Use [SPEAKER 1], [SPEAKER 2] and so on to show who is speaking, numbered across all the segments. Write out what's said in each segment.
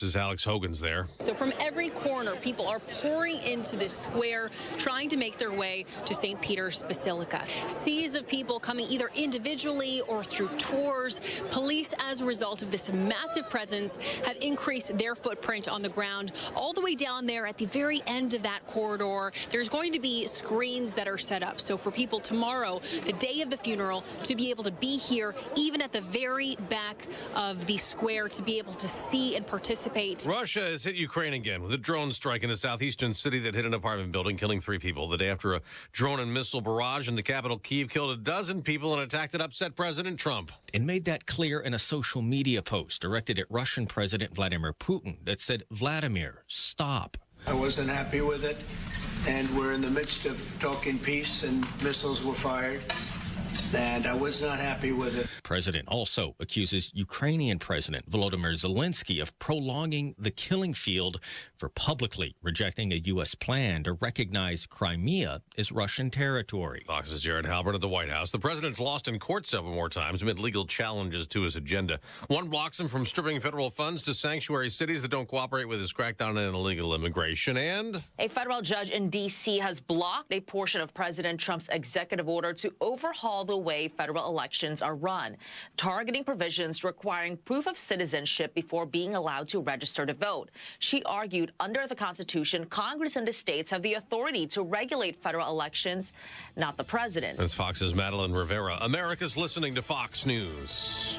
[SPEAKER 1] This is Alex Hogan's there.
[SPEAKER 2] So from every corner, people are pouring into this square, trying to make their way to St. Peter's Basilica. Seas of people coming either individually or through tours. Police, as a result of this massive presence, have increased their footprint on the ground all the way down there at the very end of that corridor. There's going to be screens that are set up. So for people tomorrow, the day of the funeral, to be able to be here, even at the very back of the square, to be able to see and participate.
[SPEAKER 1] Russia has hit Ukraine again with a drone strike in a southeastern city that hit an apartment building, killing 3 people. The day after a drone and missile barrage in the capital, Kyiv, killed a dozen people in an attack that upset President Trump.
[SPEAKER 3] And made that clear in a social media post directed at Russian President Vladimir Putin that said, "Vladimir, stop."
[SPEAKER 4] I wasn't happy with it, and we're in the midst of talking peace, and missiles were fired, and I was not happy with it.
[SPEAKER 3] President also accuses Ukrainian President Volodymyr Zelensky of prolonging the killing field for publicly rejecting a U.S. plan to recognize Crimea as Russian territory.
[SPEAKER 1] Fox's Jared Halbert at the White House. The president's lost in court several more times amid legal challenges to his agenda. One blocks him from stripping federal funds to sanctuary cities that don't cooperate with his crackdown on illegal immigration. And
[SPEAKER 5] a federal judge in D.C. has blocked a portion of President Trump's executive order to overhaul the way federal elections are run, targeting provisions requiring proof of citizenship before being allowed to register to vote. She argued under the Constitution, Congress and the states have the authority to regulate federal elections, not the president.
[SPEAKER 1] That's Fox's Madeline Rivera. America's listening to Fox News.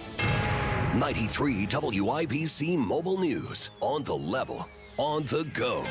[SPEAKER 6] 93 WIBC Mobile News. On the level, on the go.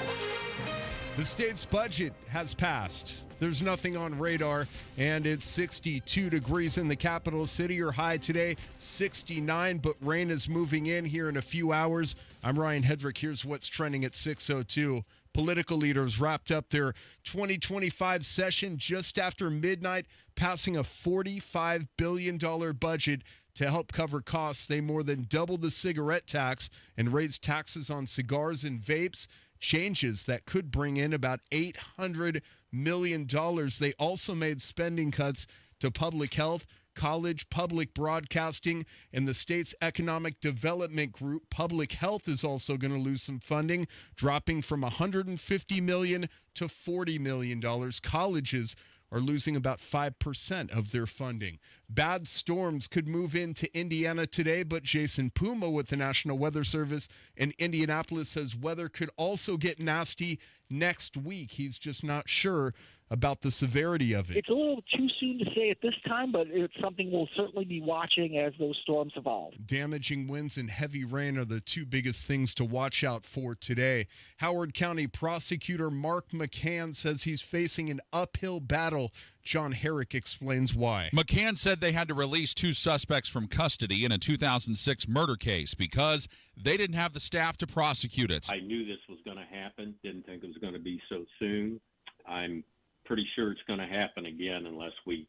[SPEAKER 7] The state's budget has passed. There's nothing on radar, and it's 62 degrees in the capital city. Your high today, 69, but rain is moving in here in a few hours. I'm Ryan Hedrick. Here's what's trending at 6:02. Political leaders wrapped up their 2025 session just after midnight, passing a $45 billion budget to help cover costs. They more than doubled the cigarette tax and raised taxes on cigars and vapes, changes that could bring in about $800 million. They also made spending cuts to public health, college, public broadcasting, and the state's economic development group. Public health is also going to lose some funding, dropping from $150 million to $40 million. Colleges are losing about 5% of their funding. Bad storms could move into Indiana today, but Jason Puma with the National Weather Service in Indianapolis says weather could also get nasty next week. He's just not sure about the severity of it.
[SPEAKER 8] It's a little too soon to say at this time, but it's something we'll certainly be watching as those storms evolve.
[SPEAKER 7] Damaging winds and heavy rain are the two biggest things to watch out for today. Howard County prosecutor Mark McCann says he's facing an uphill battle. John Herrick explains why.
[SPEAKER 9] McCann said they had to release 2 suspects from custody in a 2006 murder case because they didn't have the staff to prosecute it.
[SPEAKER 10] I knew this was going to happen. Didn't think it was going to be so soon. I'm pretty sure it's going to happen again unless we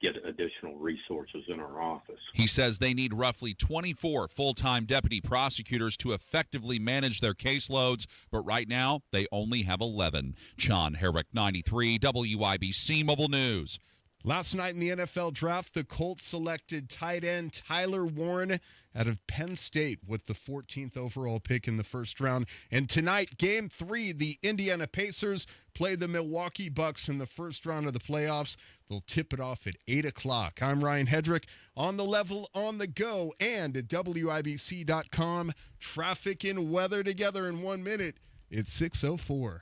[SPEAKER 10] get additional resources in our office.
[SPEAKER 9] He says they need roughly 24 full-time deputy prosecutors to effectively manage their caseloads, but right now they only have 11. John Herrick, 93 WIBC Mobile News.
[SPEAKER 7] Last night in the NFL draft, the Colts selected tight end Tyler Warren out of Penn State with the 14th overall pick in the first round. And tonight, Game 3, the Indiana Pacers play the Milwaukee Bucks in the first round of the playoffs. They'll tip it off at 8 o'clock. I'm Ryan Hedrick, on the level, on the go, and at WIBC.com. Traffic and weather together in 1 minute. It's 6:04.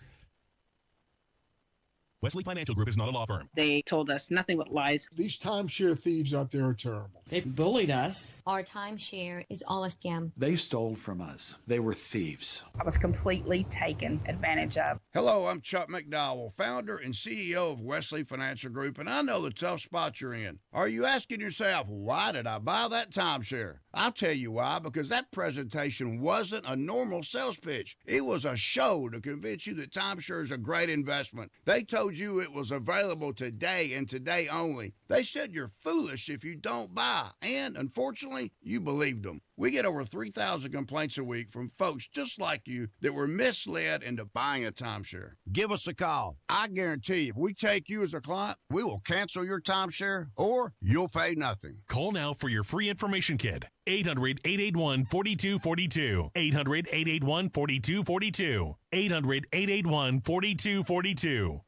[SPEAKER 11] Wesley Financial Group is not a law firm.
[SPEAKER 12] They told us nothing but lies.
[SPEAKER 13] These timeshare thieves out there are terrible.
[SPEAKER 14] They bullied us.
[SPEAKER 15] Our timeshare is all a scam.
[SPEAKER 16] They stole from us. They were thieves.
[SPEAKER 12] I was completely taken advantage of.
[SPEAKER 17] Hello, I'm Chuck McDowell, founder and CEO of Wesley Financial Group, and I know the tough spot you're in. Are you asking yourself, why did I buy that timeshare? I'll tell you why, because that presentation wasn't a normal sales pitch. It was a show to convince you that timeshare is a great investment. They told told you it was available today and today only. They said you're foolish if you don't buy, and unfortunately, you believed them. We get over 3,000 complaints a week from folks just like you that were misled into buying a timeshare. Give us a call. I guarantee if we take you as a client, we will cancel your timeshare or you'll pay nothing.
[SPEAKER 11] Call now for your free information kit. 800-881-4242. 800-881-4242. 800-881-4242.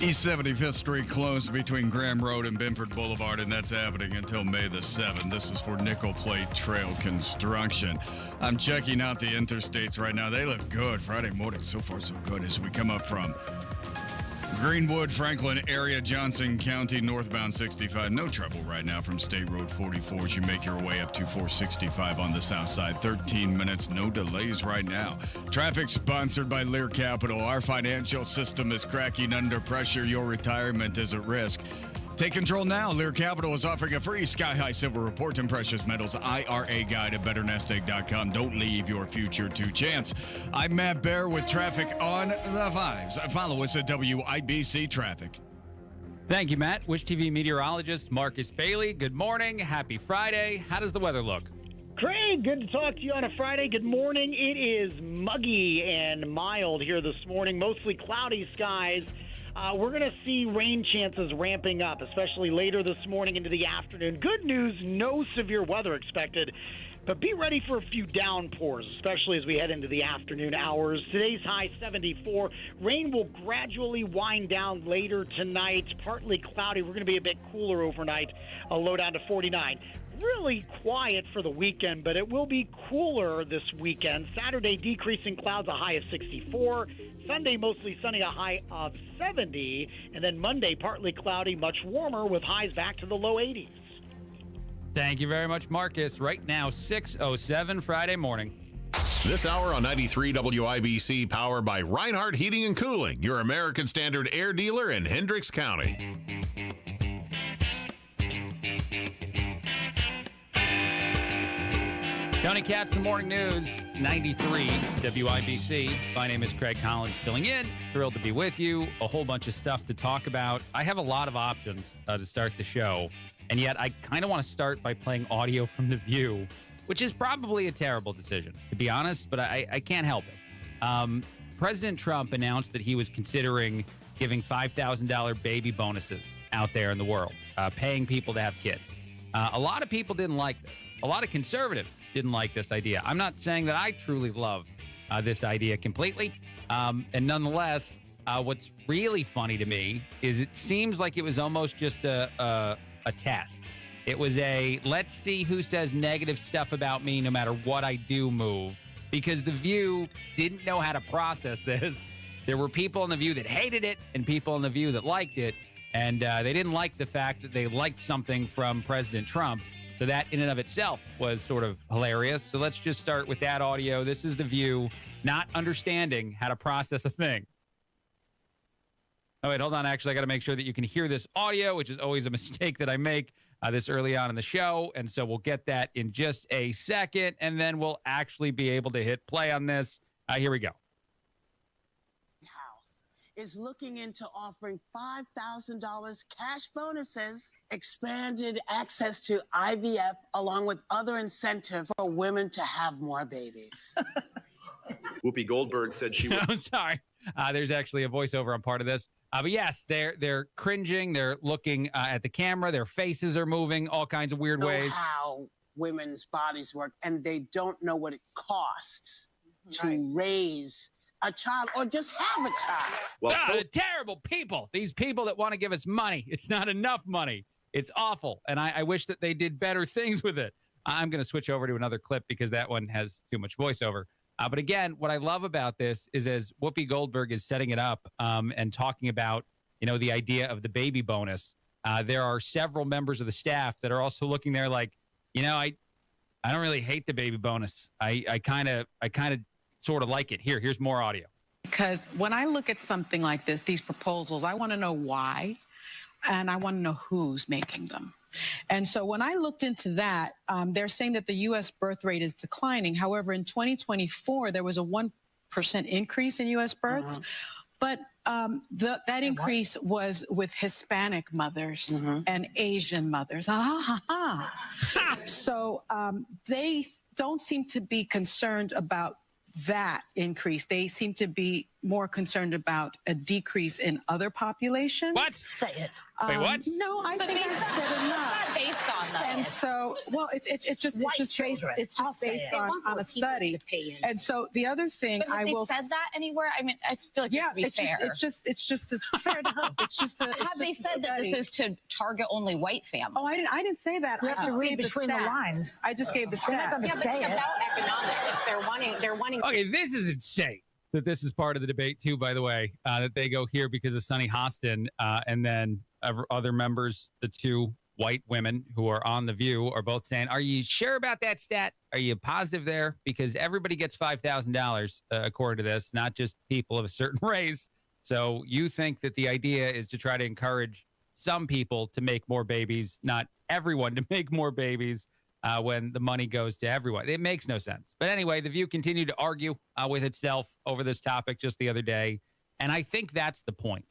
[SPEAKER 14] East 75th Street closed between Graham Road and Benford Boulevard, and that's happening until May the 7th. This is for Nickel Plate Trail Construction. I'm checking out the interstates right now. They look good. Friday morning, so far so good as we come up from Greenwood, Franklin area, Johnson County, northbound 65. No trouble right now from State Road 44 as you make your way up to 465 on the south side. 13 minutes, no delays right now. Traffic sponsored by Lear Capital. Our financial system is cracking under pressure. Your retirement is at risk. Take control now. Lear Capital is offering a free Sky High Silver Report and Precious Metals IRA guide at BetterNestEgg.com. Don't leave your future to chance. I'm Matt Bear with traffic on the fives. Follow us at WIBC Traffic.
[SPEAKER 18] Thank you, Matt. Wish TV meteorologist Marcus Bailey. Good morning. Happy Friday. How does the weather look?
[SPEAKER 8] Craig, good to talk to you on a Friday. Good morning. It is muggy and mild here this morning, mostly cloudy skies. We're going to see rain chances ramping up, especially later this morning into the afternoon. Good news, no severe weather expected, but be ready for a few downpours, especially as we head into the afternoon hours. Today's high 74. Rain will gradually wind down later tonight. Partly cloudy. We're going to be a bit cooler overnight, a low down to 49. Really quiet for the weekend, but it will be cooler this weekend. Saturday, decreasing clouds, a high of 64. Sunday, mostly sunny, a high of 70. And then Monday, partly cloudy, much warmer with highs back to the low 80s.
[SPEAKER 18] Thank you very much, Marcus. Right now, 6:07 Friday morning.
[SPEAKER 1] This hour on 93 WIBC, powered by Reinhardt Heating and Cooling, your American Standard air dealer in Hendricks County.
[SPEAKER 18] Tony Katz, the Morning News, 93 WIBC. My name is Craig Collins, filling in. Thrilled to be with you. A whole bunch of stuff to talk about. I have a lot of options to start the show, and yet I kind of want to start by playing audio from The View, which is probably a terrible decision, to be honest, but I can't help it. President Trump announced that he was considering giving $5,000 baby bonuses out there in the world, paying people to have kids. A lot of people didn't like this. A lot of conservatives didn't like this idea. I'm not saying that I truly love this idea completely. And nonetheless, what's really funny to me is it seems like it was almost just a test. It was a let's see who says negative stuff about me no matter what I do move, because The View didn't know how to process this. There were people in The View that hated it and people in The View that liked it. And they didn't like the fact that they liked something from President Trump. So that in and of itself was sort of hilarious. So let's just start with that audio. This is The View not understanding how to process a thing. Oh, wait, hold on. Actually, I got to make sure that you can hear this audio, which is always a mistake that I make this early on in the show. And so we'll get that in just a second, and then we'll actually be able to hit play on this. Here we go.
[SPEAKER 19] Is looking into offering $5,000 cash bonuses, expanded access to IVF, along with other incentives for women to have more babies.
[SPEAKER 20] Whoopi Goldberg said she would.
[SPEAKER 18] I'm sorry. There's actually a voiceover on part of this. But yes, they're cringing. They're looking at the camera. Their faces are moving all kinds of weird ways.
[SPEAKER 19] How women's bodies work, and they don't know what it costs to raise a child or just have a child.
[SPEAKER 18] Well, terrible people. These people that want to give us money. It's not enough money. It's awful. And I wish that they did better things with it. I'm going to switch over to another clip because that one has too much voiceover. But again, what I love about this is as Whoopi Goldberg is setting it up and talking about, the idea of the baby bonus, there are several members of the staff that are also looking there like, I don't really hate the baby bonus. I kind of sort of like it. Here's more audio.
[SPEAKER 21] Because when I look at something like this, these proposals, I want to know why, and I want to know who's making them. And so when I looked into that, they're saying that the U.S. birth rate is declining. However, in 2024, there was a 5% increase in U.S. births. But that increase was with Hispanic mothers and Asian mothers. So they don't seem to be concerned about that increase. They seem to be more concerned about a decrease in other populations.
[SPEAKER 18] What?
[SPEAKER 2] Say it.
[SPEAKER 18] Wait, what?
[SPEAKER 21] No, I think I said enough.
[SPEAKER 2] It's not based on that.
[SPEAKER 21] And so, well, it's just based on a study. And so the other thing
[SPEAKER 2] But have they said that anywhere? I mean, I feel like it's fair.
[SPEAKER 21] It's just fair enough. It's just
[SPEAKER 2] have they said that this is to target only white families?
[SPEAKER 21] Oh, I didn't say that.
[SPEAKER 2] You have to read between the lines.
[SPEAKER 21] I just gave the stats.
[SPEAKER 2] But it's about economics. They're wanting.
[SPEAKER 18] Okay, this is insane. That this is part of the debate too, by the way, that they go here because of Sunny Hostin, and then other members, the two white women who are on The View, are both saying, are you sure about that stat? Are you positive there? Because everybody gets $5,000 according to this, not just people of a certain race. So you think that the idea is to try to encourage some people to make more babies, not everyone to make more babies. When the money goes to everyone. It makes no sense. But anyway, The View continued to argue with itself over this topic just the other day. And I think that's the point.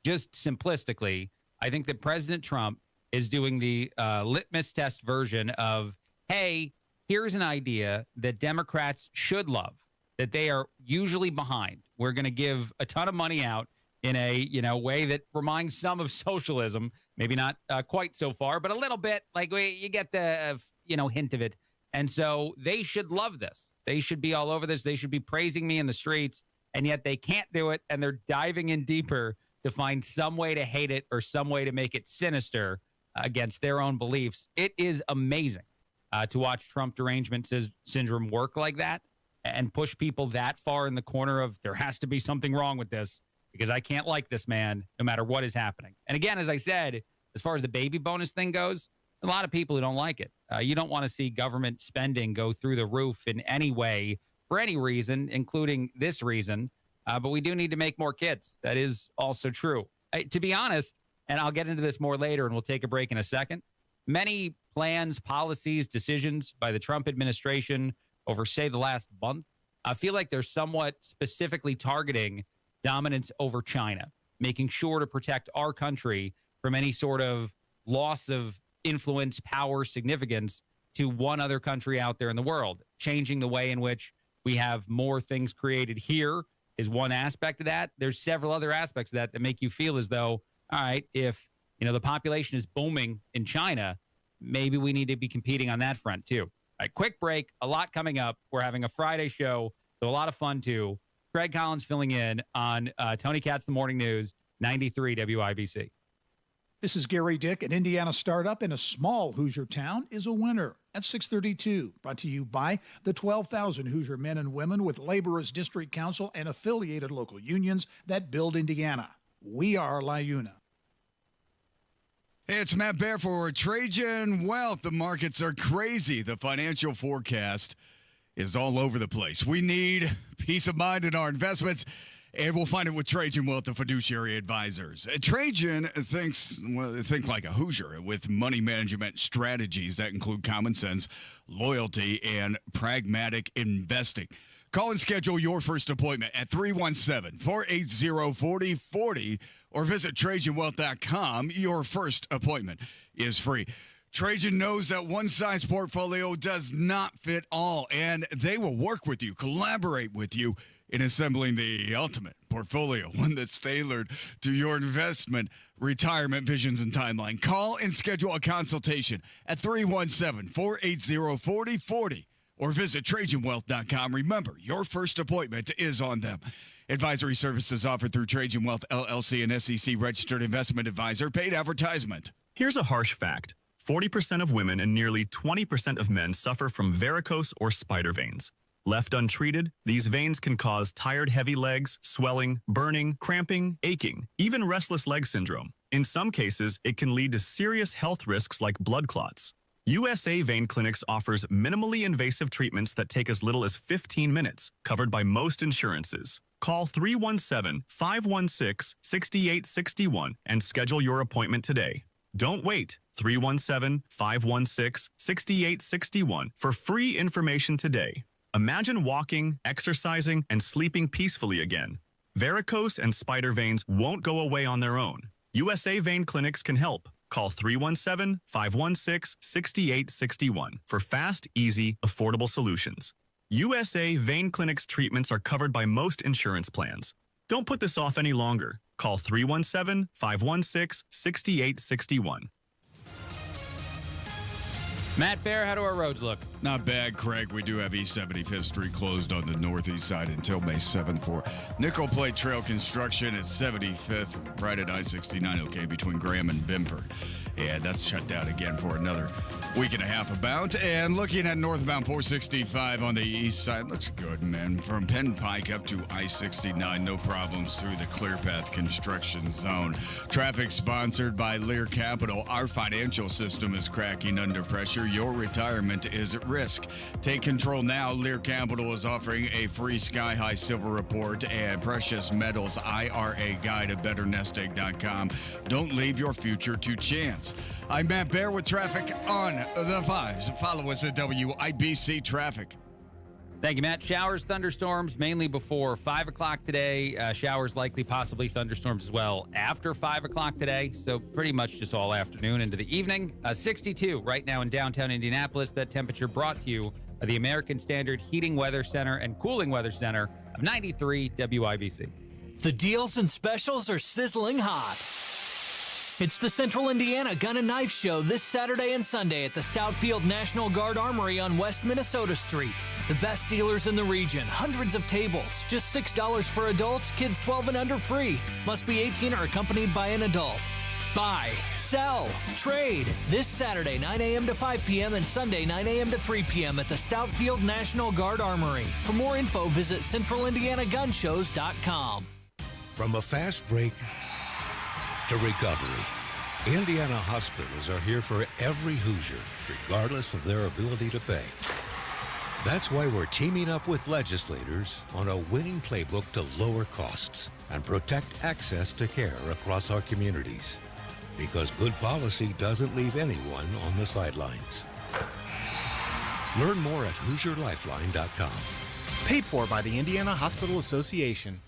[SPEAKER 18] Just simplistically, I think that President Trump is doing the litmus test version of, hey, here's an idea that Democrats should love, that they are usually behind. We're going to give a ton of money out in a way that reminds some of socialism. Maybe not quite so far, but a little bit. Like you get the hint of it. And so they should love this. They should be all over this. They should be praising me in the streets, and yet they can't do it. And they're diving in deeper to find some way to hate it or some way to make it sinister against their own beliefs. It is amazing to watch Trump derangement syndrome work like that and push people that far in the corner of there has to be something wrong with this because I can't like this man no matter what is happening. And again, as I said, as far as the baby bonus thing goes, a lot of people who don't like it. You don't want to see government spending go through the roof in any way for any reason, including this reason. But we do need to make more kids. That is also true. To be honest, and I'll get into this more later and we'll take a break in a second, many plans, policies, decisions by the Trump administration over, say, the last month, I feel like they're somewhat specifically targeting dominance over China, making sure to protect our country from any sort of loss of influence, power, significance to one other country out there in the world. Changing the way in which we have more things created here is one aspect of that. There's several other aspects of that that make you feel as though, all right, if the population is booming in China, maybe we need to be competing on that front too. All right, quick break, a lot coming up. We're having a Friday show, so a lot of fun too. Craig Collins filling in on Tony Katz, The Morning News, 93 WIBC.
[SPEAKER 22] This is Gary Dick. An Indiana startup in a small Hoosier town is a winner at 632. Brought to you by the 12,000 Hoosier men and women with Laborers District Council and affiliated local unions that build Indiana. We are LiUNA.
[SPEAKER 14] Hey, it's Matt Bear for Trajan Wealth. The markets are crazy. The financial forecast is all over the place. We need peace of mind in our investments. And we'll find it with Trajan Wealth, the fiduciary advisors. Trajan think like a Hoosier with money management strategies that include common sense, loyalty, and pragmatic investing. Call and schedule your first appointment at 317-480-4040 or visit TrajanWealth.com. Your first appointment is free. Trajan knows that one-size portfolio does not fit all, and they will work with you, collaborate with you, in assembling the ultimate portfolio, one that's tailored to your investment, retirement visions, and timeline. Call and schedule a consultation at 317-480-4040 or visit TrajanWealth.com. Remember, your first appointment is on them. Advisory services offered through Trajan Wealth, LLC, and SEC-registered investment advisor. Paid advertisement.
[SPEAKER 23] Here's a harsh fact. 40% of women and nearly 20% of men suffer from varicose or spider veins. Left untreated, these veins can cause tired, heavy legs, swelling, burning, cramping, aching, even restless leg syndrome. In some cases, it can lead to serious health risks like blood clots. USA Vein Clinics offers minimally invasive treatments that take as little as 15 minutes, covered by most insurances. Call 317-516-6861 and schedule your appointment today. Don't wait. 317-516-6861 for free information today. Imagine walking, exercising, and sleeping peacefully again. Varicose and spider veins won't go away on their own. USA Vein Clinics can help. Call 317-516-6861 for fast, easy, affordable solutions. USA Vein Clinics treatments are covered by most insurance plans. Don't put this off any longer. Call 317-516-6861.
[SPEAKER 18] Matt Bear, how do our roads look?
[SPEAKER 14] Not bad, Craig. We do have East 75th Street closed on the northeast side until May 7th for Nickel Plate Trail construction at 75th, right at I-69, okay, between Graham and Bimford. And that's shut down again for another week and a half about. And looking at northbound 465 on the east side, looks good, man. From Penn Pike up to I-69, no problems through the Clear Path construction zone. Traffic sponsored by Lear Capital. Our financial system is cracking under pressure. Your retirement is at risk. Take control now. Lear Capital is offering a free Sky High Silver Report and Precious Metals IRA guide at BetterNestEgg.com. Don't leave your future to chance. I'm Matt Bear with traffic on the fives. Follow us at WIBC Traffic.
[SPEAKER 18] Thank you, Matt. Showers, thunderstorms, mainly before 5 o'clock today. Showers likely, possibly thunderstorms as well after 5 o'clock today. So pretty much just all afternoon into the evening. 62 right now in downtown Indianapolis. That temperature brought to you by the American Standard Heating Weather Center and Cooling Weather Center of 93 WIBC.
[SPEAKER 3] The deals and specials are sizzling hot. It's the Central Indiana Gun and Knife Show this Saturday and Sunday at the Stoutfield National Guard Armory on West Minnesota Street. The best dealers in the region, hundreds of tables, just $6 for adults, kids 12 and under free. Must be 18 or accompanied by an adult. Buy, sell, trade. This Saturday, 9 a.m. to 5 p.m. and Sunday, 9 a.m. to 3 p.m. at the Stoutfield National Guard Armory. For more info, visit CentralIndianaGunShows.com.
[SPEAKER 4] From a fast break to recovery, Indiana hospitals are here for every Hoosier, regardless of their ability to pay. That's why we're teaming up with legislators on a winning playbook to lower costs and protect access to care across our communities. Because good policy doesn't leave anyone on the sidelines. Learn more at HoosierLifeline.com.
[SPEAKER 5] Paid for by the Indiana Hospital Association.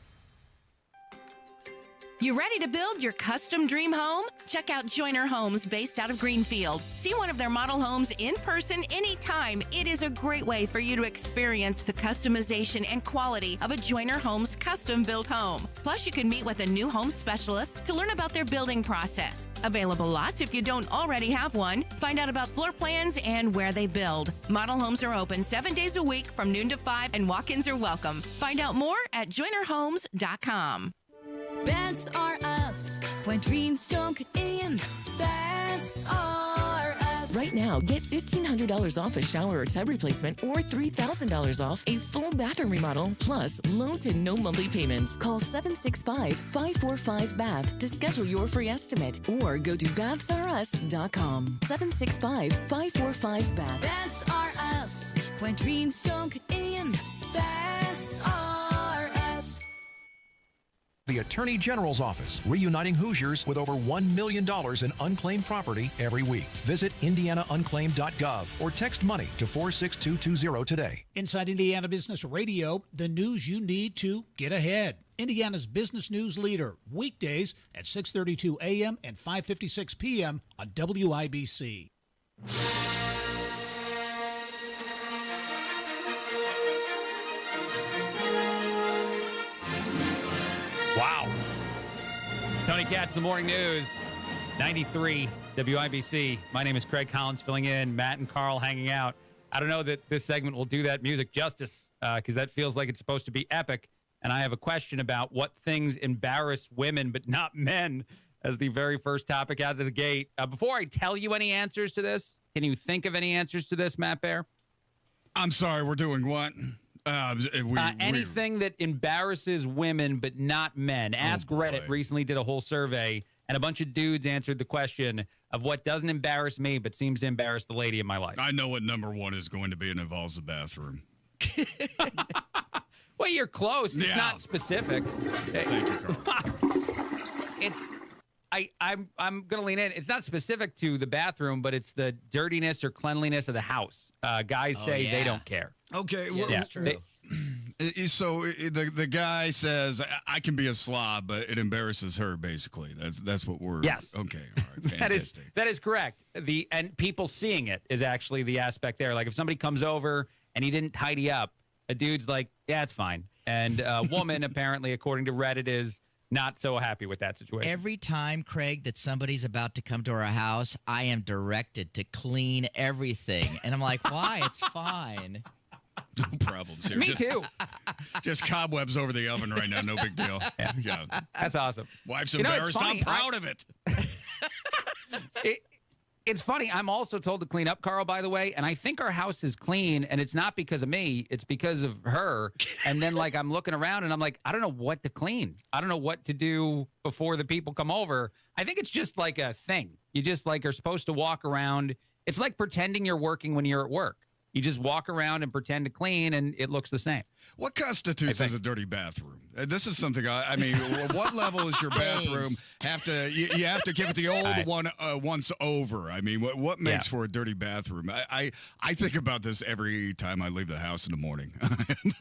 [SPEAKER 24] You ready to build your custom dream home? Check out Joyner Homes based out of Greenfield. See one of their model homes in person anytime. It is a great way for you to experience the customization and quality of a Joyner Homes custom built home. Plus, you can meet with a new home specialist to learn about their building process. Available lots if you don't already have one. Find out about floor plans and where they build. Model homes are open 7 days a week from noon to 5 and walk-ins are welcome. Find out more at JoynerHomes.com.
[SPEAKER 25] That's are us when dreams sunk in. That's are us.
[SPEAKER 26] Right now, get $1,500 off a shower or tub replacement or $3,000 off a full bathroom remodel, plus low to no monthly payments. Call 765-545-BATH to schedule your free estimate or go to BathsReUs.com. 765-545-BATH.
[SPEAKER 25] That's are us when dreams sunk in. That's are us.
[SPEAKER 27] The Attorney General's Office, reuniting Hoosiers with over $1 million in unclaimed property every week. Visit IndianaUnclaimed.gov or text money to 46220 today.
[SPEAKER 22] Inside Indiana Business Radio, the news you need to get ahead. Indiana's business news leader, weekdays at 6:32 a.m. and 5:56 p.m. on WIBC.
[SPEAKER 18] Wow. Tony Katz, The Morning News, 93 WIBC. My name is Craig Collins, filling in. Matt and Carl hanging out. I don't know that this segment will do that music justice because that feels like it's supposed to be epic. And I have a question about what things embarrass women but not men as the very first topic out of the gate. Before I tell you any answers to this, can you think of any answers to this, Matt Bear?
[SPEAKER 14] I'm sorry, we're doing what?
[SPEAKER 18] Anything that embarrasses women but not men. Ask Reddit recently did a whole survey, and a bunch of dudes answered the question of what doesn't embarrass me but seems to embarrass the lady in my life.
[SPEAKER 14] I know what number one is going to be, and involves the bathroom.
[SPEAKER 18] Well, you're close. It's not specific.
[SPEAKER 14] Thank you, Carl.
[SPEAKER 18] I'm going to lean in. It's not specific to the bathroom, but it's the dirtiness or cleanliness of the house. Guys say they don't care.
[SPEAKER 14] Okay,
[SPEAKER 18] well,
[SPEAKER 14] that's true. So the guy says, I can be a slob, but it embarrasses her, basically. That's what we're...
[SPEAKER 18] Yes.
[SPEAKER 14] Okay, all right, fantastic.
[SPEAKER 18] that is correct. And people seeing it is actually the aspect there. Like if somebody comes over and he didn't tidy up, a dude's like, yeah, it's fine. And a woman, apparently, according to Reddit, is not so happy with that situation.
[SPEAKER 6] Every time, Craig, that somebody's about to come to our house, I am directed to clean everything. And I'm like, why? It's fine.
[SPEAKER 14] No problems here.
[SPEAKER 18] Me too.
[SPEAKER 14] Just cobwebs over the oven right now. No big deal. Yeah.
[SPEAKER 18] That's awesome.
[SPEAKER 14] Wife's embarrassed. I'm proud of it.
[SPEAKER 18] It's funny. I'm also told to clean up, Carl, by the way, and I think our house is clean, and it's not because of me. It's because of her. And then, like, I'm looking around, and I'm like, I don't know what to clean. I don't know what to do before the people come over. I think it's just like a thing. You just, like, are supposed to walk around. It's like pretending you're working when you're at work. You just walk around and pretend to clean, and it looks the same.
[SPEAKER 14] What constitutes as a dirty bathroom? This is something I mean, what level is your bathroom? You have to give it the old one once over. I mean, what makes for a dirty bathroom? I think about this every time I leave the house in the morning.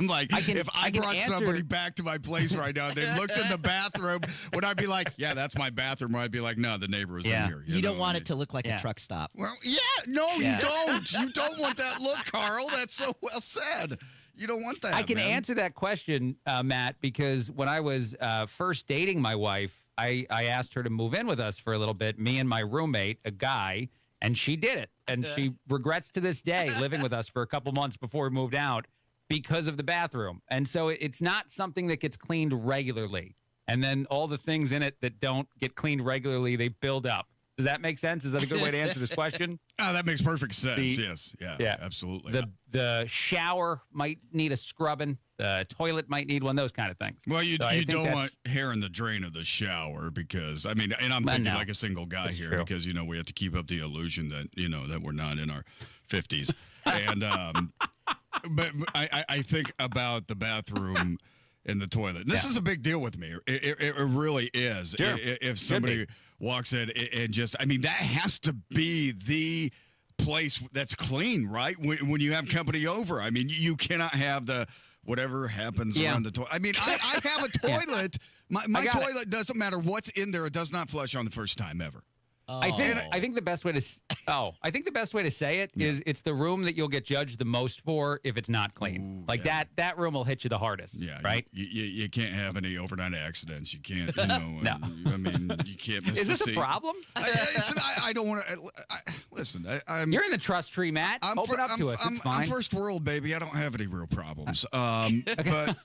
[SPEAKER 14] I'm like, if I brought somebody back to my place right now, and they looked in the bathroom, would I be like, yeah, that's my bathroom? Or I'd be like, no, the neighbor was in here.
[SPEAKER 6] You don't want it to look like a truck stop.
[SPEAKER 14] Well, you don't. You don't want that look, Carl. That's so well said. You don't want that.
[SPEAKER 18] I can answer that question, Matt, because when I was first dating my wife, I asked her to move in with us for a little bit, me and my roommate, a guy, and she did it. And she regrets to this day living with us for a couple months before we moved out because of the bathroom. And so it's not something that gets cleaned regularly. And then all the things in it that don't get cleaned regularly, they build up. Does that make sense? Is that a good way to answer this question?
[SPEAKER 14] Oh, that makes perfect sense. Yes. Yeah, absolutely.
[SPEAKER 18] The shower might need a scrubbing. The toilet might need one, those kind of things.
[SPEAKER 14] Well, you don't want hair in the drain of the shower because, I mean, and I'm thinking like a single guy here because, you know, we have to keep up the illusion that, you know, that we're not in our 50s. And, but I think about the bathroom and the toilet. This is a big deal with me. It really is.
[SPEAKER 18] Sure.
[SPEAKER 14] If somebody walks in and just, I mean, that has to be the place that's clean, right? When you have company over. I mean, you cannot have the whatever happens around the toilet. I mean, I have a toilet. My toilet doesn't matter what's in there. It does not flush on the first time ever.
[SPEAKER 18] I think the best way to say it is it's the room that you'll get judged the most for if it's not clean. That room will hit you the hardest. Yeah, right.
[SPEAKER 14] You can't have any overnight accidents. You can't. You know,
[SPEAKER 18] no.
[SPEAKER 14] I mean, you can't miss.
[SPEAKER 18] Is this
[SPEAKER 14] a
[SPEAKER 18] problem?
[SPEAKER 14] I don't want to. Listen,
[SPEAKER 18] you're in the trust tree, Matt. Open up to us. It's fine.
[SPEAKER 14] I'm first world, baby. I don't have any real problems. But.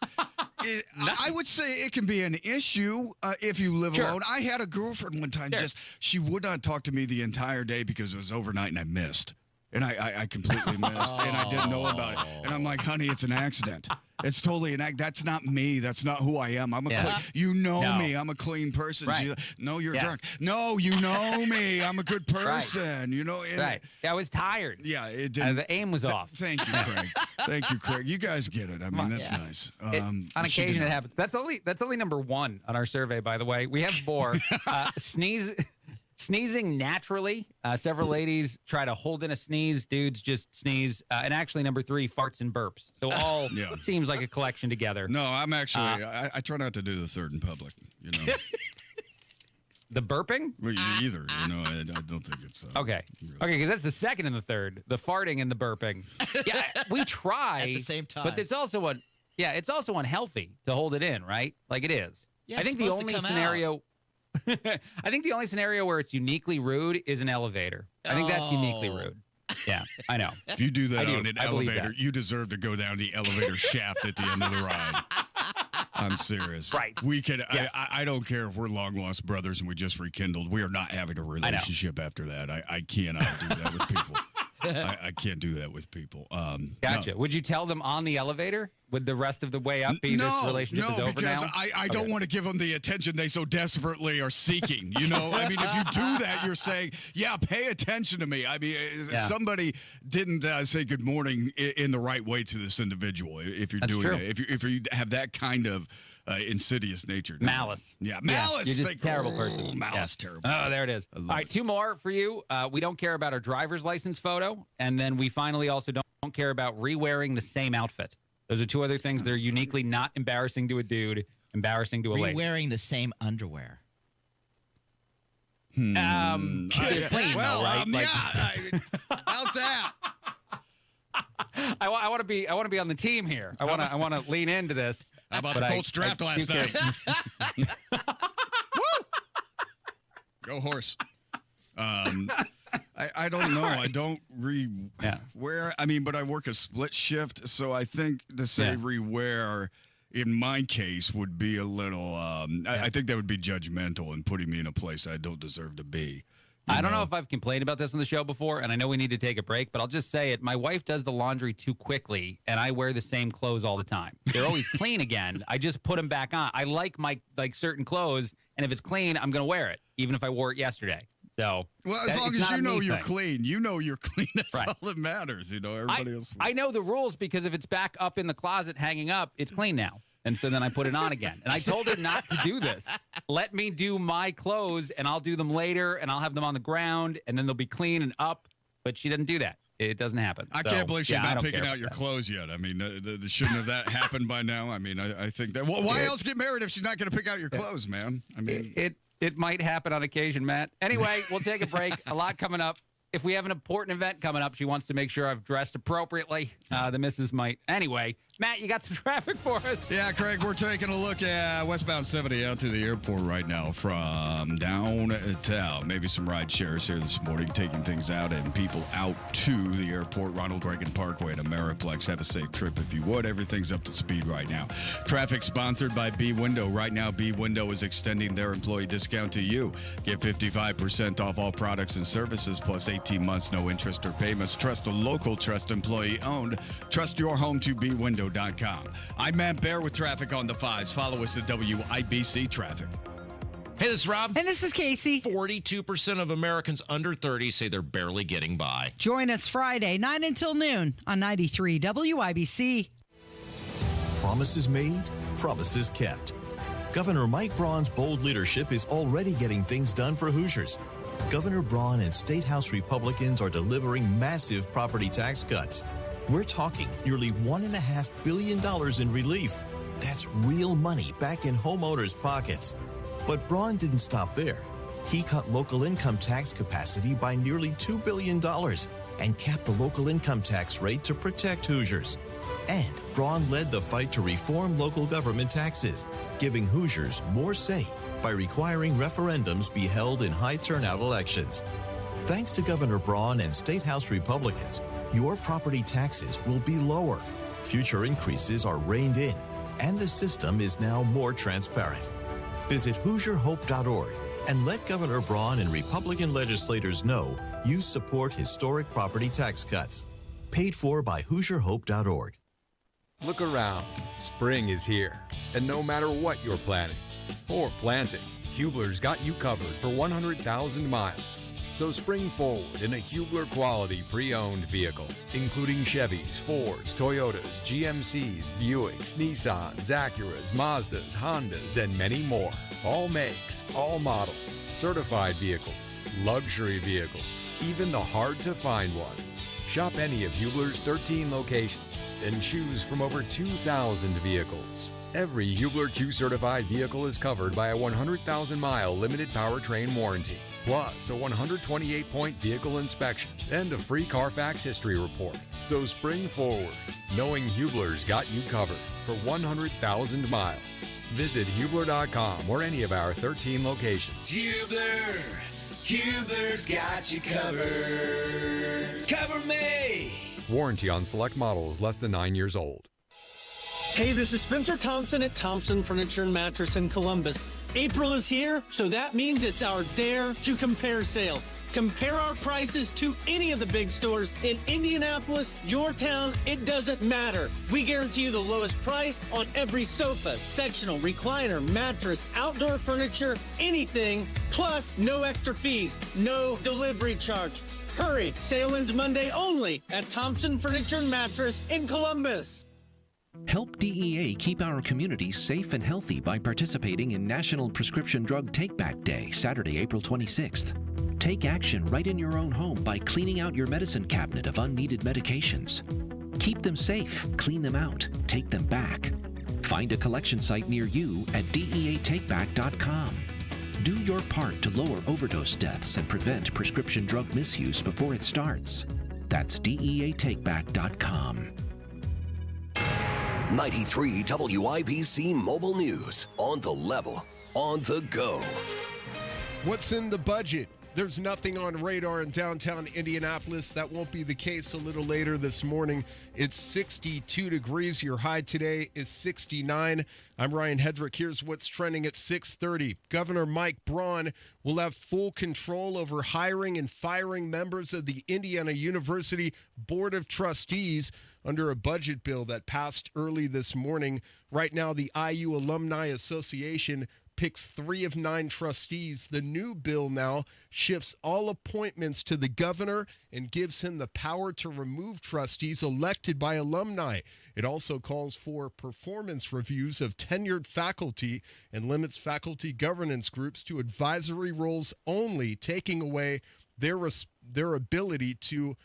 [SPEAKER 14] I would say it can be an issue if you live alone. I had a girlfriend one time, she would not talk to me the entire day because it was overnight and I missed. And I completely missed and I didn't know about it. And I'm like, honey, it's an accident. It's totally an act. That's not me. That's not who I am. I'm a clean. You know me. I'm a clean person.
[SPEAKER 18] Right.
[SPEAKER 14] No, you're drunk. No, you know me. I'm a good person.
[SPEAKER 18] Right.
[SPEAKER 14] You know.
[SPEAKER 18] Right. I was tired.
[SPEAKER 14] Yeah, it didn't.
[SPEAKER 18] The aim was off.
[SPEAKER 14] Thank you, Craig. Thank you, Craig. You guys get it. I mean, that's nice.
[SPEAKER 18] On occasion, it happens. That's only number one on our survey, by the way. We have more. Sneezing naturally. Several ladies try to hold in a sneeze. Dudes just sneeze. And actually, number 3, farts and burps. So all seems like a collection together.
[SPEAKER 14] No, I'm actually, I try not to do the third in public, you know.
[SPEAKER 18] The burping?
[SPEAKER 14] Well, either, you know, I don't think it's...
[SPEAKER 18] okay.
[SPEAKER 14] Really.
[SPEAKER 18] Okay, because that's the second and the third. The farting and the burping. Yeah, we try.
[SPEAKER 6] At the same time.
[SPEAKER 18] But it's also it's also unhealthy to hold it in, right? Like it is.
[SPEAKER 6] Yeah,
[SPEAKER 18] I think the only scenario... I think the only scenario where it's uniquely rude is an elevator. I think that's uniquely rude. Yeah, I know.
[SPEAKER 14] If you do that on an elevator, you deserve to go down the elevator shaft at the end of the ride. I'm serious.
[SPEAKER 18] Right.
[SPEAKER 14] We could. Yes. I don't care if we're long lost brothers and we just rekindled. We are not having a relationship after that. I cannot do that with people. I can't do that with people.
[SPEAKER 18] Gotcha. No. Would you tell them on the elevator? Would the rest of the way up be this relationship is over now?
[SPEAKER 14] No, because I don't want to give them the attention they so desperately are seeking. You know, I mean, if you do that, you're saying, pay attention to me. I mean, somebody didn't say good morning in the right way to this individual. If you're doing that, if you have that kind of insidious nature.
[SPEAKER 18] Malice.
[SPEAKER 14] Yeah, malice.
[SPEAKER 18] You're just a terrible person.
[SPEAKER 14] Malice, terrible.
[SPEAKER 18] Oh, there it is. All right, 2 more for you. We don't care about our driver's license photo, and then we finally also don't care about re-wearing the same outfit. Those are 2 other things that are uniquely not embarrassing to a dude, embarbarrassing to a lady.
[SPEAKER 6] Wearing the same underwear.
[SPEAKER 18] They're clean, though, right?
[SPEAKER 14] About that.
[SPEAKER 18] I want to be on the team here. I want to lean into this.
[SPEAKER 14] How about the Colts draft last night? Go horse. I don't know. I don't re-wear. I mean, but I work a split shift, so I think to say re-wear in my case would be a little. I think that would be judgmental and putting me in a place I don't deserve to be.
[SPEAKER 18] I don't know if I've complained about this on the show before, and I know we need to take a break, but I'll just say it. My wife does the laundry too quickly, and I wear the same clothes all the time. They're always clean again. I just put them back on. I like my certain clothes, and if it's clean, I'm going to wear it, even if I wore it yesterday. So,
[SPEAKER 14] well, as long as you know you're clean, That's all that matters. Everybody else.
[SPEAKER 18] I know the rules because if it's back up in the closet hanging up, it's clean now. And so then I put it on again. And I told her not to do this. Let me do my clothes, and I'll do them later, and I'll have them on the ground, and then they'll be clean and up. But she didn't do that. It doesn't happen.
[SPEAKER 14] I can't believe she's not picking out your clothes yet. I mean, shouldn't have that happened by now? I mean, I think that. Well, why else get married if she's not going to pick out your clothes, man? I mean,
[SPEAKER 18] it might happen on occasion, Matt. Anyway, we'll take a break. A lot coming up. If we have an important event coming up, she wants to make sure I've dressed appropriately. The missus might. Anyway, Matt, you got some traffic for us?
[SPEAKER 14] Yeah, Craig, we're taking a look at westbound 70 out to the airport right now from downtown. Maybe some ride shares here this morning, taking things out and people out to the airport. Ronald Reagan Parkway and Ameriplex. Have a safe trip if you would. Everything's up to speed right now. Traffic sponsored by B Window. Right now, B Window is extending their employee discount to you. Get 55% off all products and services, plus 18 months, no interest or payments. Trust a local, trust employee owned. Trust your home to bwindow.com. I'm Matt Bear with traffic on the 5s. Follow us at WIBC Traffic.
[SPEAKER 7] Hey, this is Rob.
[SPEAKER 9] And this is Casey.
[SPEAKER 7] 42% of Americans under 30 say they're barely getting by.
[SPEAKER 9] Join us Friday, 9 until noon on 93 WIBC.
[SPEAKER 10] Promises made, promises kept. Governor Mike Braun's bold leadership is already getting things done for Hoosiers. Governor Braun and State House Republicans are delivering massive property tax cuts. We're talking nearly $1.5 billion in relief. That's real money back in homeowners' pockets. But Braun didn't stop there. He cut local income tax capacity by nearly $2 billion and capped the local income tax rate to protect Hoosiers. And Braun led the fight to reform local government taxes, giving Hoosiers more say by requiring referendums be held in high-turnout elections. Thanks to Governor Braun and State House Republicans, your property taxes will be lower. Future increases are reined in, and the system is now more transparent. Visit HoosierHope.org and let Governor Braun and Republican legislators know you support historic property tax cuts. Paid for by HoosierHope.org.
[SPEAKER 12] Look around. Spring is here. And no matter what you're planning or planting, Hubler's got you covered for 100,000 miles. So spring forward in a Hubler quality pre-owned vehicle, including Chevys, Fords, Toyotas, GMCs, Buicks, Nissans, Acuras, Mazdas, Hondas, and many more. All makes, all models, certified vehicles, luxury vehicles, even the hard-to-find ones. Shop any of Hubler's 13 locations and choose from over 2,000 vehicles. Every Hubler Q-certified vehicle is covered by a 100,000-mile limited powertrain warranty, plus a 128-point vehicle inspection and a free Carfax history report. So spring forward, knowing Hubler's got you covered for 100,000 miles. Visit Hubler.com or any of our 13 locations.
[SPEAKER 13] Hubler's got you covered. Cover me!
[SPEAKER 12] Warranty on select models less than 9 years old.
[SPEAKER 15] Hey, this is Spencer Thompson at Thompson Furniture and Mattress in Columbus. April is here, so that means it's our Dare to Compare sale. Compare our prices to any of the big stores in Indianapolis, your town, it doesn't matter. We guarantee you the lowest price on every sofa, sectional, recliner, mattress, outdoor furniture, anything, plus no extra fees, no delivery charge. Hurry, sale ends Monday only at Thompson Furniture and Mattress in Columbus.
[SPEAKER 1] Help DEA keep our community safe and healthy by participating in National Prescription Drug Take-Back Day, Saturday, April 26th. Take action right in your own home by cleaning out your medicine cabinet of unneeded medications. Keep them safe, clean them out, take them back. Find a collection site near you at DEATakeback.com. Do your part to lower overdose deaths and prevent prescription drug misuse before it starts. That's DEATakeback.com.
[SPEAKER 13] 93 WIBC Mobile News. On the level, on the go.
[SPEAKER 8] What's in the budget? There's nothing on radar in downtown Indianapolis. That won't be the case a little later this morning. It's 62 degrees. Your high today is 69. I'm Ryan Hedrick. Here's what's trending at 6:30. Governor Mike Braun will have full control over hiring and firing members of the Indiana University Board of Trustees under a budget bill that passed early this morning. Right now, the IU Alumni Association picks 3 of 9 trustees. The new bill now shifts all appointments to the governor and gives him the power to remove trustees elected by alumni. It also calls for performance reviews of tenured faculty and limits faculty governance groups to advisory roles only, taking away their ability to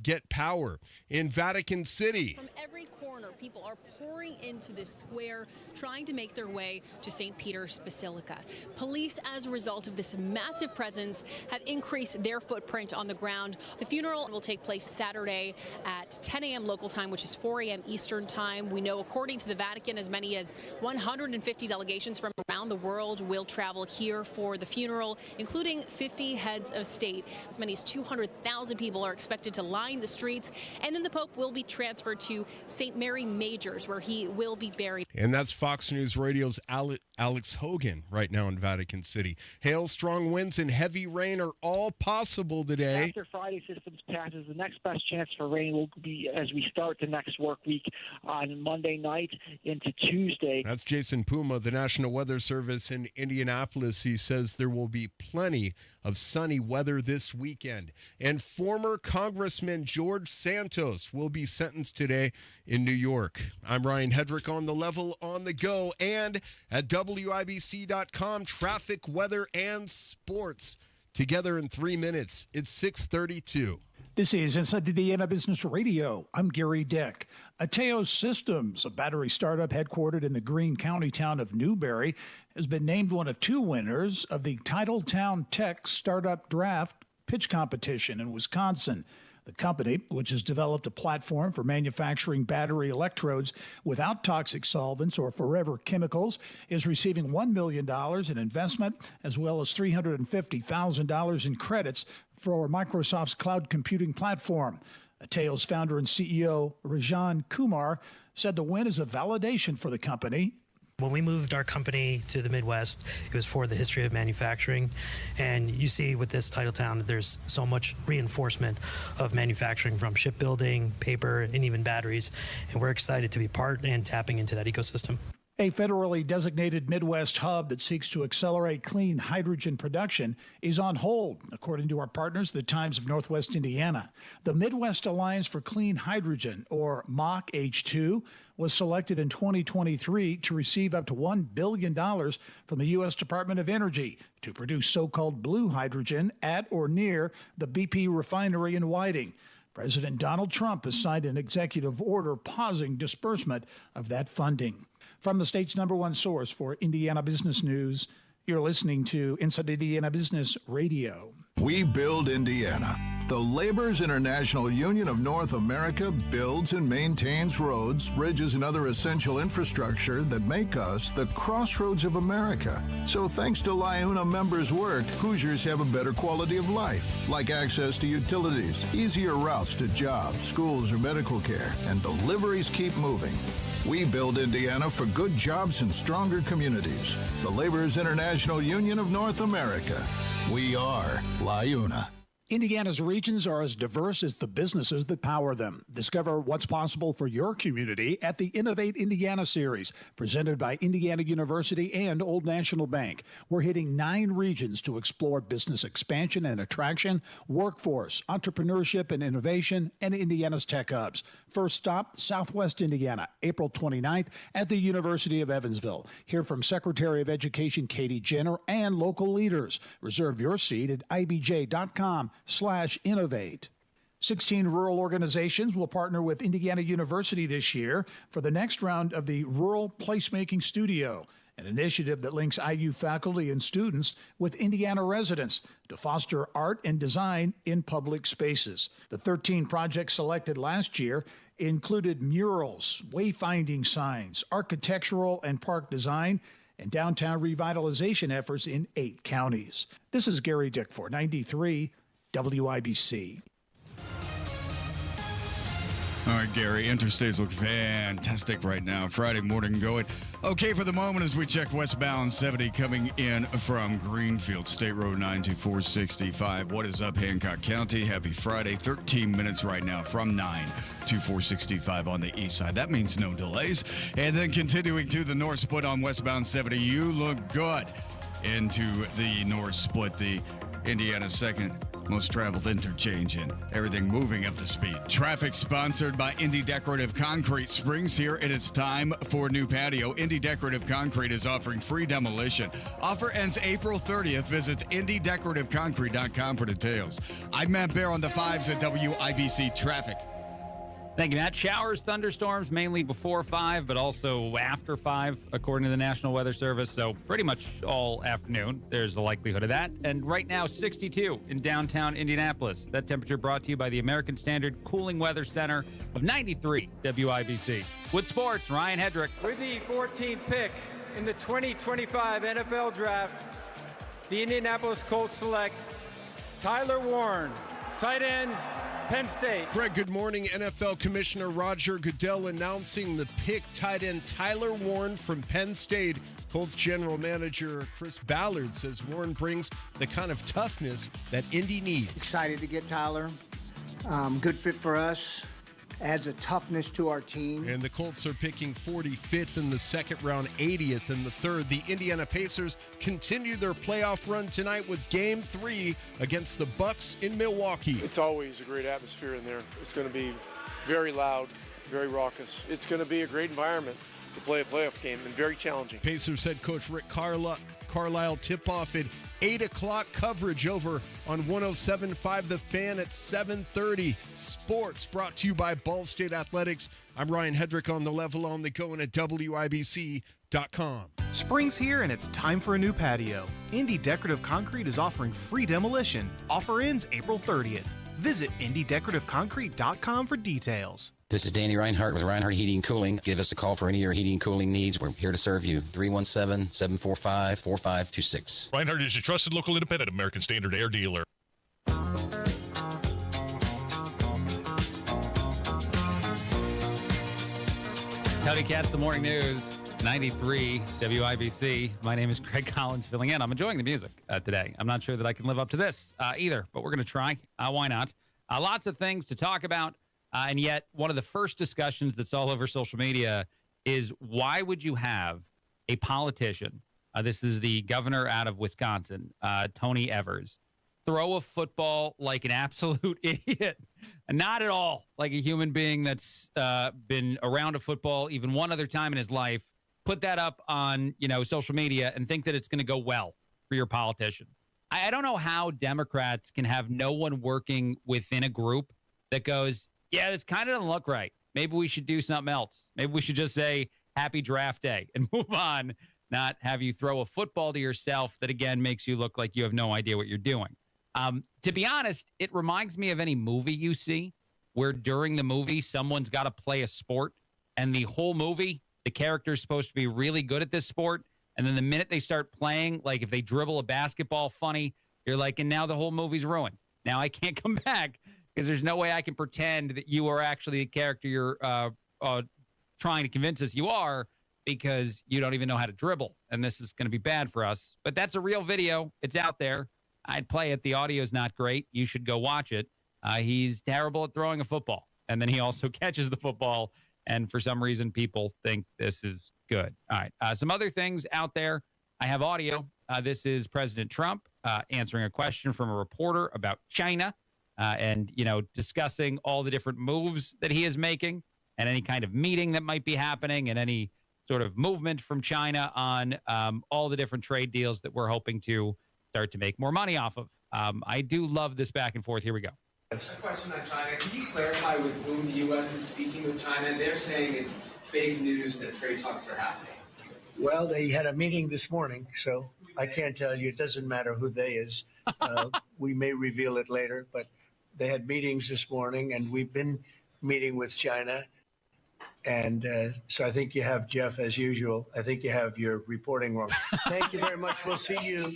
[SPEAKER 8] get power. In Vatican City,
[SPEAKER 11] from every corner, people are pouring into this square, trying to make their way to St. Peter's Basilica. Police, as a result of this massive presence, have increased their footprint on the ground. The funeral will take place Saturday at 10 a.m. local time, which is 4 a.m. Eastern time. We know, according to the Vatican, as many as 150 delegations from around the world will travel here for the funeral, including 50 heads of state. As many as 200,000 people are expected to line the streets, and then the Pope will be transferred to St. Mary Majors, where he will be buried.
[SPEAKER 8] And that's Fox News Radio's Alex Hogan right now in Vatican City. Hail, strong winds, and heavy rain are all possible today.
[SPEAKER 16] After Friday systems passes, the next best chance for rain will be as we start the next work week on Monday night into Tuesday.
[SPEAKER 8] That's Jason Puma, the National Weather Service in Indianapolis. He says there will be plenty of sunny weather this weekend. And former Congressman George Santos will be sentenced today in New York. I'm Ryan Hedrick on the level, on the go, and at WIBC.com, traffic, weather, and sports. Together in 3 minutes. It's 6:32.
[SPEAKER 22] This is Inside Indiana Business Radio. I'm Gary Dick. Ateo Systems, a battery startup headquartered in the Greene County town of Newberry, has been named one of 2 winners of the Titletown Tech Startup Draft Pitch Competition in Wisconsin. The company, which has developed a platform for manufacturing battery electrodes without toxic solvents or forever chemicals, is receiving $1 million in investment as well as $350,000 in credits for Microsoft's cloud computing platform. Ateo's founder and CEO, Rajan Kumar, said the win is a validation for the company.
[SPEAKER 17] When we moved our company to the Midwest, it was for the history of manufacturing. And you see with this Titletown, there's so much reinforcement of manufacturing from shipbuilding, paper, and even batteries. And we're excited to be part and tapping into that ecosystem.
[SPEAKER 22] A federally designated Midwest hub that seeks to accelerate clean hydrogen production is on hold, according to our partners, the Times of Northwest Indiana. The Midwest Alliance for Clean Hydrogen, or MACH H2, was selected in 2023 to receive up to $1 billion from the U.S. Department of Energy to produce so-called blue hydrogen at or near the BP refinery in Whiting. President Donald Trump has signed an executive order pausing disbursement of that funding. From the state's #1 source for Indiana business news, you're listening to Inside Indiana Business Radio.
[SPEAKER 19] We build Indiana. The Laborers International Union of North America builds and maintains roads, bridges, and other essential infrastructure that make us the crossroads of America. So thanks to LIUNA members' work, Hoosiers have a better quality of life, like access to utilities, easier routes to jobs, schools, or medical care, and deliveries keep moving. We build Indiana for good jobs and stronger communities. The Laborers International Union of North America. We are LIUNA.
[SPEAKER 22] Indiana's regions are as diverse as the businesses that power them. Discover what's possible for your community at the Innovate Indiana series, presented by Indiana University and Old National Bank. We're hitting 9 regions to explore business expansion and attraction, workforce, entrepreneurship and innovation, and Indiana's tech hubs. First stop, Southwest Indiana, April 29th at the University of Evansville. Hear from Secretary of Education Katie Jenner and local leaders. Reserve your seat at ibj.com/innovate. 16 rural organizations will partner with Indiana University this year for the next round of the Rural Placemaking Studio, an initiative that links IU faculty and students with Indiana residents to foster art and design in public spaces. The 13 projects selected last year included murals, wayfinding signs, architectural and park design, and downtown revitalization efforts in 8 counties. This is Gary Dick for 93 WIBC.
[SPEAKER 14] All right, Gary, interstates look fantastic right now. Friday morning going okay for the moment as we check westbound 70 coming in from Greenfield, State Road 9 to 465. What is up, Hancock County? Happy Friday. 13 minutes right now from 9 to 465 on the east side. That means no delays. And then continuing to the north split on westbound 70, you look good into the north split, the Indiana's second most traveled interchange, and everything moving up to speed. Traffic sponsored by Indy Decorative Concrete. Spring's here and it's time for a new patio. Indy Decorative Concrete is offering free demolition. Offer ends April 30th. Visit IndyDecorativeConcrete.com for details. I'm Matt Bear on the 5s at WIBC Traffic.
[SPEAKER 18] Thank you, Matt. Showers, thunderstorms, mainly before 5, but also after 5, according to the National Weather Service. So pretty much all afternoon, there's a likelihood of that. And right now, 62 in downtown Indianapolis. That temperature brought to you by the American Standard Cooling Weather Center of 93 WIBC. With sports, Ryan Hedrick.
[SPEAKER 2] With the 14th pick in the 2025 NFL Draft, the Indianapolis Colts select Tyler Warren, tight end, Penn State.
[SPEAKER 8] Greg, good morning. NFL Commissioner Roger Goodell announcing the pick, tight end Tyler Warren from Penn State. Colts General Manager Chris Ballard says Warren brings the kind of toughness that Indy needs.
[SPEAKER 3] Excited to get Tyler. Good fit for us. Adds a toughness to our team.
[SPEAKER 8] And the Colts are picking 45th in the second round, 80th in the third. The Indiana Pacers continue their playoff run tonight with Game 3 against the Bucks in Milwaukee.
[SPEAKER 4] It's always a great atmosphere in there. It's going to be very loud, very raucous. It's going to be a great environment to play a playoff game and very challenging.
[SPEAKER 8] Pacers head coach Rick Carlisle tip-off at 8 o'clock, coverage over on 107.5 The Fan at 7:30. Sports brought to you by Ball State Athletics. I'm Ryan Hedrick on the level on the go and at WIBC.com.
[SPEAKER 5] Spring's here and it's time for a new patio. Indy Decorative Concrete is offering free demolition. Offer ends April 30th. Visit IndyDecorativeConcrete.com for details.
[SPEAKER 20] This is Danny Reinhardt with Reinhardt Heating and Cooling. Give us a call for any of your heating and cooling needs. We're here to serve you. 317-745-4526.
[SPEAKER 21] Reinhardt is your trusted local independent American Standard Air dealer.
[SPEAKER 18] Tony Katz, the Morning News, 93 WIBC. My name is Craig Collins filling in. I'm enjoying the music today. I'm not sure that I can live up to this either, but we're going to try. Why not? Lots of things to talk about. And yet, one of the first discussions that's all over social media is why would you have a politician, this is the governor out of Wisconsin, Tony Evers, throw a football like an absolute idiot, and not at all like a human being that's been around a football even one other time in his life, put that up on social media and think that it's going to go well for your politician. I don't know how Democrats can have no one working within a group that goes, yeah, this kind of doesn't look right. Maybe we should do something else. Maybe we should just say happy draft day and move on, not have you throw a football to yourself that, again, makes you look like you have no idea what you're doing. To be honest, it reminds me of any movie you see where during the movie someone's got to play a sport and the whole movie, the character's supposed to be really good at this sport. And then the minute they start playing, like if they dribble a basketball funny, you're like, and now the whole movie's ruined. Now I can't come back. Because there's no way I can pretend that you are actually the character you're trying to convince us you are, because you don't even know how to dribble. And this is going to be bad for us. But that's a real video. It's out there. I'd play it. The audio's not great. You should go watch it. He's terrible at throwing a football. And then he also catches the football. And for some reason, people think this is good. All right. Some other things out there. I have audio. This is President Trump answering a question from a reporter about China and, discussing all the different moves that he is making and any kind of meeting that might be happening and any sort of movement from China on all the different trade deals that we're hoping to start to make more money off of. I do love this back and forth. Here we go.
[SPEAKER 6] A question on China. Can you clarify with whom the U.S. is speaking with China? They're saying it's fake news that trade talks are happening.
[SPEAKER 7] Well, they had a meeting this morning, so I can't tell you. It doesn't matter who they is. We may reveal it later, but they had meetings this morning, and we've been meeting with China. And so I think you have, Jeff, as usual, I think you have your reporting wrong. Thank you very much. We'll see you.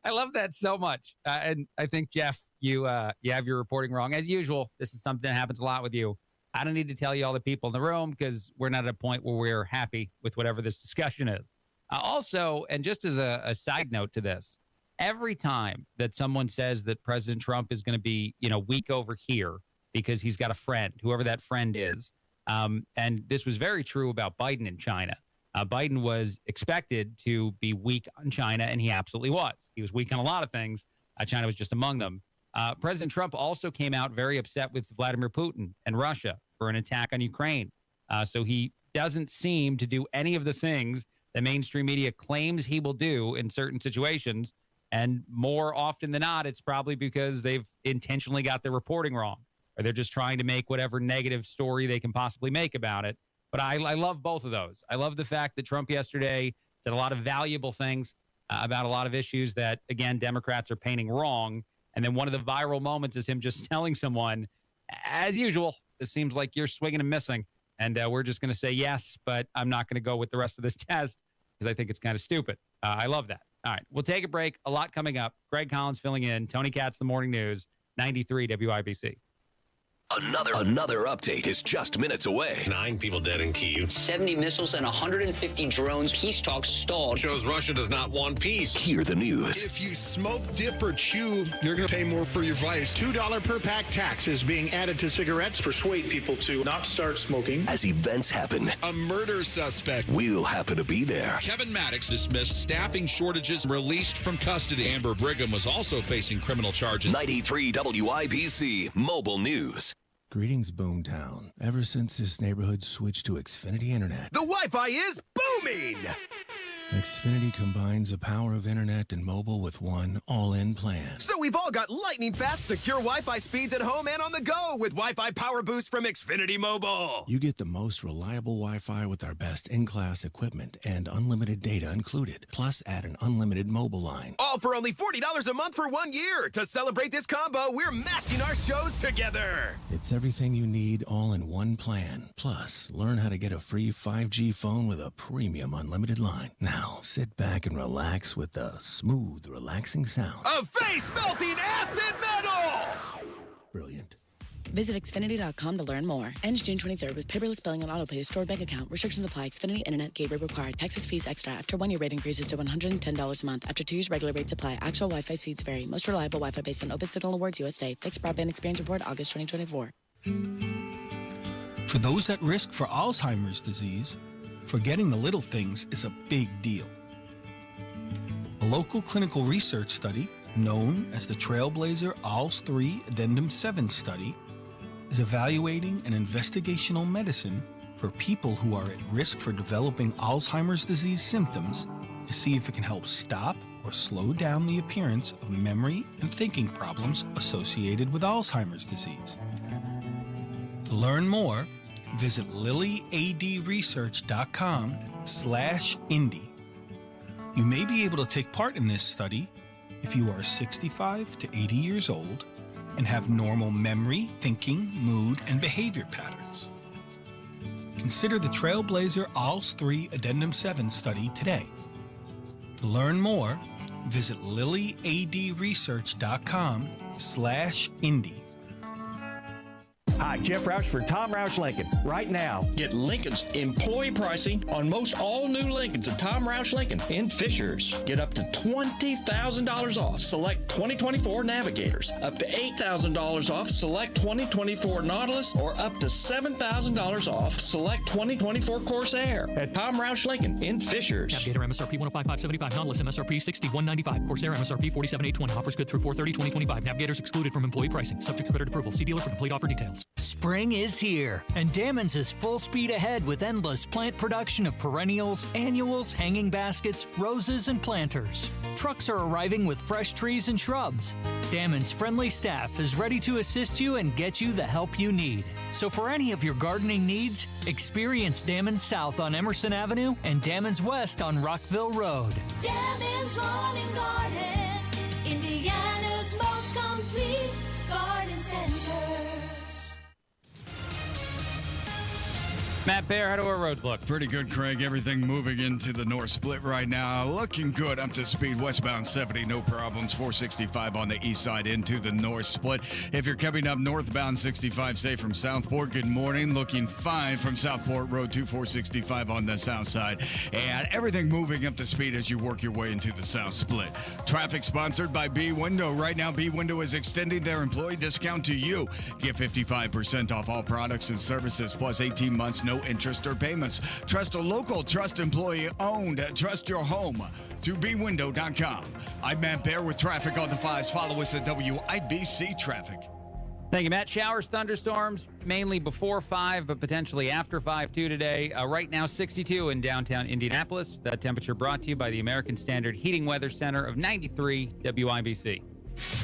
[SPEAKER 18] I love that so much. And I think, Jeff, you have your reporting wrong. As usual, this is something that happens a lot with you. I don't need to tell you all the people in the room because we're not at a point where we're happy with whatever this discussion is. Also, and just as a side note to this, every time that someone says that President Trump is going to be, weak over here because he's got a friend, whoever that friend is, and this was very true about Biden in China. Biden was expected to be weak on China, and he absolutely was. He was weak on a lot of things. China was just among them. President Trump also came out very upset with Vladimir Putin and Russia for an attack on Ukraine. So he doesn't seem to do any of the things that mainstream media claims he will do in certain situations. And more often than not, it's probably because they've intentionally got their reporting wrong, or they're just trying to make whatever negative story they can possibly make about it. But I love both of those. I love the fact that Trump yesterday said a lot of valuable things about a lot of issues that, again, Democrats are painting wrong. And then one of the viral moments is him just telling someone, as usual, it seems like you're swinging and missing. And we're just going to say yes, but I'm not going to go with the rest of this test because I think it's kind of stupid. I love that. All right, we'll take a break. A lot coming up. Greg Collins filling in. Tony Katz, The Morning News, 93 WIBC.
[SPEAKER 13] Another update is just minutes away.
[SPEAKER 23] 9 people dead in Kyiv. 70 missiles and 150 drones. Peace talks stalled. Shows Russia does not want peace.
[SPEAKER 13] Hear the news.
[SPEAKER 8] If you smoke, dip, or chew, you're going to pay more for your vice.
[SPEAKER 24] $2 per pack tax is being added to cigarettes.
[SPEAKER 25] Persuade people to not start smoking.
[SPEAKER 13] As events happen,
[SPEAKER 8] a murder suspect.
[SPEAKER 13] We'll happen to be there.
[SPEAKER 26] Kevin Maddox dismissed staffing shortages, released from custody. Amber Brigham was also facing criminal charges.
[SPEAKER 13] 93 WIBC Mobile News.
[SPEAKER 27] Greetings, Boomtown. Ever since this neighborhood switched to Xfinity Internet,
[SPEAKER 28] the Wi-Fi is booming!
[SPEAKER 27] Xfinity combines the power of internet and mobile with one all-in plan.
[SPEAKER 28] So we've all got lightning-fast, secure Wi-Fi speeds at home and on the go with Wi-Fi Power Boost from Xfinity Mobile.
[SPEAKER 27] You get the most reliable Wi-Fi with our best in-class equipment and unlimited data included. Plus, add an unlimited mobile line.
[SPEAKER 28] All for only $40 a month for 1 year. To celebrate this combo, we're mashing our shows together.
[SPEAKER 27] It's everything you need all in one plan. Plus, learn how to get a free 5G phone with a premium unlimited line. Now, sit back and relax with the smooth, relaxing sound
[SPEAKER 28] of face-melting acid metal!
[SPEAKER 27] Brilliant.
[SPEAKER 29] Visit Xfinity.com to learn more. Ends June 23rd with paperless billing and autopay stored bank account. Restrictions apply. Xfinity Internet gateway required. Taxes, fees extra. After 1 year rate increases to $110 a month. After 2 years, regular rates apply. Actual Wi-Fi speeds vary. Most reliable Wi-Fi based on Open Signal Awards USA. Fixed Broadband Experience Report, August 2024.
[SPEAKER 30] For those at risk for Alzheimer's disease, forgetting the little things is a big deal. A local clinical research study, known as the Trailblazer ALZ 3 Addendum 7 study, is evaluating an investigational medicine for people who are at risk for developing Alzheimer's disease symptoms to see if it can help stop or slow down the appearance of memory and thinking problems associated with Alzheimer's disease. To learn more, visit lilyadresearch.com/indie. You may be able to take part in this study if you are 65 to 80 years old and have normal memory, thinking, mood, and behavior patterns. Consider the Trailblazer ALZ 3 Addendum 7 study today. To learn more, visit lilyadresearch.com/indie.
[SPEAKER 1] Hi, Jeff Roush for Tom Roush Lincoln. Right now,
[SPEAKER 9] get Lincoln's employee pricing on most all new Lincolns at Tom Roush Lincoln in Fishers. Get up to $20,000 off select 2024 Navigators, up to $8,000 off select 2024 Nautilus, or up to $7,000 off select 2024 Corsair at Tom Roush Lincoln in Fishers.
[SPEAKER 10] Navigator MSRP 105,575, Nautilus MSRP 61,995, Corsair MSRP 47,820. Offers good through 4/30/2025. Navigators excluded from employee pricing. Subject to credit approval. See dealer for complete offer details.
[SPEAKER 11] Spring is here, and Dammons is full speed ahead with endless plant production of perennials, annuals, hanging baskets, roses, and planters. Trucks are arriving with fresh trees and shrubs. Dammons' friendly staff is ready to assist you and get you the help you need. So for any of your gardening needs, experience Dammons South on Emerson Avenue and Dammons West on Rockville Road.
[SPEAKER 12] Dammons Lawn and Garden, Indiana's most complete garden center.
[SPEAKER 18] Matt Bear, how do our roads look?
[SPEAKER 14] Pretty good, Craig. Everything moving into the north split right now. Looking good. Up to speed. Westbound 70, no problems. 465 on the east side into the north split. If you're coming up northbound 65, say from Southport, good morning. Looking fine from Southport Road to 465 on the south side. And everything moving up to speed as you work your way into the south split. Traffic sponsored by B Window. Right now, B Window is extending their employee discount to you. Get 55% off all products and services, plus 18 months, no interest or payments. Trust a local, trust employee owned. Trust your home to bwindow.com. I'm Matt Bear with traffic on the 5s. Follow us at WIBC Traffic.
[SPEAKER 18] Thank you, Matt. Showers, thunderstorms, mainly before 5, but potentially after 5 too today. Right now, 62 in downtown Indianapolis. That temperature brought to you by the American Standard Heating Weather Center of 93 WIBC.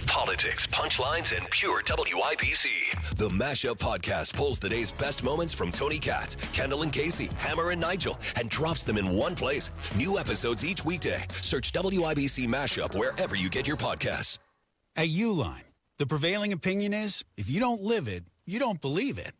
[SPEAKER 13] Politics, punchlines, and pure WIBC. The Mashup Podcast pulls the day's best moments from Tony Katz, Kendall and Casey, Hammer and Nigel, and drops them in one place. New episodes each weekday. Search WIBC Mashup wherever you get your podcasts.
[SPEAKER 15] At Uline, the prevailing opinion is, if you don't live it, you don't believe it.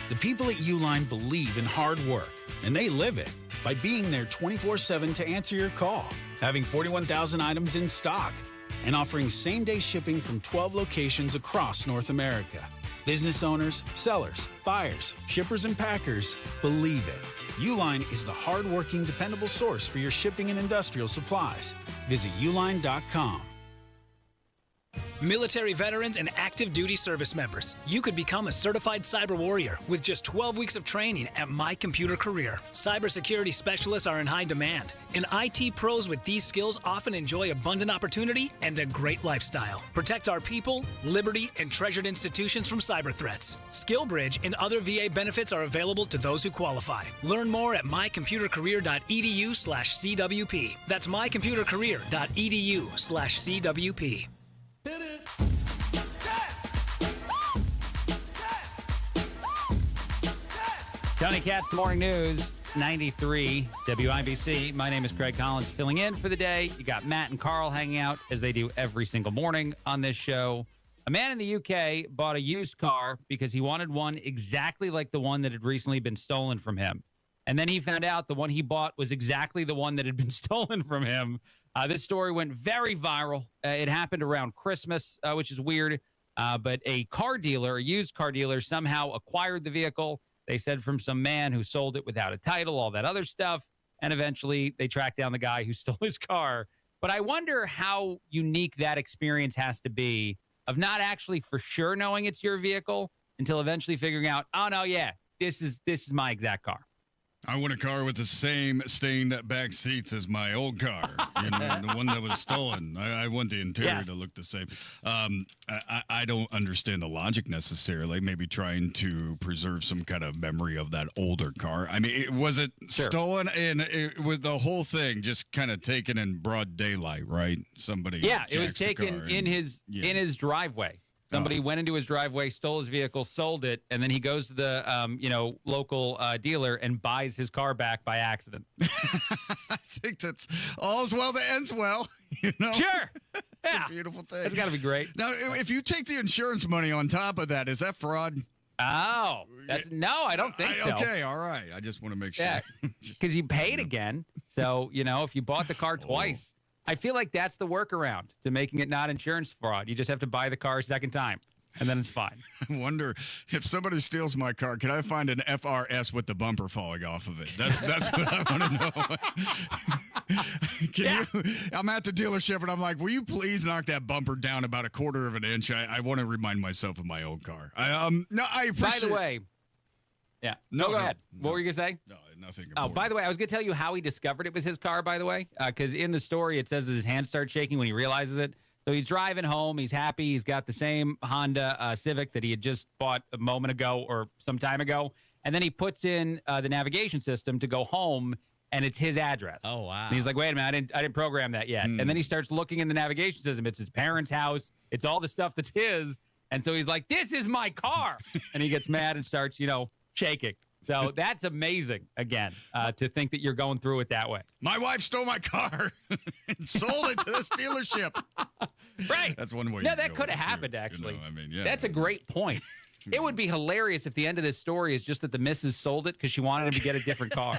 [SPEAKER 15] The people at Uline believe in hard work, and they live it by being there 24/7 to answer your call, having 41,000 items in stock, and offering same-day shipping from 12 locations across North America. Business owners, sellers, buyers, shippers, and packers believe it. Uline is the hard-working, dependable source for your shipping and industrial supplies. Visit uline.com.
[SPEAKER 16] Military veterans and active duty service members, you could become a certified cyber warrior with just 12 weeks of training at My Computer Career. Cybersecurity specialists are in high demand, and IT pros with these skills often enjoy abundant opportunity and a great lifestyle. Protect our people, liberty, and treasured institutions from cyber threats. SkillBridge and other VA benefits are available to those who qualify. Learn more at mycomputercareer.edu/CWP. That's mycomputercareer.edu/CWP.
[SPEAKER 18] Tony Katz, Morning News, 93 WIBC. My name is Craig Collins, filling in for the day. You got Matt and Carl hanging out, as they do every single morning on this show. A man in the UK bought a used car because he wanted one exactly like the one that had recently been stolen from him. And then he found out the one he bought was exactly the one that had been stolen from him. This story went very viral. It happened around Christmas, which is weird. But a used car dealer, somehow acquired the vehicle. They said from some man who sold it without a title, all that other stuff. And eventually they tracked down the guy who stole his car. But I wonder how unique that experience has to be of not actually for sure knowing it's your vehicle until eventually figuring out, oh, no, yeah, this is my exact car.
[SPEAKER 14] I want a car with the same stained back seats as my old car, the one that was stolen. I want the interior to look the same. I don't understand the logic necessarily. Maybe trying to preserve some kind of memory of that older car. I mean, was it stolen? And it was the whole thing just kind of taken in broad daylight, right? Somebody
[SPEAKER 18] it was taken in his driveway. Somebody went into his driveway, stole his vehicle, sold it, and then he goes to the local dealer and buys his car back by accident.
[SPEAKER 14] I think that's all's well that ends well.
[SPEAKER 18] Sure.
[SPEAKER 14] It's a beautiful thing.
[SPEAKER 18] It's got to be great.
[SPEAKER 14] Now, if you take the insurance money on top of that, is that fraud?
[SPEAKER 18] Oh, no, I don't think so.
[SPEAKER 14] Okay, all right. I just want to make sure.
[SPEAKER 18] Yeah, because you paid again. So, if you bought the car twice. I feel like that's the workaround to making it not insurance fraud. You just have to buy the car a second time. and then it's fine.
[SPEAKER 14] I wonder if somebody steals my car, can I find an FRS with the bumper falling off of it? That's what I want to know. I'm at the dealership and I'm like, will you please knock that bumper down about a quarter of an inch? I want to remind myself of my own car. I appreciate.
[SPEAKER 18] By the way, yeah. No, go ahead. What were you gonna say?
[SPEAKER 14] No, nothing.
[SPEAKER 18] Oh, by the way, I was gonna tell you how he discovered it was his car. By the way, because in the story it says that his hands start shaking when he realizes it. So he's driving home. He's happy. He's got the same Honda Civic that he had just bought a moment ago or some time ago. And then he puts in the navigation system to go home, and it's his address.
[SPEAKER 2] Oh, wow.
[SPEAKER 18] And he's like, wait a minute, I didn't program that yet. And then he starts looking in the navigation system. It's his parents' house. It's all the stuff that's his. And so he's like, this is my car. And he gets mad and starts, shaking. So that's amazing, again, to think that you're going through it that way.
[SPEAKER 14] My wife stole my car and sold it to this dealership.
[SPEAKER 18] Right.
[SPEAKER 14] That's one way.
[SPEAKER 18] No, that could have happened, actually.
[SPEAKER 14] Yeah.
[SPEAKER 18] That's a great point. It would be hilarious if the end of this story is just that the missus sold it because she wanted him to get a different car.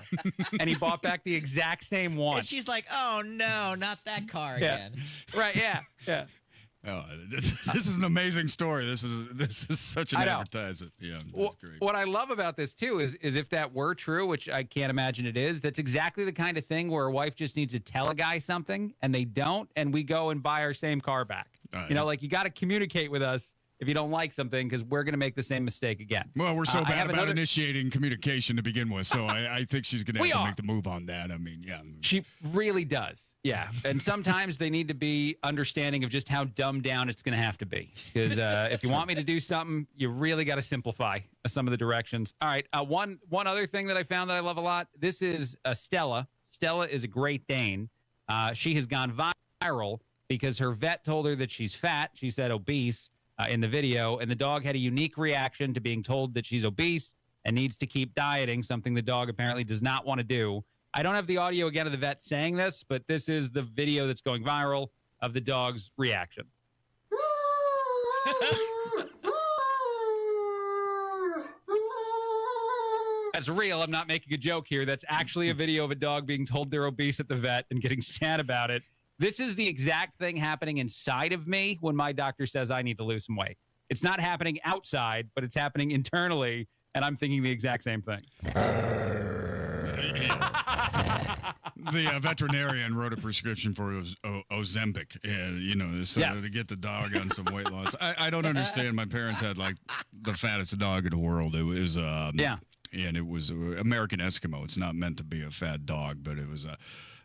[SPEAKER 18] And he bought back the exact same one.
[SPEAKER 2] And she's like, oh, no, not that car again.
[SPEAKER 18] Right, yeah.
[SPEAKER 14] Oh, this is an amazing story. This is such an advertisement. Yeah, that's great.
[SPEAKER 18] What I love about this too is if that were true, which I can't imagine it is, that's exactly the kind of thing where a wife just needs to tell a guy something and they don't, and we go and buy our same car back. You know, you got to communicate with us if you don't like something, because we're going to make the same mistake again.
[SPEAKER 14] Well, we're so bad about initiating communication to begin with, so I think she's going to have to make the move on that. I mean, yeah.
[SPEAKER 18] She really does, yeah. And sometimes they need to be understanding of just how dumbed down it's going to have to be. Because if you want me to do something, you really got to simplify some of the directions. All right, one other thing that I found that I love a lot, this is Stella. Stella is a Great Dane. She has gone viral because her vet told her that she's fat. She said obese. In the video, and the dog had a unique reaction to being told that she's obese and needs to keep dieting, something the dog apparently does not want to do. I don't have the audio again of the vet saying this, but this is the video that's going viral of the dog's reaction. That's real. I'm not making a joke here. That's actually a video of a dog being told they're obese at the vet and getting sad about it. This is the exact thing happening inside of me when my doctor says I need to lose some weight. It's not happening outside, but it's happening internally, and I'm thinking the exact same thing.
[SPEAKER 14] The veterinarian wrote a prescription for Ozempic, to get the dog on some weight loss. I don't understand. My parents had the fattest dog in the world. It was and it was American Eskimo. It's not meant to be a fat dog, but it was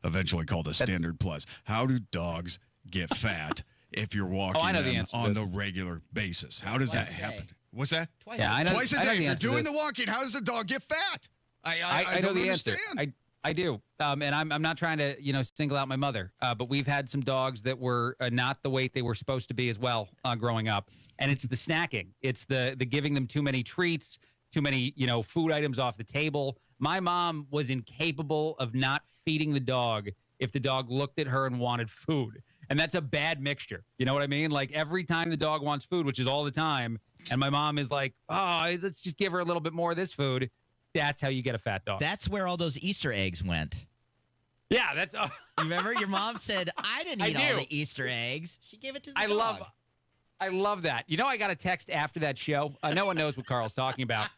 [SPEAKER 14] eventually called a Standard Plus. How do dogs get fat if you're walking them on the regular basis? How does that happen? What's that?
[SPEAKER 2] Twice.
[SPEAKER 18] Yeah, I know.
[SPEAKER 14] Twice a day. If you're doing the walking, how does the dog get fat? I
[SPEAKER 18] know
[SPEAKER 14] don't
[SPEAKER 18] the
[SPEAKER 14] understand.
[SPEAKER 18] answer. I do. And I'm not trying to, single out my mother, but we've had some dogs that were not the weight they were supposed to be as well growing up. And it's the snacking. It's the giving them too many treats, too many, food items off the table. My mom was incapable of not feeding the dog if the dog looked at her and wanted food. And that's a bad mixture. You know what I mean? Like every time the dog wants food, which is all the time, and my mom is like, oh, let's just give her a little bit more of this food. That's how you get a fat dog.
[SPEAKER 2] That's where all those Easter eggs went.
[SPEAKER 18] Yeah, that's...
[SPEAKER 2] You remember? Your mom said, I didn't eat all the Easter eggs. She gave it to the dog.
[SPEAKER 18] I love that. I got a text after that show. No one knows what Carl's talking about.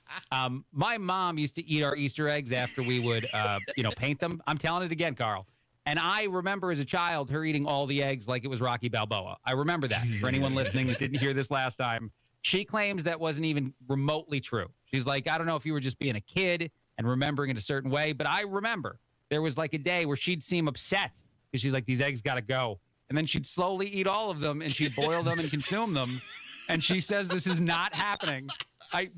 [SPEAKER 18] My mom used to eat our Easter eggs after we would, paint them. I'm telling it again, Carl. And I remember as a child her eating all the eggs like it was Rocky Balboa. I remember that. For anyone listening that didn't hear this last time, she claims that wasn't even remotely true. She's like, I don't know if you were just being a kid and remembering it a certain way, but I remember there was a day where she'd seem upset because she's like, these eggs got to go. And then she'd slowly eat all of them, and she'd boil them and consume them. And she says this is not happening.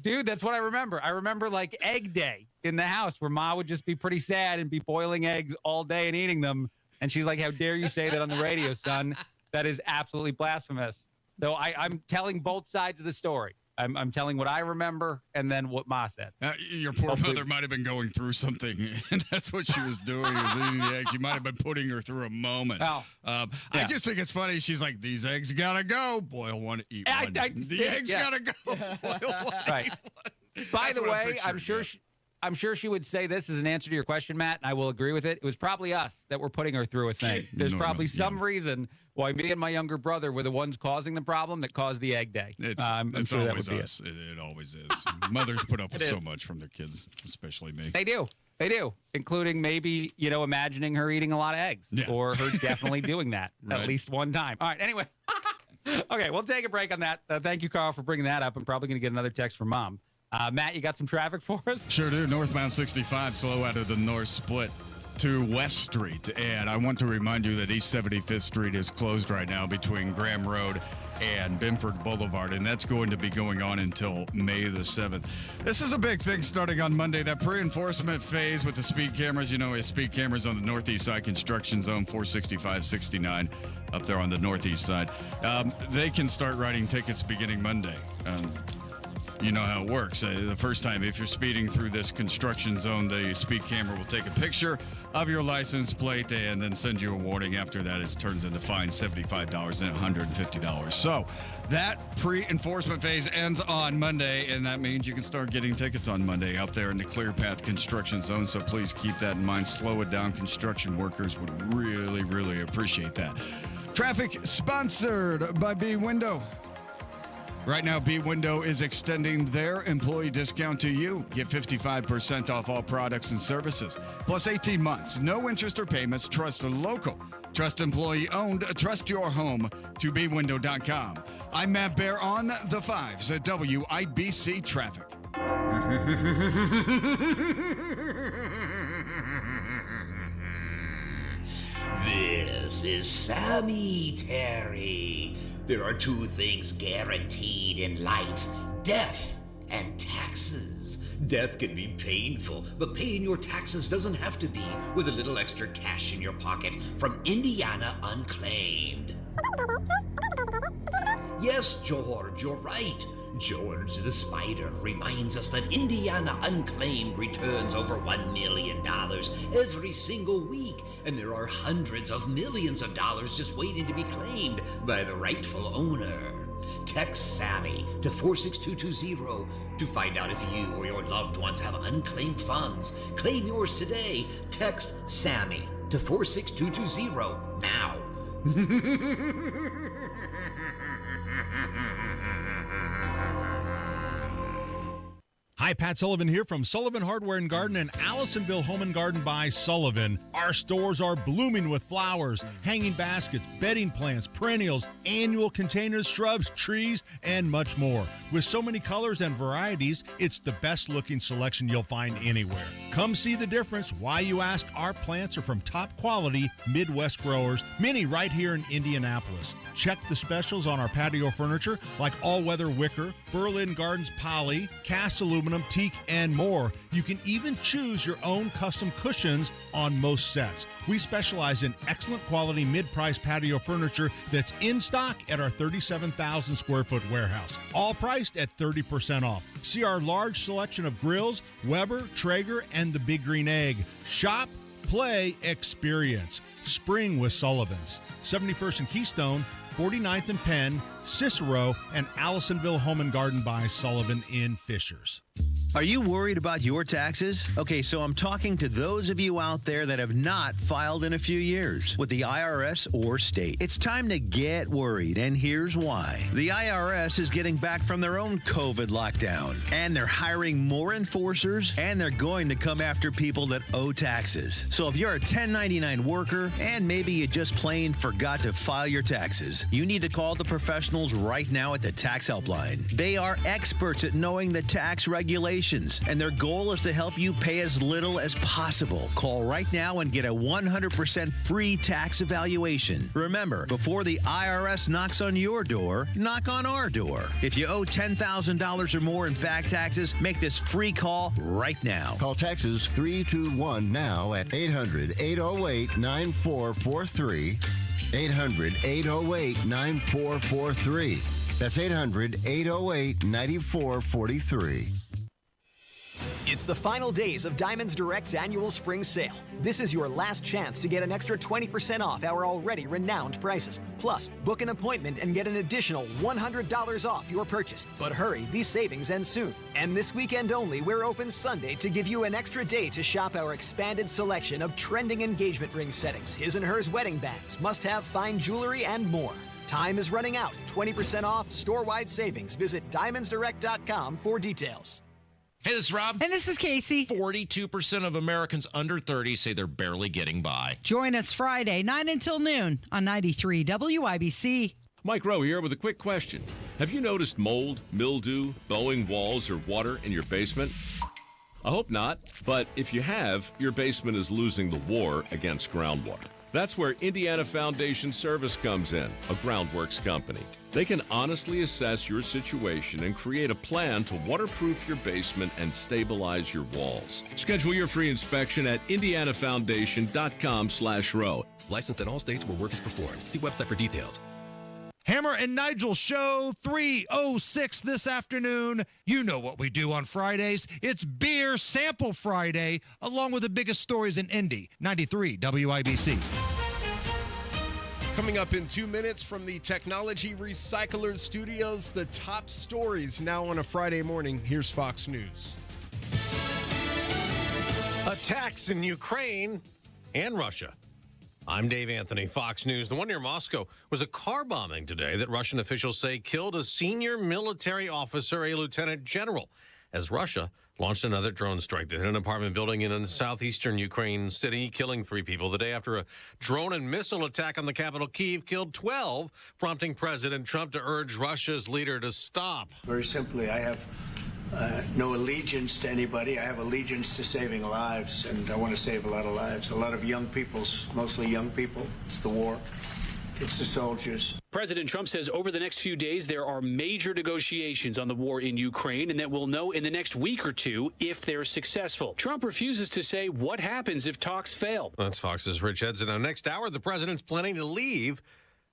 [SPEAKER 18] Dude, that's what I remember. I remember egg day in the house where Ma would just be pretty sad and be boiling eggs all day and eating them. And she's like, how dare you say that on the radio, son? That is absolutely blasphemous. So I'm telling both sides of the story. I'm telling what I remember and then what Ma said.
[SPEAKER 14] Your poor mother might have been going through something, and that's what she was doing, was eating the eggs. She might have been putting her through a moment. I just think it's funny. She's like, these eggs gotta go. Boil one, eat one. The eggs gotta go. Boil one,
[SPEAKER 18] right. By the way, I'm sure I'm sure she would say this as an answer to your question, Matt, and I will agree with it. It was probably us that were putting her through a thing. There's probably some reason why me and my younger brother were the ones causing the problem that caused the egg day.
[SPEAKER 14] It's
[SPEAKER 18] sure
[SPEAKER 14] always us. It always is. Mothers put up with so much from their kids, especially me.
[SPEAKER 18] They do, including maybe, imagining her eating a lot of eggs or her definitely doing that at least one time. All right, anyway. Okay, we'll take a break on that. Thank you, Carl, for bringing that up. I'm probably going to get another text from Mom. Matt, you got some traffic for us?
[SPEAKER 14] Sure do. Northbound 65, slow out of the north split to West Street. And I want to remind you that East 75th Street is closed right now between Graham Road and Binford Boulevard, and that's going to be going on until May the 7th. This is a big thing starting on Monday, that pre-enforcement phase with the speed cameras. Speed cameras on the northeast side, construction zone 465-69 up there on the northeast side. They can start writing tickets beginning Monday. You know how it works. The first time, if you're speeding through this construction zone, the speed camera will take a picture of your license plate and then send you a warning. After that, it turns into fines, $75 and $150. So that pre-enforcement phase ends on Monday, and that means you can start getting tickets on Monday out there in the Clear Path construction zone. So please keep that in mind. Slow it down. Construction workers would really, really appreciate that. Traffic sponsored by B-Window. Right now, B-Window is extending their employee discount to you. Get 55% off all products and services. Plus 18 months, no interest or payments. Trust local. Trust employee-owned. Trust your home to bwindow.com. I'm Matt Bear on the 5s at WIBC Traffic.
[SPEAKER 3] This is Sammy Terry. There are two things guaranteed in life: death and taxes. Death can be painful, but paying your taxes doesn't have to be, with a little extra cash in your pocket from Indiana Unclaimed. Yes, George, you're right. George the Spider reminds us that Indiana Unclaimed returns over $1 million every single week, and there are hundreds of millions of dollars just waiting to be claimed by the rightful owner. Text Sammy to 46220 to find out if you or your loved ones have unclaimed funds. Claim yours today. Text Sammy to 46220 now.
[SPEAKER 4] Hi, Pat Sullivan here from Sullivan Hardware and Garden in Allisonville Home and Garden by Sullivan. Our stores are blooming with flowers, hanging baskets, bedding plants, perennials, annual containers, shrubs, trees, and much more. With so many colors and varieties, it's the best looking selection you'll find anywhere. Come see the difference. Why, you ask? Our plants are from top quality Midwest growers, many right here in Indianapolis. Check the specials on our patio furniture like all-weather wicker, Berlin Gardens poly, cast aluminum, teak, and more. You can even choose your own custom cushions on most sets. We specialize in excellent quality mid-price patio furniture that's in stock at our 37,000 square foot warehouse, all priced at 30% off. See our large selection of grills, Weber, Traeger, and the Big Green Egg. Shop, play, experience. Spring with Sullivan's. 71st and Keystone, 49th and Penn, Cicero, and Allisonville Home and Garden by Sullivan in Fishers.
[SPEAKER 5] Are you worried about your taxes? Okay, so I'm talking to those of you out there that have not filed in a few years with the IRS or state. It's time to get worried, and here's why. The IRS is getting back from their own COVID lockdown, and they're hiring more enforcers, and they're going to come after people that owe taxes. So if you're a 1099 worker, and maybe you just plain forgot to file your taxes, you need to call the professionals right now at the Tax Helpline. They are experts at knowing the tax regulations, and their goal is to help you pay as little as possible. Call right now and get a 100% free tax evaluation. Remember, before the IRS knocks on your door, knock on our door. If you owe $10,000 or more in back taxes, make this free call right now.
[SPEAKER 6] Call Texas 321 now at 800-808-9443. 800-808-9443. That's 800-808-9443.
[SPEAKER 28] It's the final days of Diamonds Direct's annual spring sale. This is your last chance to get an extra 20% off our already renowned prices. Plus, book an appointment and get an additional $100 off your purchase. But hurry, these savings end soon. And this weekend only, we're open Sunday to give you an extra day to shop our expanded selection of trending engagement ring settings, his and hers wedding bands, must-have fine jewelry, and more. Time is running out. 20% off, store-wide savings. Visit DiamondsDirect.com for details.
[SPEAKER 7] Hey, this is Rob.
[SPEAKER 8] And this is Casey.
[SPEAKER 7] 42% of Americans under 30 say they're barely getting by.
[SPEAKER 8] Join us Friday, 9 until noon on 93 WIBC.
[SPEAKER 17] Mike Rowe here with a quick question. Have you noticed mold, mildew, bowing walls, or water in your basement? I hope not, but if you have, your basement is losing the war against groundwater. That's where Indiana Foundation Service comes in, a groundworks company. They can honestly assess your situation and create a plan to waterproof your basement and stabilize your walls. Schedule your free inspection at indianafoundation.com/row.
[SPEAKER 13] Licensed in all states where work is performed. See website for details.
[SPEAKER 19] Hammer and Nigel Show 306 this afternoon. You know what we do on Fridays. It's Beer Sample Friday, along with the biggest stories in Indy. 93 WIBC.
[SPEAKER 20] Coming up in 2 minutes from the Technology Recyclers Studios, the top stories now on a Friday morning. Here's Fox News.
[SPEAKER 21] Attacks in Ukraine and Russia. I'm Dave Anthony, Fox News. The one near Moscow was a car bombing today that Russian officials say killed a senior military officer, a lieutenant general, as Russia launched another drone strike that hit an apartment building in a southeastern Ukraine city, killing 3 people. The day after a drone and missile attack on the capital, Kyiv, killed 12, prompting President Trump to urge Russia's leader to stop.
[SPEAKER 8] Very simply, I have no allegiance to anybody. I have allegiance to saving lives, and I want to save a lot of lives. A lot of young people, mostly young people. It's the war. It's the soldiers.
[SPEAKER 22] President Trump says over the next few days there are major negotiations on the war in Ukraine and that we'll know in the next week or two if they're successful. Trump refuses to say what happens if talks fail.
[SPEAKER 21] That's Fox's Rich Edson. Now, next hour, the president's planning to leave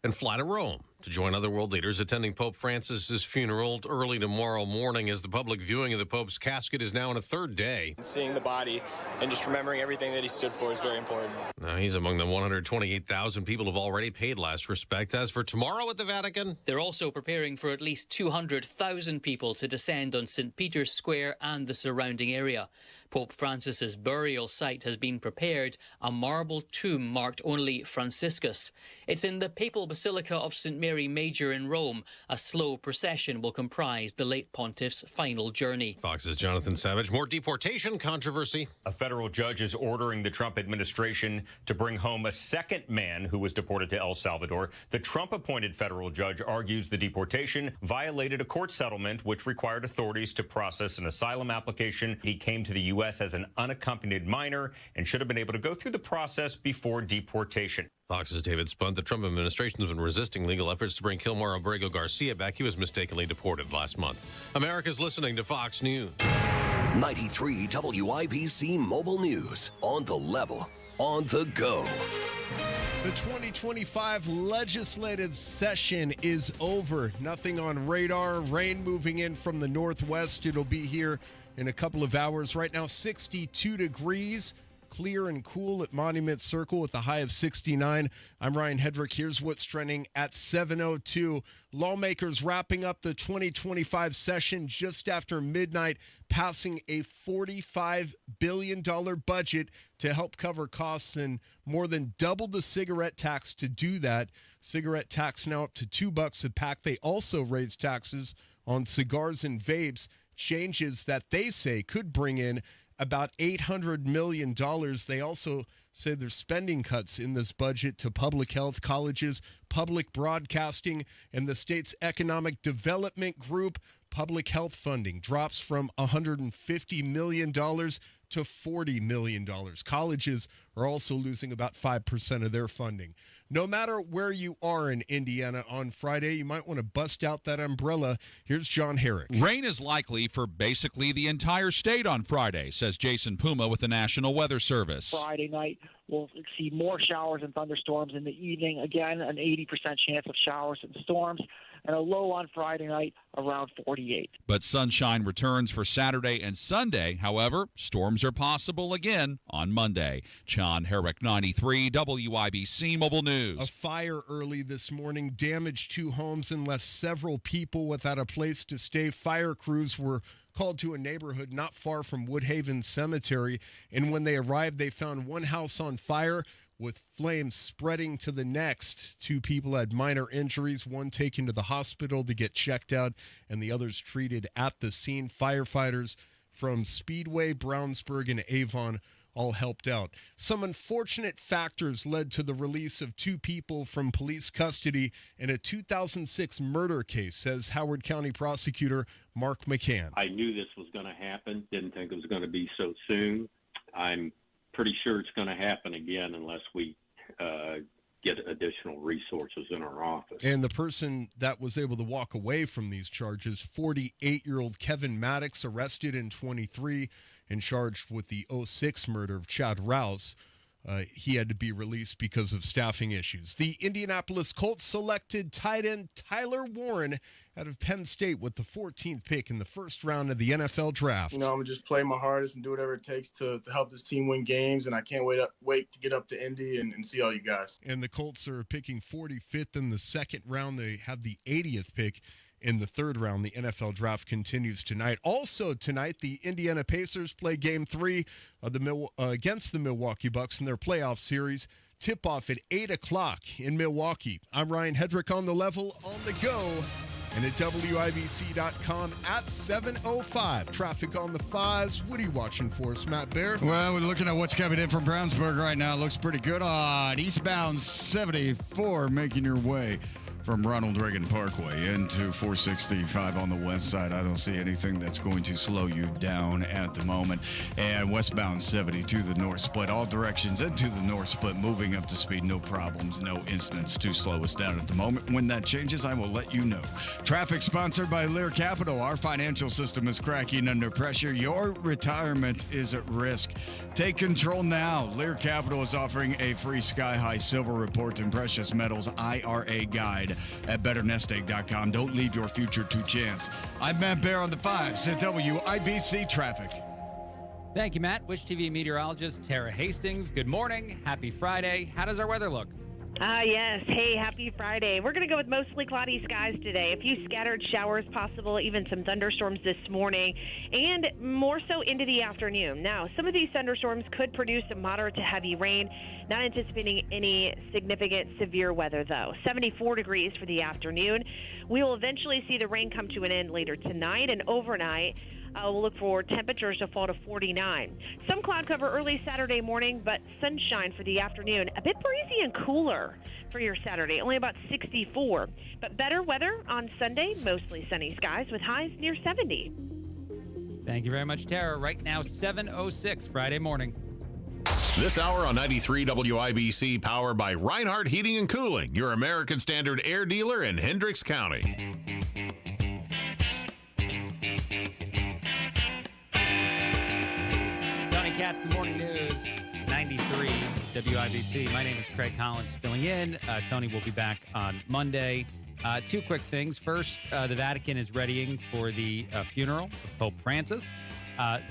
[SPEAKER 21] and fly to Rome to join other world leaders attending Pope Francis's funeral early tomorrow morning, as the public viewing of the Pope's casket is now on a 3rd day.
[SPEAKER 23] Seeing the body and just remembering everything that he stood for is very important.
[SPEAKER 21] Now, he's among the 128,000 people who've already paid last respect. As for tomorrow at the Vatican,
[SPEAKER 10] they're also preparing for at least 200,000 people to descend on St. Peter's Square and the surrounding area. Pope Francis's burial site has been prepared, a marble tomb marked only Franciscus. It's in the Papal Basilica of St. Mary Major in Rome. A slow procession will comprise the late pontiff's final journey.
[SPEAKER 21] Fox's Jonathan Savage. More deportation controversy.
[SPEAKER 24] A federal judge is ordering the Trump administration to bring home a second man who was deported to El Salvador. The Trump-appointed federal judge argues the deportation violated a court settlement which required authorities to process an asylum application. He came to the U.S. as an unaccompanied minor and should have been able to go through the process before deportation.
[SPEAKER 21] Fox's David Spunt. The Trump administration has been resisting legal efforts to bring Kilmar Abrego Garcia back. He was mistakenly deported last month. America's listening to Fox News.
[SPEAKER 13] 93 WIBC Mobile News. On the level. On the go.
[SPEAKER 20] The 2025 legislative session is over. Nothing on radar. Rain moving in from the northwest. It'll be here in a couple of hours. Right now, 62 degrees. Clear and cool at Monument Circle with a high of 69. I'm Ryan Hedrick. Here's what's trending at 7:02. Lawmakers wrapping up the 2025 session just after midnight, passing a $45 billion budget to help cover costs and more than double the cigarette tax to do that. Cigarette tax now up to $2 a pack. They also raised taxes on cigars and vapes, changes that they say could bring in about $800 million. They also say there's spending cuts in this budget to public health, colleges, public broadcasting, and the state's economic development group. Public health funding drops from $150 million to $40 million. Colleges are also losing about 5% of their funding. No matter where you are in Indiana on Friday, you might want to bust out that umbrella. Here's John Herrick.
[SPEAKER 26] Rain is likely for basically the entire state on Friday, says Jason Puma with the National Weather Service.
[SPEAKER 27] Friday night, we'll see more showers and thunderstorms in the evening. Again, an 80% chance of showers and storms.
[SPEAKER 1] and a low on Friday night around 48.
[SPEAKER 26] But sunshine returns for Saturday and Sunday. However, storms are possible again on Monday. John Herrick, 93 WIBC Mobile News.
[SPEAKER 20] A fire early this morning damaged 2 homes and left several people without a place to stay. Fire crews were called to a neighborhood not far from Woodhaven Cemetery, and when they arrived, they found one house on fire with flames spreading to the next. 2 people had minor injuries, one taken to the hospital to get checked out, and the others treated at the scene. Firefighters from Speedway, Brownsburg, and Avon all helped out. Some unfortunate factors led to the release of 2 people from police custody in a 2006 murder case, says Howard County prosecutor Mark McCann.
[SPEAKER 2] I knew this was going to happen. Didn't think it was going to be so soon. I'm pretty sure it's going to happen again unless we get additional resources in our office.
[SPEAKER 20] And the person that was able to walk away from these charges, 48-year-old Kevin Maddox, arrested in 23 and charged with the 06 murder of Chad Rouse. He had to be released because of staffing issues. The Indianapolis Colts selected tight end Tyler Warren out of Penn State with the 14th pick in the first round of the NFL draft.
[SPEAKER 9] I'm going to just play my hardest and do whatever it takes to help this team win games, and I can't wait to get up to Indy and see all you guys.
[SPEAKER 20] And the Colts are picking 45th in the second round. They have the 80th pick in the third round. The NFL draft continues tonight. Also tonight, the Indiana Pacers play Game 3 of against the Milwaukee Bucks in their playoff series. Tip-off at 8 o'clock in Milwaukee. I'm Ryan Hedrick on the level, on the go, and at WIBC.com at 7:05. Traffic on the 5s. What are you watching for us, Matt Bear?
[SPEAKER 14] Well, we're looking at what's coming in from Brownsburg right now. It looks pretty good on eastbound 74, making your way from Ronald Reagan Parkway into 465 on the west side. I don't see anything that's going to slow you down at the moment. And westbound 72, the north split, all directions into the north split, moving up to speed, no problems, no incidents to slow us down at the moment. When that changes, I will let you know. Traffic sponsored by Lear Capital. Our financial system is cracking under pressure. Your retirement is at risk. Take control now. Lear Capital is offering a free Sky High Silver Report and Precious Metals IRA guide at betternestegg.com. Don't leave your future to chance. I'm Matt Bear on the 5s at WIBC Traffic.
[SPEAKER 18] Thank you, Matt. Wish TV meteorologist Tara Hastings. Good morning. Happy Friday. How does our weather look?
[SPEAKER 11] Yes. Hey, happy Friday. We're going to go with mostly cloudy skies today. A few scattered showers possible, even some thunderstorms this morning, and more so into the afternoon. Now, some of these thunderstorms could produce some moderate to heavy rain. Not anticipating any significant severe weather, though. 74 degrees for the afternoon. We will eventually see the rain come to an end later tonight, and overnight, we'll look for temperatures to fall to 49. Some cloud cover early Saturday morning, but sunshine for the afternoon. A bit breezy and cooler for your Saturday, only about 64. But better weather on Sunday, mostly sunny skies with highs near 70.
[SPEAKER 18] Thank you very much, Tara. Right now, 7:06 Friday morning.
[SPEAKER 17] This hour on 93 WIBC, powered by Reinhardt Heating and Cooling, your American Standard air dealer in Hendricks County.
[SPEAKER 18] Tony Katz, the morning news, 93 WIBC. My name is Craig Collins, filling in. Tony will be back on Monday. 2 quick things. First, the Vatican is readying for the funeral of Pope Francis.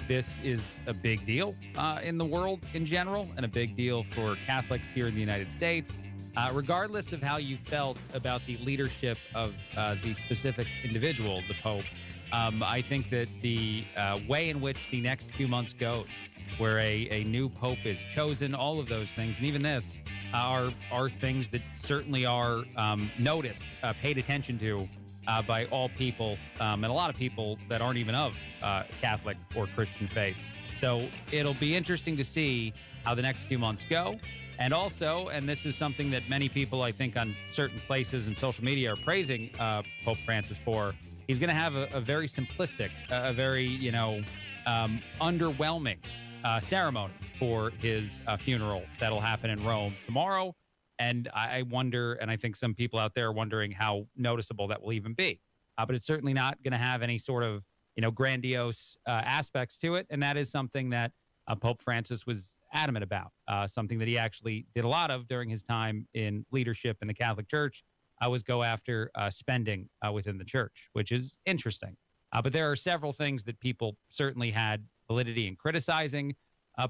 [SPEAKER 18] This is a big deal in the world in general, and a big deal for Catholics here in the United States. Regardless of how you felt about the leadership of the specific individual, the Pope, I think that the way in which the next few months goes, where a new Pope is chosen, all of those things, and even this, are things that certainly are noticed, paid attention to by all people, and a lot of people that aren't even of Catholic or Christian faith. So it'll be interesting to see how the next few months go. And also, and this is something that many people, I think, on certain places and social media are praising Pope Francis for, he's going to have a very simplistic, a very, underwhelming ceremony for his funeral that'll happen in Rome tomorrow. And I wonder, and I think some people out there are wondering how noticeable that will even be. But it's certainly not going to have any sort of, grandiose aspects to it. And that is something that Pope Francis was adamant about, something that he actually did a lot of during his time in leadership in the Catholic Church. was go after spending within the church, which is interesting. But there are several things that people certainly had validity in criticizing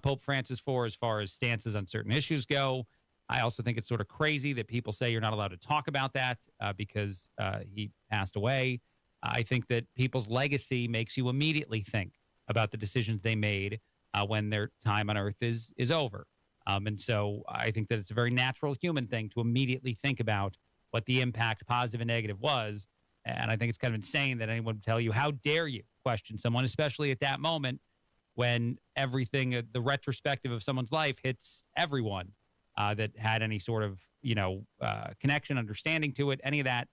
[SPEAKER 18] Pope Francis for as far as stances on certain issues go. I also think it's sort of crazy that people say you're not allowed to talk about that because he passed away. I think that people's legacy makes you immediately think about the decisions they made when their time on earth is over. And so I think that it's a very natural human thing to immediately think about what the impact, positive and negative, was. And I think it's kind of insane that anyone would tell you, how dare you question someone, especially at that moment when everything, the retrospective of someone's life hits everyone that had any sort of, connection, understanding to it, any of that,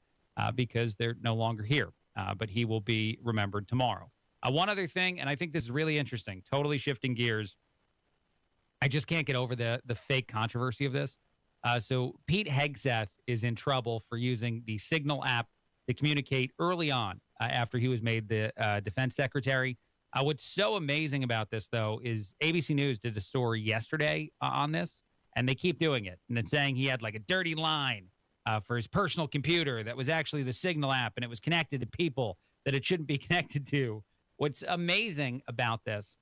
[SPEAKER 18] because they're no longer here. But he will be remembered tomorrow. One other thing, and I think this is really interesting, totally shifting gears. I just can't get over the fake controversy of this. So Pete Hegseth is in trouble for using the Signal app to communicate early on after he was made the defense secretary. What's so amazing about this, though, is ABC News did a story yesterday on this, and they keep doing it. And it's saying he had like a dirty line for his personal computer that was actually the Signal app, and it was connected to people that it shouldn't be connected to. What's amazing about this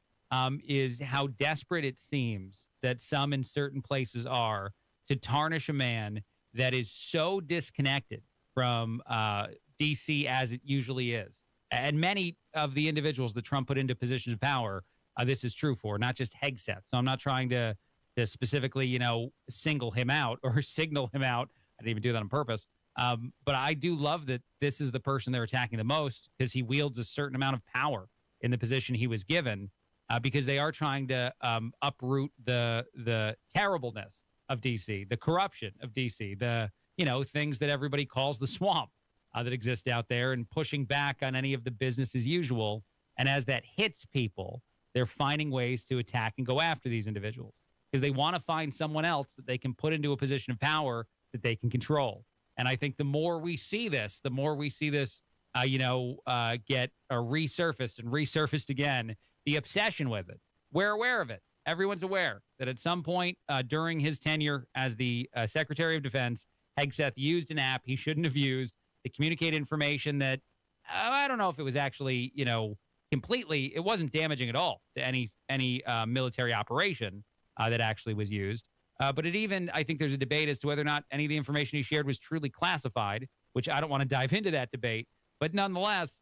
[SPEAKER 18] is how desperate it seems that some in certain places are to tarnish a man that is so disconnected from D.C. as it usually is. And many of the individuals that Trump put into positions of power, this is true for, not just Hegseth. So I'm not trying to specifically, single him out or signal him out. I didn't even do that on purpose. But I do love that this is the person they're attacking the most because he wields a certain amount of power in the position he was given because they are trying to uproot the terribleness of D.C., the corruption of D.C., the things that everybody calls the swamp that exist out there, and pushing back on any of the business as usual. And as that hits people, they're finding ways to attack and go after these individuals because they want to find someone else that they can put into a position of power that they can control. And I think the more we see this, get resurfaced and resurfaced again, the obsession with it. We're aware of it. Everyone's aware that at some point during his tenure as the Secretary of Defense, Hegseth used an app he shouldn't have used to communicate information that I don't know if it was actually, completely, it wasn't damaging at all to any military operation that actually was used. But I think there's a debate as to whether or not any of the information he shared was truly classified, which I don't want to dive into that debate. But nonetheless,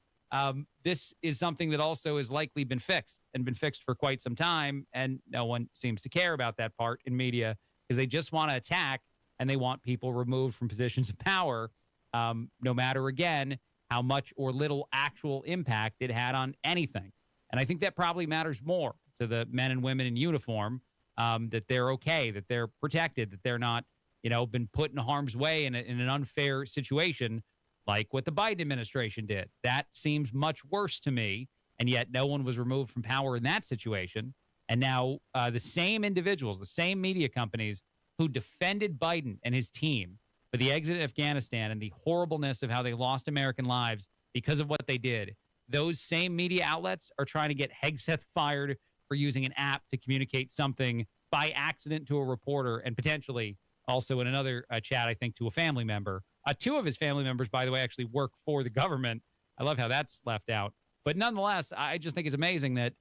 [SPEAKER 18] this is something that also has likely been fixed for quite some time. And no one seems to care about that part in media because they just want to attack and they want people removed from positions of power, no matter, again, how much or little actual impact it had on anything. And I think that probably matters more to the men and women in uniform, that they're okay, that they're protected, that they're not, been put in harm's way in an unfair situation like what the Biden administration did. That seems much worse to me, and yet no one was removed from power in that situation. And now the same individuals, the same media companies who defended Biden and his team for the exit of Afghanistan and the horribleness of how they lost American lives because of what they did, those same media outlets are trying to get Hegseth fired for using an app to communicate something by accident to a reporter and potentially also in another chat, I think, to a family member. Two of his family members, by the way, actually work for the government. I love how that's left out. But nonetheless, I just think it's amazing that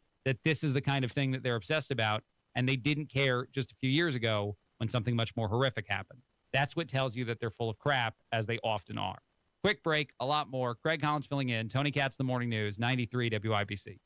[SPEAKER 18] this is the kind of thing that they're obsessed about, and they didn't care just a few years ago when something much more horrific happened. That's what tells you that they're full of crap, as they often are. Quick break, a lot more. Craig Collins filling in. Tony Katz, The Morning News, 93 WIBC.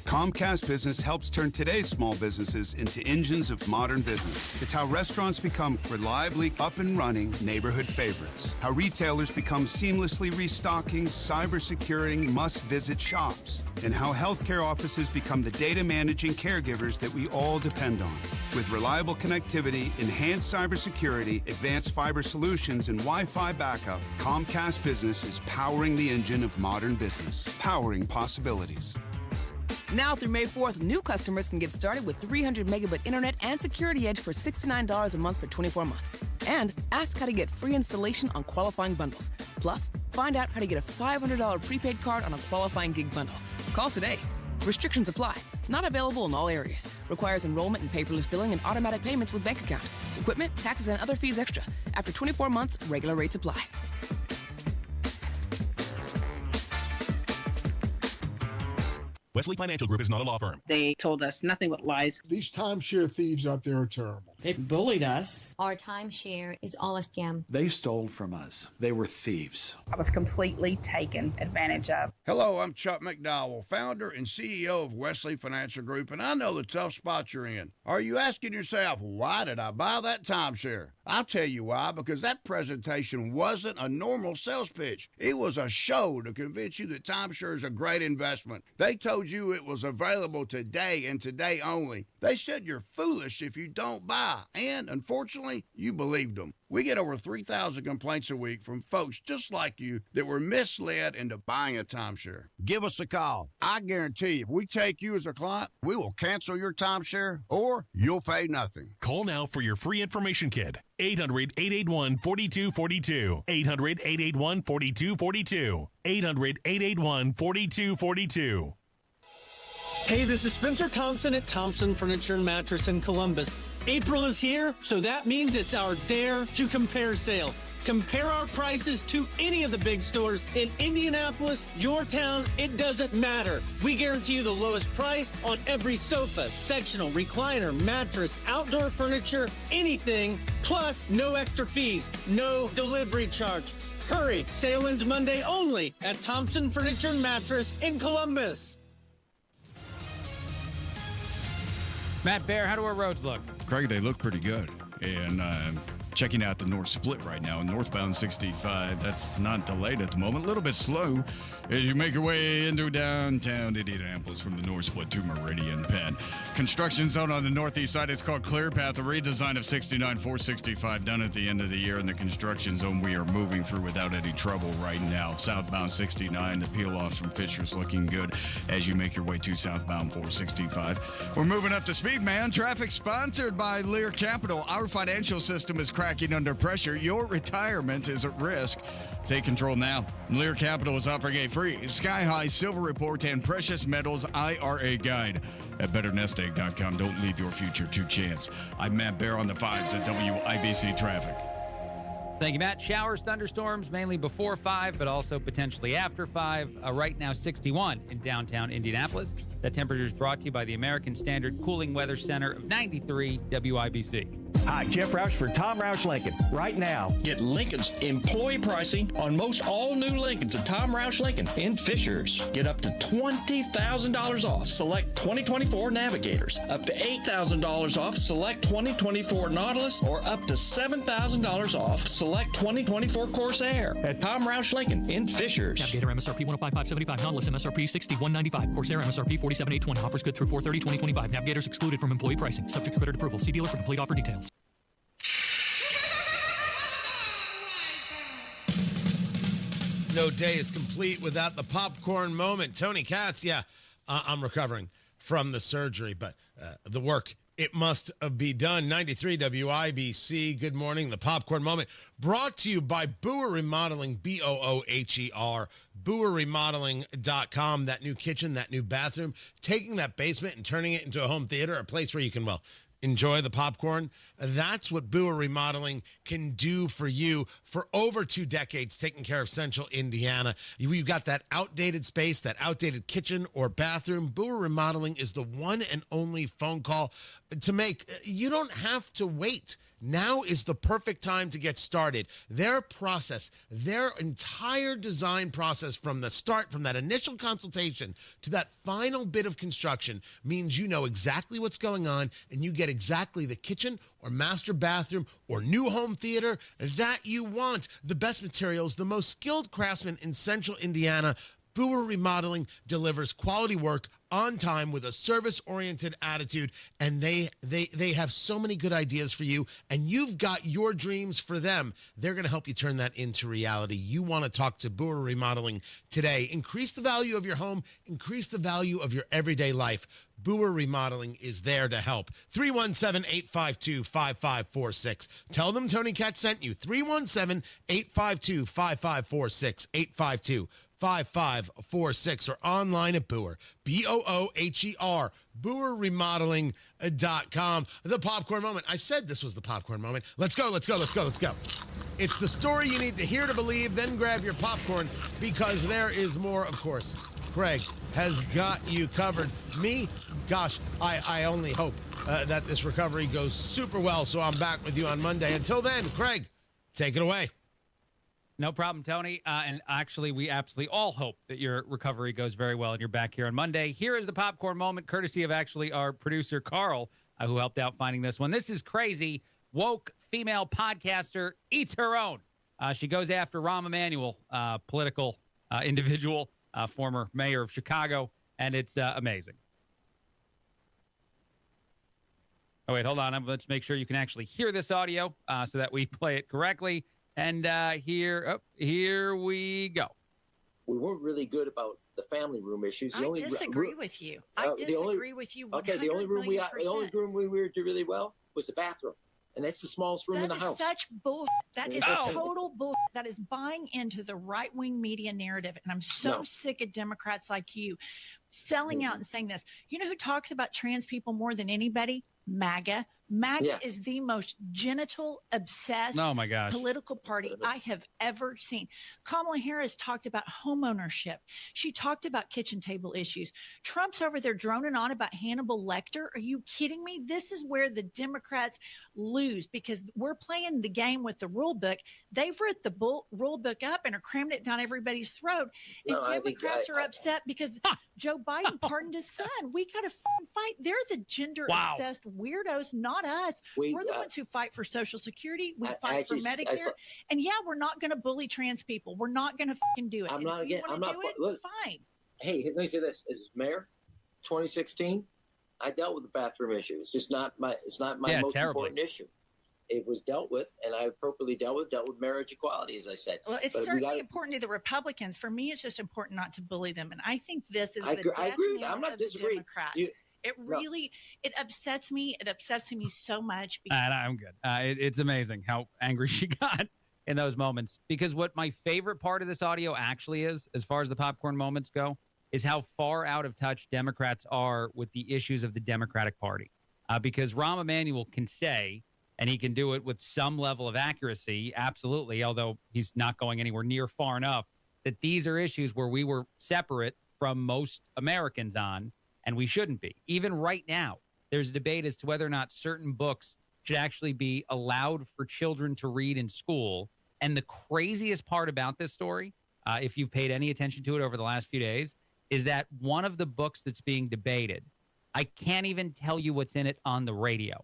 [SPEAKER 3] Comcast Business helps turn today's small businesses into engines of modern business. It's how restaurants become reliably up and running neighborhood favorites. How retailers become seamlessly restocking, cyber-securing, must-visit shops. And how healthcare offices become the data managing caregivers that we all depend on. With reliable connectivity, enhanced cybersecurity, advanced fiber solutions, and Wi-Fi backup, Comcast Business is powering the engine of modern business. Powering possibilities.
[SPEAKER 4] Now through May 4th, new customers can get started with 300 megabit internet and Security Edge for $69 a month for 24 months. And ask how to get free installation on qualifying bundles. Plus, find out how to get a $500 prepaid card on a qualifying gig bundle. Call today. Restrictions apply. Not available in all areas. Requires enrollment in paperless billing and automatic payments with bank account. Equipment, taxes, and other fees extra. After 24 months, regular rates apply.
[SPEAKER 5] Wesley Financial Group is not a law firm.
[SPEAKER 6] They told us nothing but lies.
[SPEAKER 7] These timeshare thieves out there are terrible.
[SPEAKER 6] They bullied us.
[SPEAKER 12] Our timeshare is all a scam.
[SPEAKER 15] They stole from us. They were thieves.
[SPEAKER 6] I was completely taken advantage of.
[SPEAKER 16] Hello, I'm Chuck McDowell, founder and CEO of Wesley Financial Group, and I know the tough spot you're in. Are you asking yourself, why did I buy that timeshare? I'll tell you why, because that presentation wasn't a normal sales pitch. It was a show to convince you that timeshare is a great investment. They told you it was available today and today only. They said you're foolish if you don't buy, and unfortunately, you believed them. We get over 3,000 complaints a week from folks just like you that were misled into buying a timeshare. Give us a call. I guarantee if we take you as a client, we will cancel your timeshare or you'll pay nothing.
[SPEAKER 5] Call now for your free information kit. 800-881-4242. 800-881-4242. 800-881-4242.
[SPEAKER 25] Hey, this is Spencer Thompson at Thompson Furniture and Mattress in Columbus. April is here, so that means it's our Dare to Compare sale. Compare our prices to any of the big stores in Indianapolis, your town, it doesn't matter. We guarantee you the lowest price on every sofa, sectional, recliner, mattress, outdoor furniture, anything, plus no extra fees, no delivery charge. Hurry, sale ends Monday only at Thompson Furniture and Mattress in Columbus.
[SPEAKER 18] Matt Bear, how do our roads look?
[SPEAKER 14] Craig, they look pretty good. And checking out the north split right now, northbound 65. That's not delayed at the moment. A little bit slow as you make your way into downtown Indianapolis from the north split to Meridian Penn. Construction zone on the northeast side. It's called Clear Path, a redesign of 69 465 done at the end of the year. In the construction zone, we are moving through without any trouble right now. Southbound 69, the peel-offs from Fisher's looking good as you make your way to southbound 465. We're moving up to speed, man. Traffic sponsored by Lear Capital. Our financial system is cracking under pressure. Your retirement is at risk. Take control now. Lear Capital is offering a free Sky High Silver Report and Precious Metals IRA Guide at betternestegg.com. Don't leave your future to chance. I'm Matt Bear on the 5s at WIBC Traffic.
[SPEAKER 18] Thank you, Matt. Showers, thunderstorms, mainly before 5, but also potentially after 5. Right now, 61 in downtown Indianapolis. That temperature is brought to you by the American Standard Cooling Weather Center of 93 WIBC.
[SPEAKER 28] Hi, Jeff Roush for Tom Roush Lincoln. Right now, get Lincoln's employee pricing on most all new Lincolns at Tom Roush Lincoln in Fishers. Get up to $20,000 off select 2024 Navigators, up to $8,000 off select 2024 Nautilus, or up to $7,000 off select 2024 Corsair at Tom Roush Lincoln in Fishers.
[SPEAKER 29] Navigator MSRP 105,575, Nautilus MSRP 6195, Corsair MSRP 47,820. Offers good through 4/30/2025. Navigators excluded from employee pricing. Subject to credit approval. See dealer for complete offer details.
[SPEAKER 30] No day is complete without the popcorn moment. Tony Katz, I'm recovering from the surgery, but the work, it must be done. 93 WIBC, good morning. The popcorn moment brought to you by Booher Remodeling, BOOHER, BooherRemodeling.com. That new kitchen, that new bathroom, taking that basement and turning it into a home theater, a place where you can, enjoy the popcorn. That's what Booher Remodeling can do for you for over 2 decades, taking care of Central Indiana. You've got that outdated space, that outdated kitchen or bathroom. Booher Remodeling is the one and only phone call to make. You don't have to wait. Now is the perfect time to get started. Their process, their entire design process from the start, from that initial consultation to that final bit of construction, means you know exactly what's going on and you get exactly the kitchen or master bathroom or new home theater that you want. The best materials, the most skilled craftsmen in Central Indiana. Booher Remodeling delivers quality work on time with a service-oriented attitude, and they have so many good ideas for you, and you've got your dreams for them. They're going to help you turn that into reality. You want to talk to Booher Remodeling today. Increase the value of your home, increase the value of your everyday life. Booher Remodeling is there to help. 317-852-5546. Tell them Tony Katz sent you. 317-852-5546. 852-5546 or online at Booher. BOOHER, BoerRemodeling.com. The popcorn moment. I said this was the popcorn moment. Let's go. It's the story you need to hear to believe, then grab your popcorn because there is more, of course. Craig has got you covered. Me, gosh, I only hope that this recovery goes super well, so I'm back with you on Monday. Until then, Craig, take it away.
[SPEAKER 18] No problem, Tony. And actually, we absolutely all hope that your recovery goes very well and you're back here on Monday. Here is the popcorn moment, courtesy of actually our producer, Carl, who helped out finding this one. This is crazy. Woke female podcaster eats her own. She goes after Rahm Emanuel, political individual, former mayor of Chicago, and it's amazing. Oh, wait, hold on. Let's make sure you can actually hear this audio so that we play it correctly. And here we go.
[SPEAKER 1] We weren't really good about the family room issues.
[SPEAKER 8] I disagree with you. I disagree with you.
[SPEAKER 1] Okay, the only room we were doing really well was the bathroom, and that's the smallest room in the house.
[SPEAKER 8] Such bull. That is total bull. That is buying into the right-wing media narrative, and I'm so sick of Democrats like you selling out and saying this. You know who talks about trans people more than anybody? MAGA. MAGA is the most genital obsessed political party I have ever seen. Kamala Harris talked about home ownership. She talked about kitchen table issues. Trump's over there droning on about Hannibal Lecter. Are you kidding me? This is where the Democrats lose because we're playing the game with the rule book. They've ripped the rule book up and are cramming it down everybody's throat. And Democrats are upset because Joe Biden pardoned his son. We got to fight. They're the gender-obsessed weirdos, not us. We're the ones who fight for Social Security. We fight for Medicare. And we're not going to bully trans people. We're not going to do it.
[SPEAKER 1] I'm not
[SPEAKER 8] fine.
[SPEAKER 1] Hey, let me say this: as mayor, 2016, I dealt with the bathroom issue. It's just not my. It's not my most important issue. It was dealt with, and I appropriately dealt with marriage equality, as I said.
[SPEAKER 8] Well, it's certainly important to the Republicans. For me, it's just important not to bully them. And I think this is
[SPEAKER 1] I agree with that. I'm not disagreeing.
[SPEAKER 8] Democrats. It upsets me. It upsets me so much.
[SPEAKER 18] I'm good. It's amazing how angry she got in those moments. Because what my favorite part of this audio actually is, as far as the popcorn moments go, is how far out of touch Democrats are with the issues of the Democratic Party. Because Rahm Emanuel can say, and he can do it with some level of accuracy, absolutely, although he's not going anywhere near far enough, that these are issues where we were separate from most Americans on, and we shouldn't be. Even right now, there's a debate as to whether or not certain books should actually be allowed for children to read in school. And the craziest part about this story, if you've paid any attention to it over the last few days, is that one of the books that's being debated, I can't even tell you what's in it on the radio.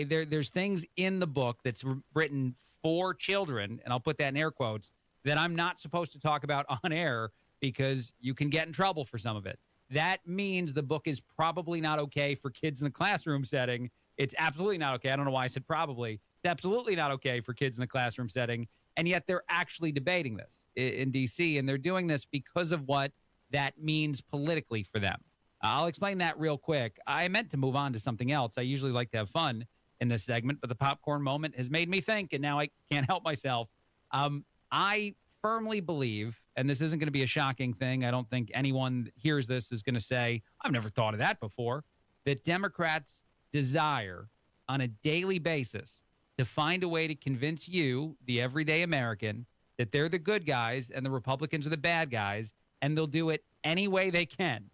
[SPEAKER 18] There's things in the book that's written for children, and I'll put that in air quotes, that I'm not supposed to talk about on air because you can get in trouble for some of it. That means the book is probably not okay for kids in a classroom setting. It's absolutely not okay. I don't know why I said probably. It's absolutely not okay for kids in a classroom setting. And yet they're actually debating this in D.C., and they're doing this because of what that means politically for them. I'll explain that real quick. I meant to move on to something else. I usually like to have fun in this segment, but the popcorn moment has made me think, and now I can't help myself. I firmly believe, and this isn't going to be a shocking thing, I don't think anyone that hears this is going to say, I've never thought of that before, that Democrats desire on a daily basis to find a way to convince you, the everyday American, that they're the good guys and the Republicans are the bad guys, and they'll do it any way they can.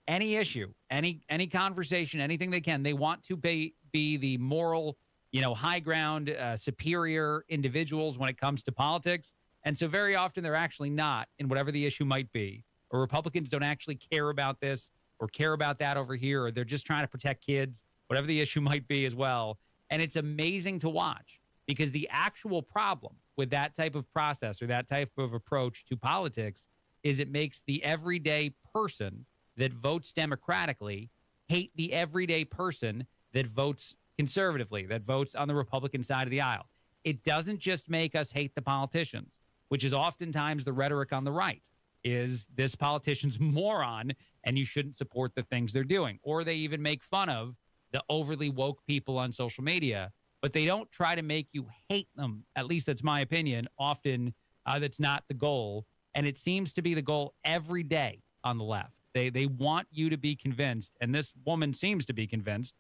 [SPEAKER 18] Any issue, any conversation, anything they can. They want to be the moral, high ground, superior individuals when it comes to politics. And so very often they're actually not in whatever the issue might be. Or Republicans don't actually care about this or care about that over here. Or they're just trying to protect kids, whatever the issue might be as well. And it's amazing to watch because the actual problem with that type of process or that type of approach to politics is it makes the everyday person that votes democratically hate the everyday person that votes conservatively, that votes on the Republican side of the aisle. It doesn't just make us hate the politicians, which is oftentimes the rhetoric on the right, is this politician's moron and you shouldn't support the things they're doing. Or they even make fun of the overly woke people on social media, but they don't try to make you hate them. At least that's my opinion. Often that's not the goal. And it seems to be the goal every day on the left. They want you to be convinced, and this woman seems to be convinced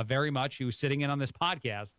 [SPEAKER 18] very much, who's sitting in on this podcast,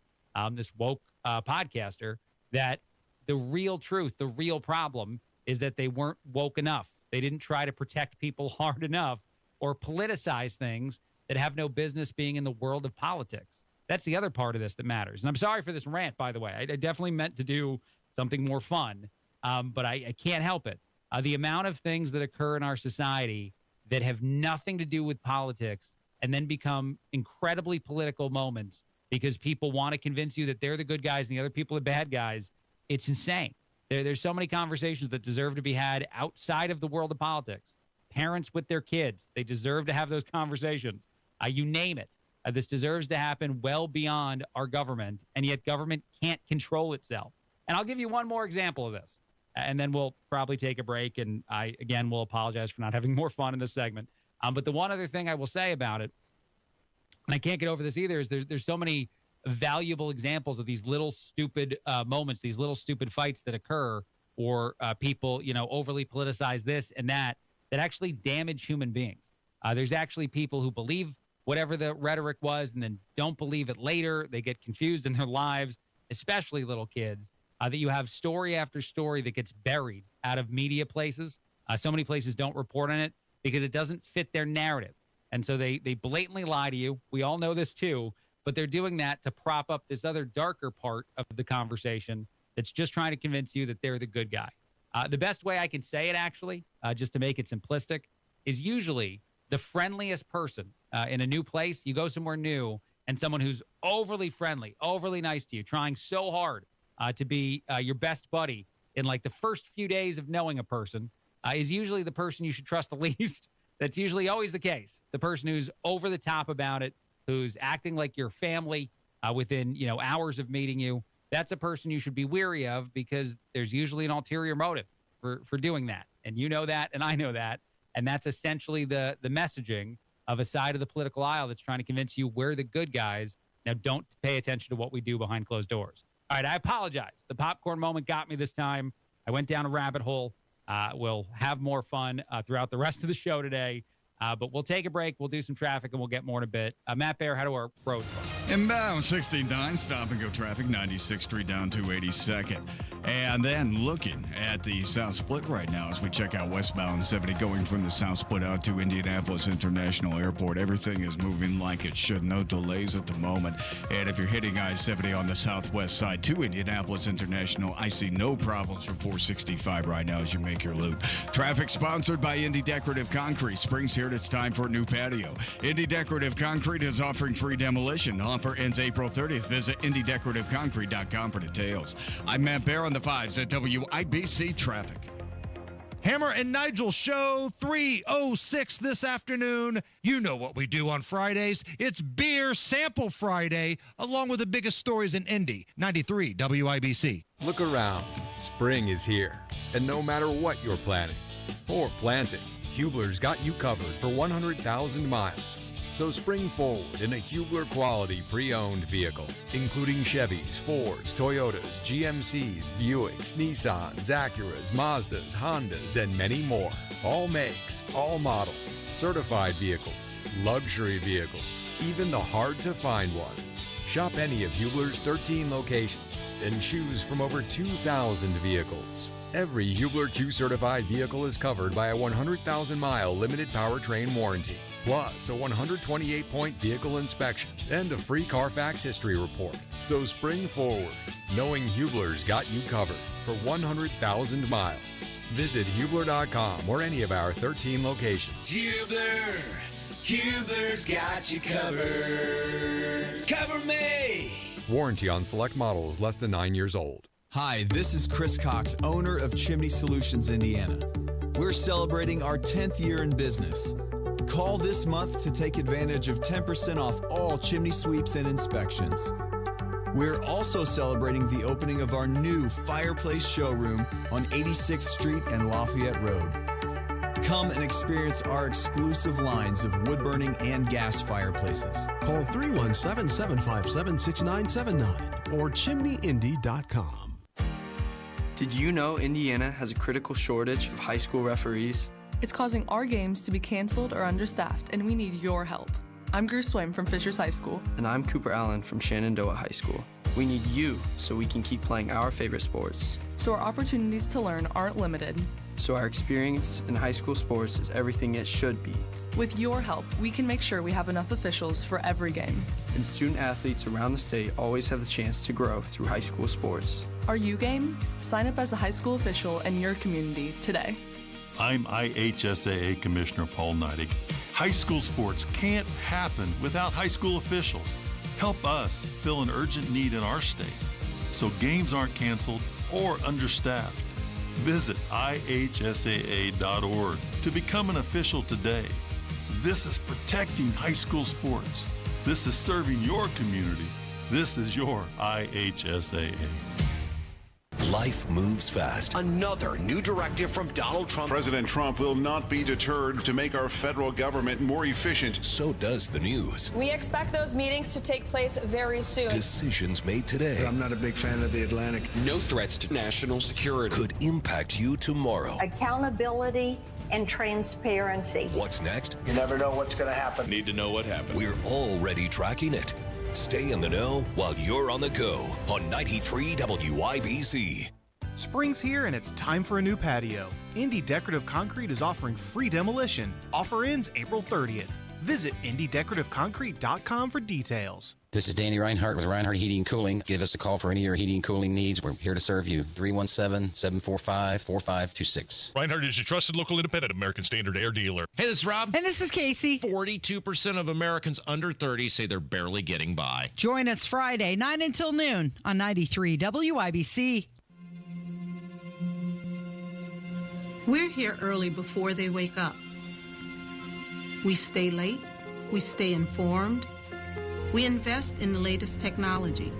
[SPEAKER 18] this woke podcaster, that the real truth, the real problem is that they weren't woke enough. They didn't try to protect people hard enough or politicize things that have no business being in the world of politics. That's the other part of this that matters. And I'm sorry for this rant, by the way. I definitely meant to do something more fun, but I can't help it. The amount of things that occur in our society that have nothing to do with politics and then become incredibly political moments because people want to convince you that they're the good guys and the other people are bad guys, it's insane. There's so many conversations that deserve to be had outside of the world of politics. Parents with their kids, they deserve to have those conversations. You name it. This deserves to happen well beyond our government, and yet government can't control itself. And I'll give you one more example of this, and then we'll probably take a break, and I, again, will apologize for not having more fun in this segment. But the one other thing I will say about it, and I can't get over this either, is there's so many valuable examples of these little stupid moments, these little stupid fights that occur, or people, overly politicize this and that actually damage human beings. There's actually people who believe whatever the rhetoric was and then don't believe it later. They get confused in their lives, especially little kids, that you have story after story that gets buried out of media places. So many places don't report on it because it doesn't fit their narrative. And so they blatantly lie to you. We all know this too, but they're doing that to prop up this other darker part of the conversation that's just trying to convince you that they're the good guy. The best way I can say it, actually, just to make it simplistic, is usually the friendliest person in a new place. You go somewhere new, and someone who's overly friendly, overly nice to you, trying so hard to be your best buddy in like the first few days of knowing a person is usually the person you should trust the least. That's usually always the case. The person who's over the top about it, who's acting like your family within hours of meeting you. That's a person you should be weary of because there's usually an ulterior motive for doing that. And you know that, and I know that. And that's essentially the messaging of a side of the political aisle that's trying to convince you we're the good guys. Now, don't pay attention to what we do behind closed doors. All right, I apologize. The popcorn moment got me this time. I went down a rabbit hole. We'll have more fun throughout the rest of the show today. But we'll take a break. We'll do some traffic, and we'll get more in a bit. Matt Bear, how do our roads look?
[SPEAKER 14] Inbound 69, stop and go traffic, 96th Street down to 82nd. And then looking at the South Split right now as we check out westbound 70 going from the South Split out to Indianapolis International Airport. Everything is moving like it should. No delays at the moment. And if you're hitting I-70 on the southwest side to Indianapolis International, I see no problems for 465 right now as you make your loop. Traffic sponsored by Indy Decorative Concrete. Spring's here. It's time for a new patio. Indy Decorative Concrete is offering free demolition. Offer ends April 30th. Visit IndyDecorativeConcrete.com for details. I'm Matt Bear on the 5s at WIBC Traffic.
[SPEAKER 2] Hammer and Nigel show 3:06 this afternoon. You know what we do on Fridays. It's Beer Sample Friday, along with the biggest stories in Indy. 93 WIBC.
[SPEAKER 10] Look around. Spring is here. And no matter what you're planning or planting, Hubler's got you covered for 100,000 miles. So spring forward in a Hubler quality pre-owned vehicle, including Chevys, Fords, Toyotas, GMCs, Buicks, Nissans, Acuras, Mazdas, Hondas, and many more. All makes, all models, certified vehicles, luxury vehicles, even the hard-to-find ones. Shop any of Hubler's 13 locations and choose from over 2,000 vehicles. Every Hubler Q-certified vehicle is covered by a 100,000-mile limited powertrain warranty, plus a 128-point vehicle inspection and a free Carfax history report. So spring forward, knowing Hubler's got you covered for 100,000 miles. Visit Hubler.com or any of our 13 locations.
[SPEAKER 13] Hubler's got you covered. Cover me!
[SPEAKER 10] Warranty on select models less than 9 years old.
[SPEAKER 19] Hi, this is Chris Cox, owner of Chimney Solutions Indiana. We're celebrating our 10th year in business. Call this month to take advantage of 10% off all chimney sweeps and inspections. We're also celebrating the opening of our new fireplace showroom on 86th Street and Lafayette Road. Come and experience our exclusive lines of wood-burning and gas fireplaces.
[SPEAKER 21] Call 317-757-6979 or chimneyindy.com.
[SPEAKER 22] Did you know Indiana has a critical shortage of high school referees?
[SPEAKER 9] It's causing our games to be canceled or understaffed, and we need your help. I'm Greer Swaim from Fishers High School.
[SPEAKER 11] And I'm Cooper Allen from Shenandoah High School. We need you so we can keep playing our favorite sports.
[SPEAKER 9] So our opportunities to learn aren't limited.
[SPEAKER 11] So our experience in high school sports is everything it should be.
[SPEAKER 9] With your help, we can make sure we have enough officials for every game.
[SPEAKER 11] And student athletes around the state always have the chance to grow through high school sports.
[SPEAKER 9] Are you game? Sign up as a high school official in your community today.
[SPEAKER 17] I'm IHSAA Commissioner Paul Neidig. High school sports can't happen without high school officials. Help us fill an urgent need in our state so games aren't canceled or understaffed. Visit ihsaa.org to become an official today. This is protecting high school sports. This is serving your community. This is your IHSAA.
[SPEAKER 20] Life moves fast.
[SPEAKER 21] Another new directive from Donald Trump.
[SPEAKER 22] President Trump will not be deterred to make our federal government more efficient.
[SPEAKER 20] So does the news.
[SPEAKER 23] We expect those meetings to take place very soon.
[SPEAKER 20] Decisions made today.
[SPEAKER 24] I'm not a big fan of the Atlantic.
[SPEAKER 21] No threats to national security.
[SPEAKER 20] Could impact you tomorrow.
[SPEAKER 26] Accountability and transparency.
[SPEAKER 20] What's next?
[SPEAKER 24] You never know what's going to happen.
[SPEAKER 21] Need to know what happened.
[SPEAKER 20] We're already tracking it. Stay in the know while you're on the go on 93 WIBC.
[SPEAKER 27] Spring's here and it's time for a new patio. Indy Decorative Concrete is offering free demolition. Offer ends April 30th. Visit IndyDecorativeConcrete.com for details.
[SPEAKER 31] This is Danny Reinhardt with Reinhardt Heating and Cooling. Give us a call for any of your heating and cooling needs. We're here to serve you. 317-745-4526.
[SPEAKER 5] Reinhardt is your trusted local independent American Standard Air dealer.
[SPEAKER 2] Hey, this is Rob.
[SPEAKER 32] And this is Casey.
[SPEAKER 2] 42% of Americans under 30 say they're barely getting by.
[SPEAKER 32] Join us Friday, 9 until noon on 93 WIBC.
[SPEAKER 33] We're here early before they wake up. We stay late. We stay informed. We invest in the latest technology.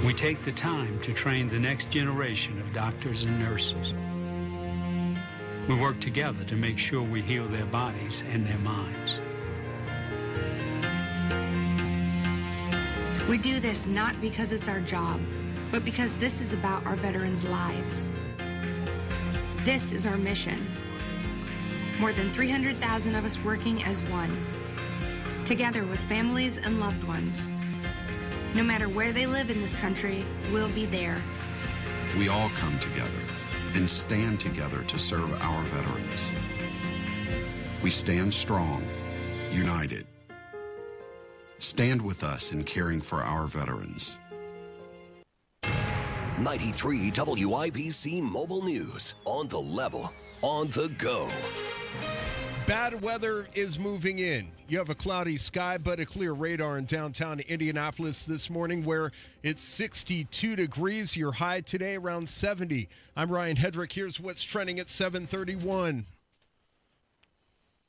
[SPEAKER 34] We take the time to train the next generation of doctors and nurses. We work together to make sure we heal their bodies and their minds.
[SPEAKER 12] We do this not because it's our job, but because this is about our veterans' lives. This is our mission. More than 300,000 of us working as one, together with families and loved ones. No matter where they live in this country, we'll be there.
[SPEAKER 3] We all come together and stand together to serve our veterans. We stand strong, united. Stand with us in caring for our veterans.
[SPEAKER 20] 93 WIBC Mobile News. On the level, on the go.
[SPEAKER 30] Bad weather is moving in. You have a cloudy sky, but a clear radar in downtown Indianapolis this morning where it's 62 degrees. Your high today around 70. I'm Ryan Hedrick. Here's what's trending at 7:31.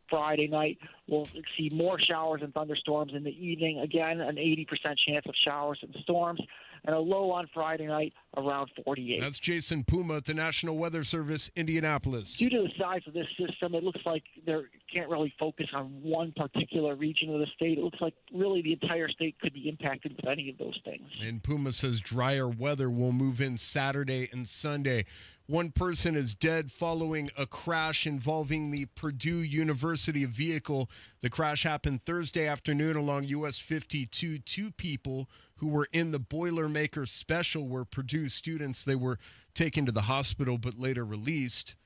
[SPEAKER 35] Friday night, we'll see more showers and thunderstorms in the evening. Again, an 80% chance of showers and storms. And a low on Friday night around 48.
[SPEAKER 30] That's Jason Puma at the National Weather Service, Indianapolis.
[SPEAKER 35] Due to the size of this system, it looks like they can't really focus on one particular region of the state. It looks like really the entire state could be impacted with any of those things.
[SPEAKER 30] And Puma says drier weather will move in Saturday and Sunday. One person is dead following a crash involving the Purdue University vehicle. The crash happened Thursday afternoon along US 52. Two people who were in the Boilermaker Special were Purdue students. They were taken to the hospital but later released,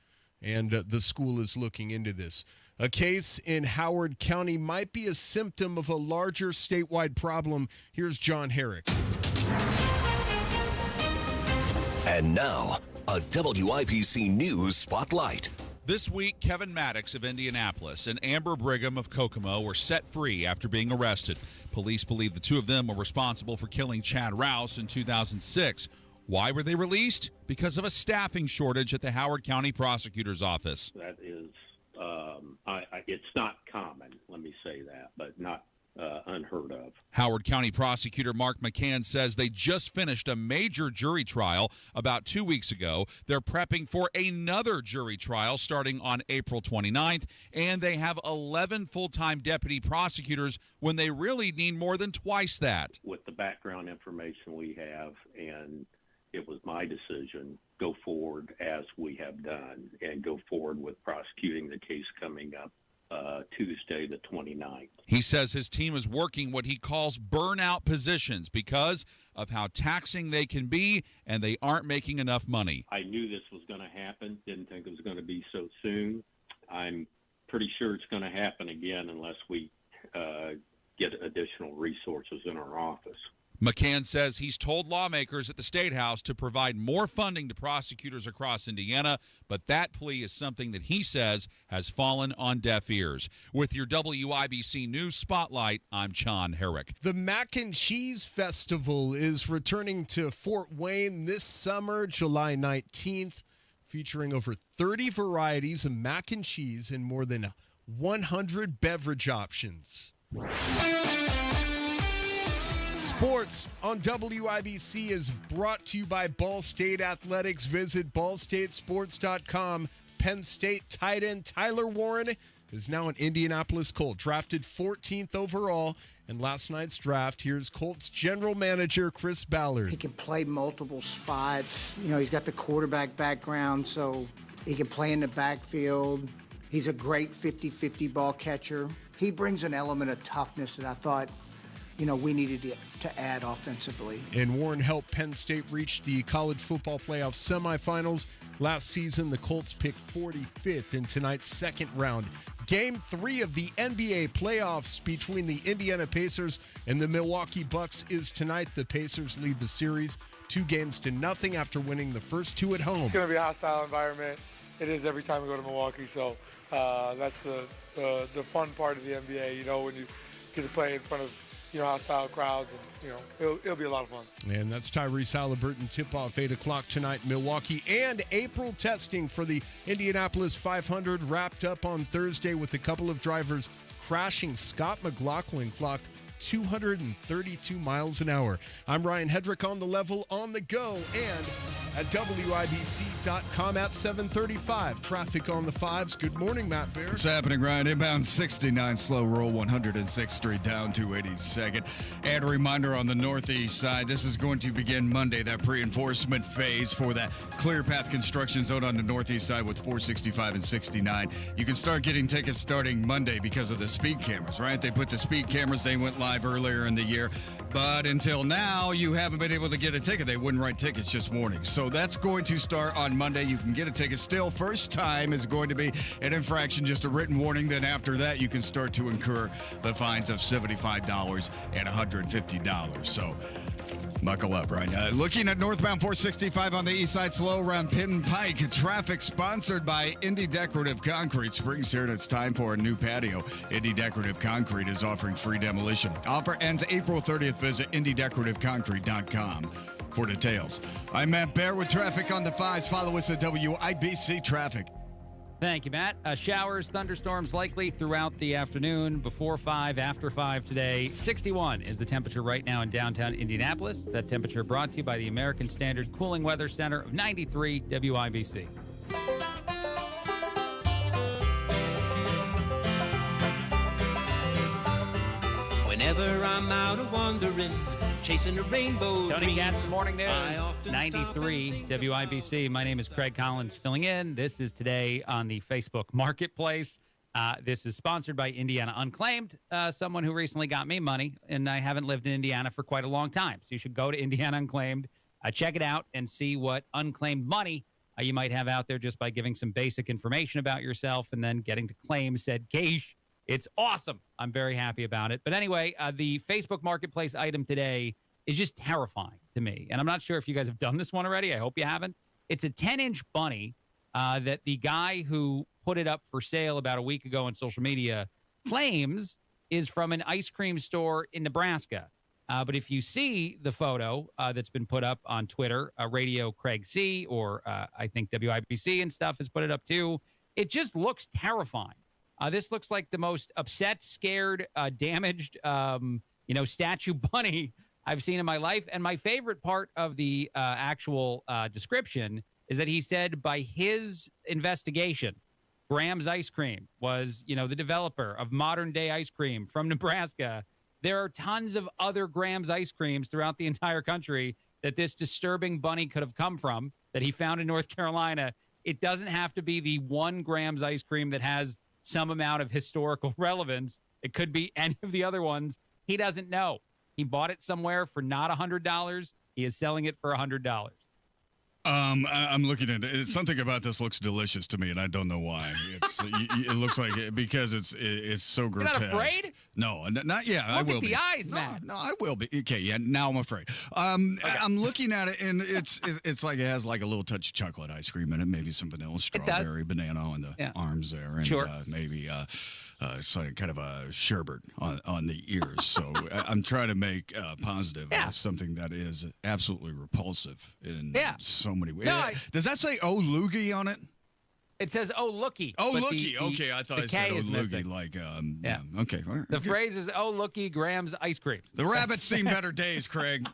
[SPEAKER 30] and the school is looking into this. A case in Howard County might be a symptom of a larger statewide problem. Here's John Herrick.
[SPEAKER 20] And now, a WIBC News Spotlight.
[SPEAKER 36] This week, Kevin Maddox of Indianapolis and Amber Brigham of Kokomo were set free after being arrested. Police believe the two of them were responsible for killing Chad Rouse in 2006. Why were they released? Because of a staffing shortage at the Howard County Prosecutor's Office.
[SPEAKER 37] That is, it's not common, let me say that, but not unheard of.
[SPEAKER 36] Howard County Prosecutor Mark McCann says they just finished a major jury trial about 2 weeks ago. They're prepping for another jury trial starting on April 29th, and they have 11 full-time deputy prosecutors when they really need more than twice that.
[SPEAKER 37] With the background information we have and it was my decision, go forward as we have done and go forward with prosecuting the case coming up Tuesday the 29th.
[SPEAKER 36] He says his team is working what he calls burnout positions because of how taxing they can be, and they aren't making enough money.
[SPEAKER 37] I knew this was going to happen. Didn't think it was going to be so soon. I'm pretty sure it's going to happen again unless we get additional resources in our office.
[SPEAKER 36] McCann says he's told lawmakers at the State House to provide more funding to prosecutors across Indiana, but that plea is something that he says has fallen on deaf ears. With your WIBC News Spotlight, I'm John Herrick.
[SPEAKER 1] The Mac and Cheese Festival is returning to Fort Wayne this summer, July 19th, featuring over 30 varieties of mac and cheese and more than 100 beverage options. Sports on WIBC is brought to you by Ball State Athletics. Visit ballstatesports.com. Penn State tight end Tyler Warren is now an Indianapolis Colt, drafted 14th overall. And last night's draft, here's Colts general manager Chris Ballard.
[SPEAKER 4] He can play multiple spots. You know, he's got the quarterback background, so he can play in the backfield. He's a great 50-50 ball catcher. He brings an element of toughness that I thought, you know, we needed to add offensively.
[SPEAKER 1] And Warren helped Penn State reach the college football playoff semifinals. Last season, the Colts picked 45th in tonight's second round. Game 3 of the NBA playoffs between the Indiana Pacers and the Milwaukee Bucks is tonight. The Pacers lead the series 2-0 after winning the first 2 at home.
[SPEAKER 6] It's going to be a hostile environment. It is every time we go to Milwaukee, so that's the fun part of the NBA, you know, when you get to play in front of, you know, hostile crowds, and, you know, it'll be a lot of fun.
[SPEAKER 1] And that's Tyrese Halliburton tip-off 8 o'clock tonight in Milwaukee. And April testing for the Indianapolis 500 wrapped up on Thursday with a couple of drivers crashing. Scott McLaughlin clocked 232 miles an hour. I'm Ryan Hedrick on the level, on the go, and at WIBC.com at 7:35. Traffic on the 5s. Good morning, Matt Bear.
[SPEAKER 7] What's happening, Ryan? Inbound 69, slow roll 106th Street down to 82nd. And a reminder on the northeast side, this is going to begin Monday, that pre-enforcement phase for that clear path construction zone on the northeast side with 465 and 69. You can start getting tickets starting Monday because of the speed cameras, right? They put the speed cameras, they went live earlier in the year. But until now, you haven't been able to get a ticket. They wouldn't write tickets, just warnings. So that's going to start on Monday. You can get a ticket still. First time is going to be an infraction, just a written warning. Then after that, you can start to incur the fines of $75 and $150. So buckle up, right now. Looking at northbound 465 on the east side, slow around Pin Pike. Traffic sponsored by Indy Decorative Concrete. Spring's here and it's time for a new patio. Indy Decorative Concrete is offering free demolition. Offer ends April 30th. Visit IndyDecorativeConcrete.com for details. I'm Matt Bear with traffic on the 5s. Follow us at WIBC Traffic.
[SPEAKER 8] Thank you, Matt. Showers, thunderstorms likely throughout the afternoon, before 5, after 5 today. 61 is the temperature right now in downtown Indianapolis. That temperature brought to you by the American Standard Cooling Weather Center of 93 WIBC.
[SPEAKER 9] Whenever I'm out of wandering, chasing a rainbow
[SPEAKER 8] Tony Katz, the Morning News, 93 WIBC. My name is Craig Collins, filling in. This is today on the Facebook Marketplace. This is sponsored by Indiana Unclaimed, someone who recently got me money, and I haven't lived in Indiana for quite a long time. So you should go to Indiana Unclaimed, check it out, and see what unclaimed money you might have out there just by giving some basic information about yourself and then getting to claim said cash. It's awesome. I'm very happy about it. But anyway, the Facebook Marketplace item today is just terrifying to me. And I'm not sure if you guys have done this one already. I hope you haven't. It's a 10-inch bunny that the guy who put it up for sale about a week ago on social media claims is from an ice cream store in Nebraska. But if you see the photo that's been put up on Twitter, Radio Craig C, or I think WIBC and stuff has put it up too, it just looks terrifying. This looks like the most upset, scared, damaged, statue bunny I've seen in my life. And my favorite part of the actual description is that he said by his investigation, Graham's Ice Cream was, the developer of modern day ice cream from Nebraska. There are tons of other Graham's ice creams throughout the entire country. that this disturbing bunny could have come from that he found in North Carolina. It doesn't have to be the 1 grams ice cream that has some amount of historical relevance. It could be any of the other ones. He doesn't know. He bought it somewhere for not $100. He is selling it for $100.
[SPEAKER 7] I'm looking at it. Something about this looks delicious to me, and I don't know why. It looks like it because it's so grotesque.
[SPEAKER 8] You're not afraid?
[SPEAKER 7] No, not yet. I will
[SPEAKER 8] Look at
[SPEAKER 7] be.
[SPEAKER 8] the eyes, Matt.
[SPEAKER 7] No, I will be. Okay, yeah. Now I'm afraid. I'm looking at it, and it's like it has like a little touch of chocolate ice cream in it, maybe some vanilla, strawberry, banana on the arms there, and maybe kind of a sherbet on the ears. So I'm trying to make positive something that is absolutely repulsive in so many ways.
[SPEAKER 8] No,
[SPEAKER 7] Does that say "Oh Loogie" on it?
[SPEAKER 8] It says "Oh Looky."
[SPEAKER 7] Oh Looky. Okay, I thought it said "Oh Loogie." Like, okay. All right,
[SPEAKER 8] The
[SPEAKER 7] good.
[SPEAKER 8] phrase is "Oh Looky, Graham's ice cream."
[SPEAKER 7] The rabbit's seen better days, Craig.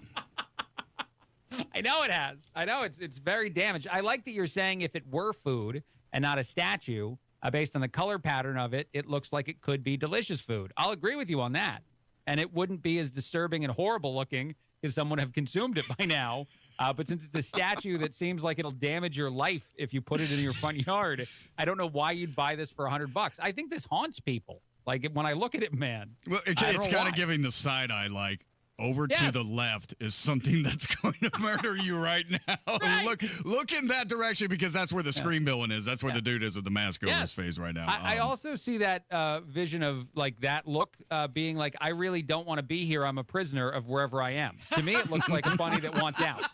[SPEAKER 8] I know it has. I know it's very damaged. I like that you're saying if it were food and not a statue, based on the color pattern of it, it looks like it could be delicious food. I'll agree with you on that. And it wouldn't be as disturbing and horrible looking because someone have consumed it by now. But since it's a statue that seems like it'll damage your life if you put it in your front yard, I don't know why you'd buy this for $100. I think this haunts people. Like when I look at it, man.
[SPEAKER 7] Well, it's kind of giving the side eye, like over to the left is something that's going to murder you right now. Right. Look in that direction because that's where the scream villain is. That's where the dude is with the mask over his face right now.
[SPEAKER 8] I also see that vision of like that look being like, I really don't want to be here. I'm a prisoner of wherever I am. To me, it looks like a bunny that wants out.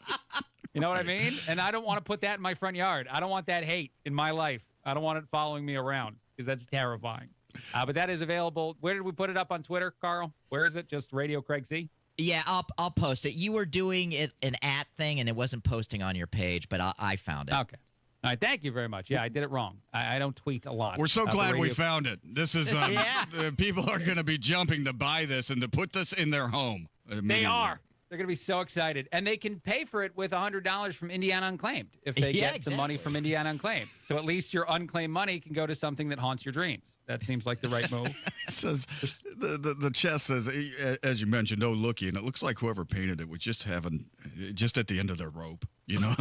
[SPEAKER 8] You know what I mean? And I don't want to put that in my front yard. I don't want that hate in my life. I don't want it following me around because that's terrifying. But that is available. Where did we put it up on Twitter, Carl? Where is it? Just Radio Craig C?
[SPEAKER 10] Yeah, I'll post it. You were doing an @ thing, and it wasn't posting on your page, but I found it.
[SPEAKER 8] Okay. All right, thank you very much. Yeah, I did it wrong. I don't tweet a lot.
[SPEAKER 7] We're so glad we found it. This is people are going to be jumping to buy this and to put this in their home.
[SPEAKER 8] They are. They're going to be so excited. And they can pay for it with $100 from Indiana Unclaimed if they get some money from Indiana Unclaimed. So at least your unclaimed money can go to something that haunts your dreams. That seems like the right move.
[SPEAKER 7] It says the chest says, as you mentioned, "Oh Looky," and it looks like whoever painted it was just at the end of their rope. You know,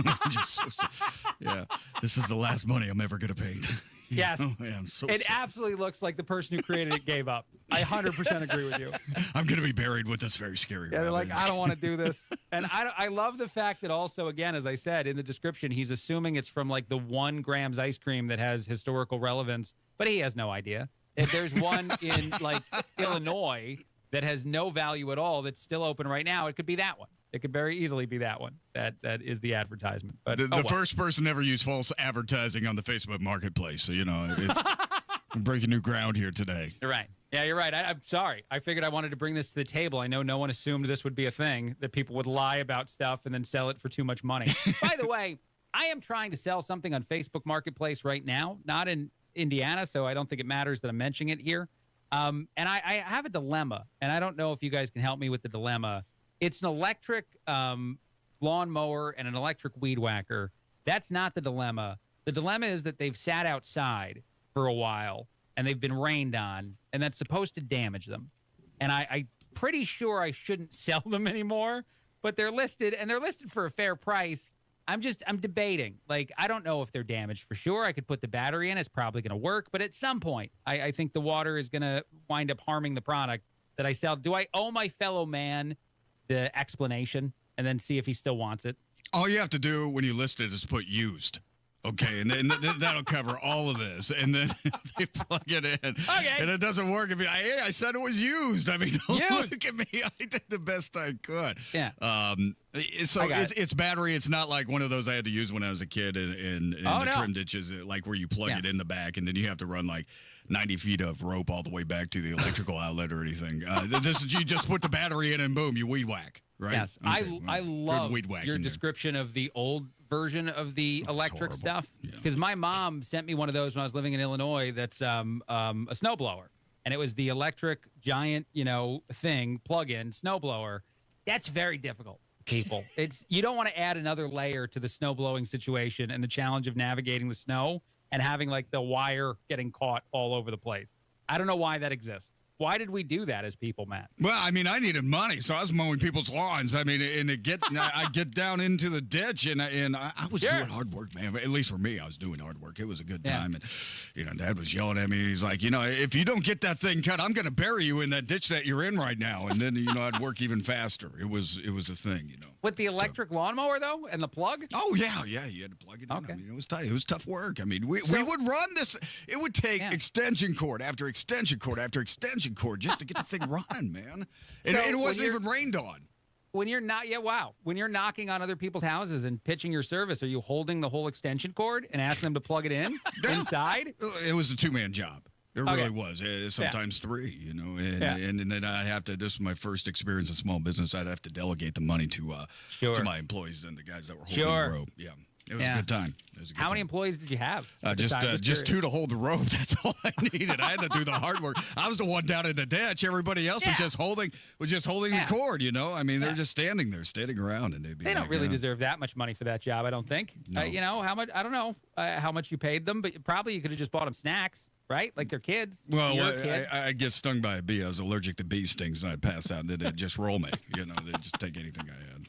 [SPEAKER 7] this is the last money I'm ever going to paint.
[SPEAKER 8] Yes.
[SPEAKER 7] I'm so
[SPEAKER 8] it
[SPEAKER 7] sorry.
[SPEAKER 8] absolutely looks like the person who created it gave up. I 100% agree with you.
[SPEAKER 7] I'm going to be buried with this very scary
[SPEAKER 8] Yeah, they're
[SPEAKER 7] rabbit.
[SPEAKER 8] like, I don't want to do this. And I love the fact that also, again, as I said in the description, he's assuming it's from like the 1 grams ice cream that has historical relevance, but he has no idea. If there's one in like Illinois that has no value at all that's still open right now, it could be that one. It could very easily be that one. That is the advertisement. But
[SPEAKER 7] the first person ever used false advertising on the Facebook Marketplace. So, it's I'm breaking new ground here today.
[SPEAKER 8] You're right. Yeah, you're right. I'm sorry. I figured I wanted to bring this to the table. I know no one assumed this would be a thing, that people would lie about stuff and then sell it for too much money. By the way, I am trying to sell something on Facebook Marketplace right now, not in Indiana, so I don't think it matters that I'm mentioning it here. And I have a dilemma, and I don't know if you guys can help me with the dilemma. It's an electric lawnmower and an electric weed whacker. That's not the dilemma. The dilemma is that they've sat outside for a while and they've been rained on, and that's supposed to damage them. And I'm pretty sure I shouldn't sell them anymore, but they're listed, and they're listed for a fair price. I'm debating. Like, I don't know if they're damaged for sure. I could put the battery in. It's probably going to work. But at some point, I think the water is going to wind up harming the product that I sell. Do I owe my fellow man the explanation and then see if he still wants it?
[SPEAKER 7] All you have to do when you list it is put used. Okay, and then that'll cover all of this. And then they plug it in.
[SPEAKER 8] Okay.
[SPEAKER 7] And it doesn't work. If hey, I said it was used. I mean, don't look at me. I did the best I could.
[SPEAKER 8] Yeah.
[SPEAKER 7] So it's battery. It's not like one of those I had to use when I was a kid in the trim ditches, like where you plug it in the back, and then you have to run like 90 feet of rope all the way back to the electrical outlet or anything. You just put the battery in and boom, you weed whack. Right?
[SPEAKER 8] Yes.
[SPEAKER 7] Okay.
[SPEAKER 8] I love your description of the old version of the electric stuff, because my mom sent me one of those when I was living in Illinois. That's a snowblower, and it was the electric giant thing plug-in snowblower. That's very difficult, people. You don't want to add another layer to the snowblowing situation and the challenge of navigating the snow and having like the wire getting caught all over the place. I don't know why that exists. Why did we do that as people, Matt?
[SPEAKER 7] Well, I mean, I needed money, so I was mowing people's lawns. I mean, and I get down into the ditch, and I was doing hard work, man. At least for me, I was doing hard work. It was a good time, and Dad was yelling at me. He's like, if you don't get that thing cut, I'm going to bury you in that ditch that you're in right now. And then I'd work even faster. It was a thing,
[SPEAKER 8] With the electric lawnmower though, and the plug.
[SPEAKER 7] Oh yeah, you had to plug it in. Okay. I mean, it was tight. It was tough work. I mean, we would run this. It would take extension cord after extension cord after extension cord just to get the thing running, man. And it wasn't even rained on.
[SPEAKER 8] When you're not when you're knocking on other people's houses and pitching your service, are you holding the whole extension cord and asking them to plug it in inside?
[SPEAKER 7] It was a 2-man job. It really was. Sometimes 3, and then I'd have to. This was my first experience in small business. I'd have to delegate the money to my employees and the guys that were holding the rope. Yeah. It was a good time.
[SPEAKER 8] How many employees did you have?
[SPEAKER 7] Just 2 to hold the rope. That's all I needed. I had to do the hard work. I was the one down in the ditch. Everybody else was just holding the cord. I mean, they're just standing around, and
[SPEAKER 8] they don't really deserve that much money for that job. I don't think.
[SPEAKER 7] No.
[SPEAKER 8] How much? I don't know how much you paid them, but probably you could have just bought them snacks. Right? Like they're kids.
[SPEAKER 7] Well, I'd get stung by a bee. I was allergic to bee stings, and I'd pass out, and they'd just roll me. They'd just take anything I had.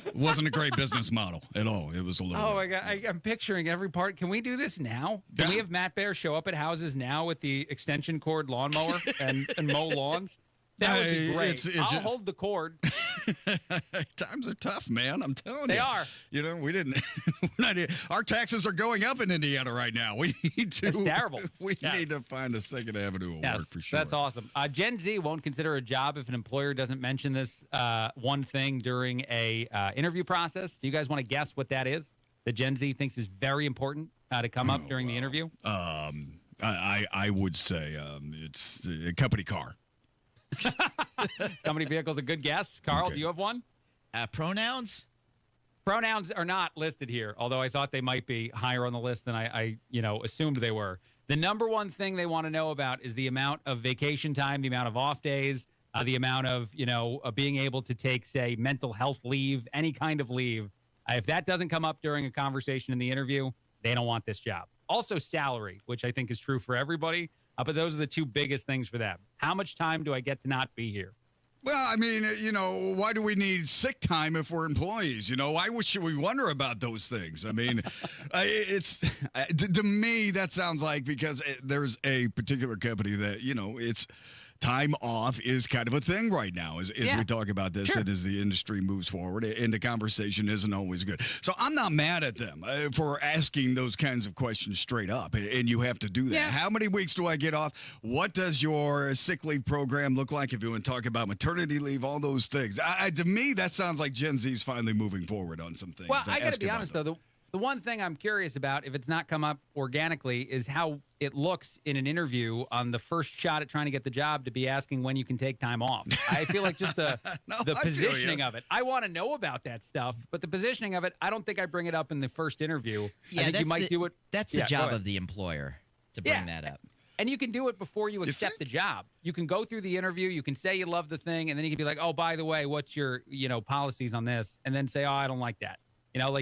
[SPEAKER 7] It wasn't a great business model at all. It was a little.
[SPEAKER 8] Oh, my God. I'm picturing every part. Can we do this now? Can we have Matt Bear show up at houses now with the extension cord lawnmower and mow lawns? That would be great. I'll hold the cord.
[SPEAKER 7] Times are tough, man. I'm telling you.
[SPEAKER 8] They are.
[SPEAKER 7] We didn't. Our taxes are going up in Indiana right now. We need to.
[SPEAKER 8] It's terrible.
[SPEAKER 7] We need to find a second avenue of work for sure.
[SPEAKER 8] That's awesome. Gen Z won't consider a job if an employer doesn't mention this one thing during a interview process. Do you guys want to guess what that is? That Gen Z thinks is very important to come up during the interview.
[SPEAKER 7] I would say it's a company car.
[SPEAKER 8] Company vehicle is a good guess. Carl, do you have one?
[SPEAKER 10] Pronouns?
[SPEAKER 8] Pronouns are not listed here, although I thought they might be higher on the list than I assumed they were. The number one thing they want to know about is the amount of vacation time, the amount of off days, the amount of, being able to take, say, mental health leave, any kind of leave. If that doesn't come up during a conversation in the interview, they don't want this job. Also salary, which I think is true for everybody. But those are the 2 biggest things for them. How much time do I get to not be here?
[SPEAKER 7] Well, I mean, why do we need sick time if we're employees? Why should we wonder about those things? I mean, to me, that sounds like because there's a particular company that, it's time off is kind of a thing right now as we talk about this and as the industry moves forward, and the conversation isn't always good. So I'm not mad at them for asking those kinds of questions straight up, and you have to do that. Yeah. How many weeks do I get off? What does your sick leave program look like? If you want to talk about maternity leave, all those things. To me, that sounds like Gen Z's finally moving forward on some things.
[SPEAKER 8] Well, I got to be honest, though. The one thing I'm curious about, if it's not come up organically, is how it looks in an interview on the first shot at trying to get the job to be asking when you can take time off. I feel like just the positioning of it. I want to know about that stuff, but the positioning of it, I don't think I bring it up in the first interview.
[SPEAKER 10] Yeah,
[SPEAKER 8] I think you might do it.
[SPEAKER 10] That's the job of the employer to bring that up.
[SPEAKER 8] And you can do it before you accept the job. You can go through the interview. You can say you love the thing, and then you can be like, oh, by the way, what's your policies on this? And then say, oh, I don't like that.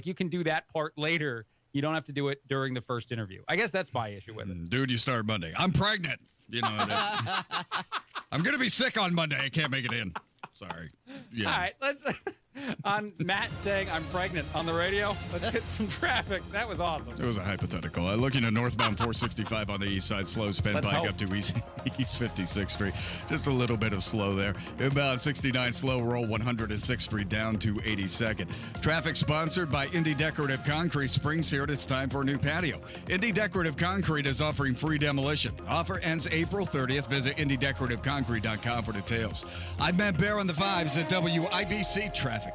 [SPEAKER 8] You can do that part later. You don't have to do it during the first interview. I guess that's my issue with it.
[SPEAKER 7] Dude, you start Monday. I'm pregnant. I'm going to be sick on Monday. I can't make it in. Sorry. Yeah.
[SPEAKER 8] All right. Let's on Matt saying I'm pregnant on the radio. Let's get some traffic. That was awesome.
[SPEAKER 7] It was a hypothetical. Looking at northbound 465 on the east side, slow spin bike up to East 56th Street. Just a little bit of slow there. Inbound 69 slow roll 106th Street down to 82nd. Traffic sponsored by Indy Decorative Concrete. Spring's here. It's time for a new patio. Indy Decorative Concrete is offering free demolition. Offer ends April 30th. Visit IndyDecorativeConcrete.com for details. I'm Matt Bear on the 5s at WIBC Traffic.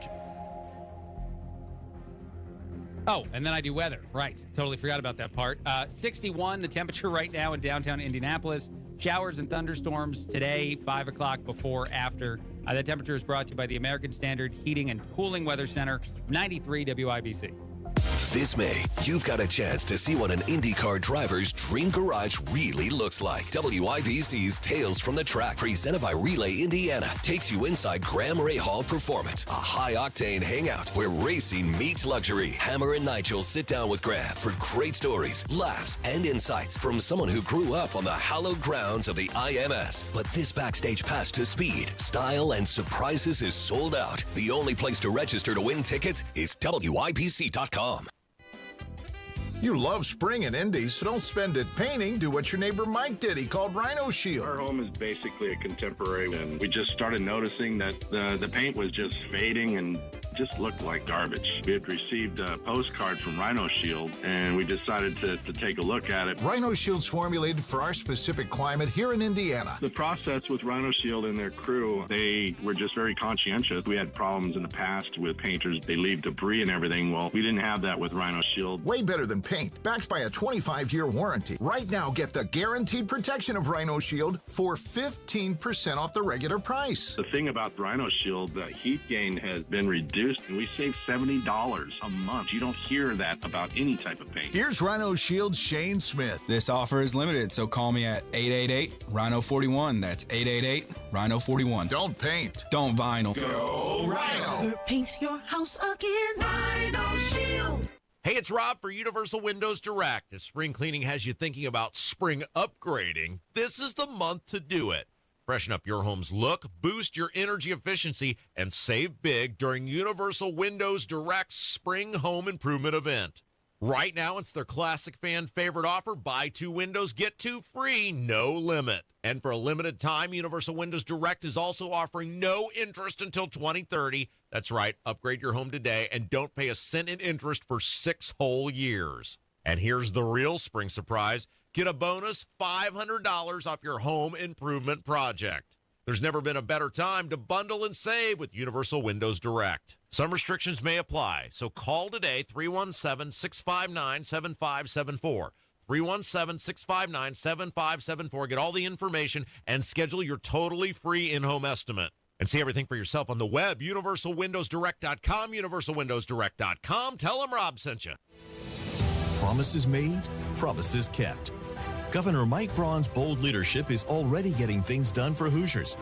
[SPEAKER 8] Oh, and then I do weather. Right. Totally forgot about that part. 61, the temperature right now in downtown Indianapolis. Showers and thunderstorms today, 5 o'clock before, after. That temperature is brought to you by the American Standard Heating and Cooling Weather Center, 93 WIBC.
[SPEAKER 20] This May, you've got a chance to see what an IndyCar driver's dream garage really looks like. WIBC's Tales from the Track, presented by Relay Indiana, takes you inside Graham Rahal Performance, a high-octane hangout where racing meets luxury. Hammer and Nigel sit down with Graham for great stories, laughs, and insights from someone who grew up on the hallowed grounds of the IMS. But this backstage pass to speed, style, and surprises is sold out. The only place to register to win tickets is WIBC.com.
[SPEAKER 11] You love spring and Indies, so don't spend it painting. Do what your neighbor Mike did. He called Rhino Shield.
[SPEAKER 13] Our home is basically a contemporary, and we just started noticing that the paint was just fading and just looked like garbage. We had received a postcard from Rhino Shield, and we decided to take a look at it.
[SPEAKER 11] Rhino Shield's formulated for our specific climate here in Indiana.
[SPEAKER 13] The process with Rhino Shield and their crew, they were just very conscientious. We had problems in the past with painters. They leave debris and everything. Well, we didn't have that with Rhino Shield.
[SPEAKER 11] Way better than paint, backed by a 25-year warranty. Right now, get the guaranteed protection of Rhino Shield for 15% off the regular price.
[SPEAKER 13] The thing about Rhino Shield, the heat gain has been reduced, and we save $70 a month. You don't hear that about any type of paint.
[SPEAKER 11] Here's Rhino Shield's Shane Smith.
[SPEAKER 14] This offer is limited, so call me at 888-RHINO-41. That's 888-RHINO-41.
[SPEAKER 11] Don't paint.
[SPEAKER 14] Don't vinyl.
[SPEAKER 11] Go Rhino.
[SPEAKER 15] Paint your house again. Rhino Shield.
[SPEAKER 16] Hey, it's Rob for Universal Windows Direct. If spring cleaning has you thinking about spring upgrading, this is the month to do it. Freshen up your home's look, boost your energy efficiency, and save big during Universal Windows Direct's Spring Home Improvement event. Right now, it's their classic fan favorite offer, buy 2 windows, get 2 free, no limit. And for a limited time, Universal Windows Direct is also offering no interest until 2030. That's right, upgrade your home today and don't pay a cent in interest for 6 whole years. And here's the real spring surprise. Get a bonus $500 off your home improvement project. There's never been a better time to bundle and save with Universal Windows Direct. Some restrictions may apply, so call today, 317-659-7574. 317-659-7574. Get all the information and schedule your totally free in-home estimate. And see everything for yourself on the web, universalwindowsdirect.com, universalwindowsdirect.com. Tell them Rob sent you.
[SPEAKER 17] Promises made, promises kept. Governor Mike Braun's bold leadership is already getting things done for Hoosiers.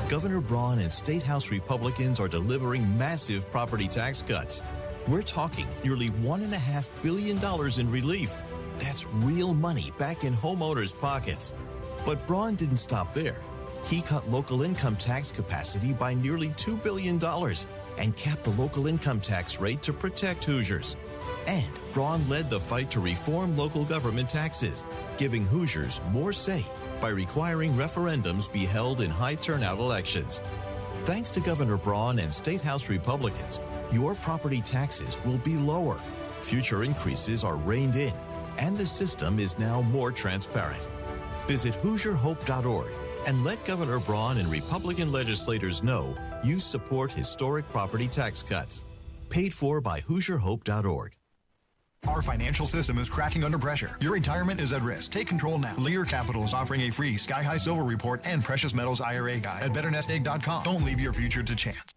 [SPEAKER 17] Governor Braun and State House Republicans are delivering massive property tax cuts. We're talking nearly $1.5 billion in relief. That's real money back in homeowners' pockets. But Braun didn't stop there. He cut local income tax capacity by nearly $2 billion and capped the local income tax rate to protect Hoosiers. And Braun led the fight to reform local government taxes, giving Hoosiers more say by requiring referendums be held in high-turnout elections. Thanks to Governor Braun and State House Republicans, your property taxes will be lower, future increases are reined in, and the system is now more transparent. Visit HoosierHope.org and let Governor Braun and Republican legislators know you support historic property tax cuts. Paid for by HoosierHope.org.
[SPEAKER 18] Our financial system is cracking under pressure. Your retirement is at risk. Take control now. Lear Capital is offering a free Sky High Silver Report and Precious Metals IRA guide at BetterNestEgg.com. Don't leave your future to chance.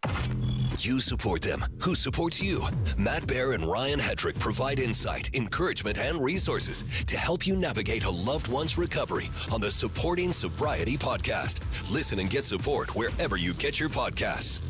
[SPEAKER 20] You support them. Who supports you? Matt Baer and Ryan Hedrick provide insight, encouragement, and resources to help you navigate a loved one's recovery on the Supporting Sobriety podcast. Listen and get support wherever you get your podcasts.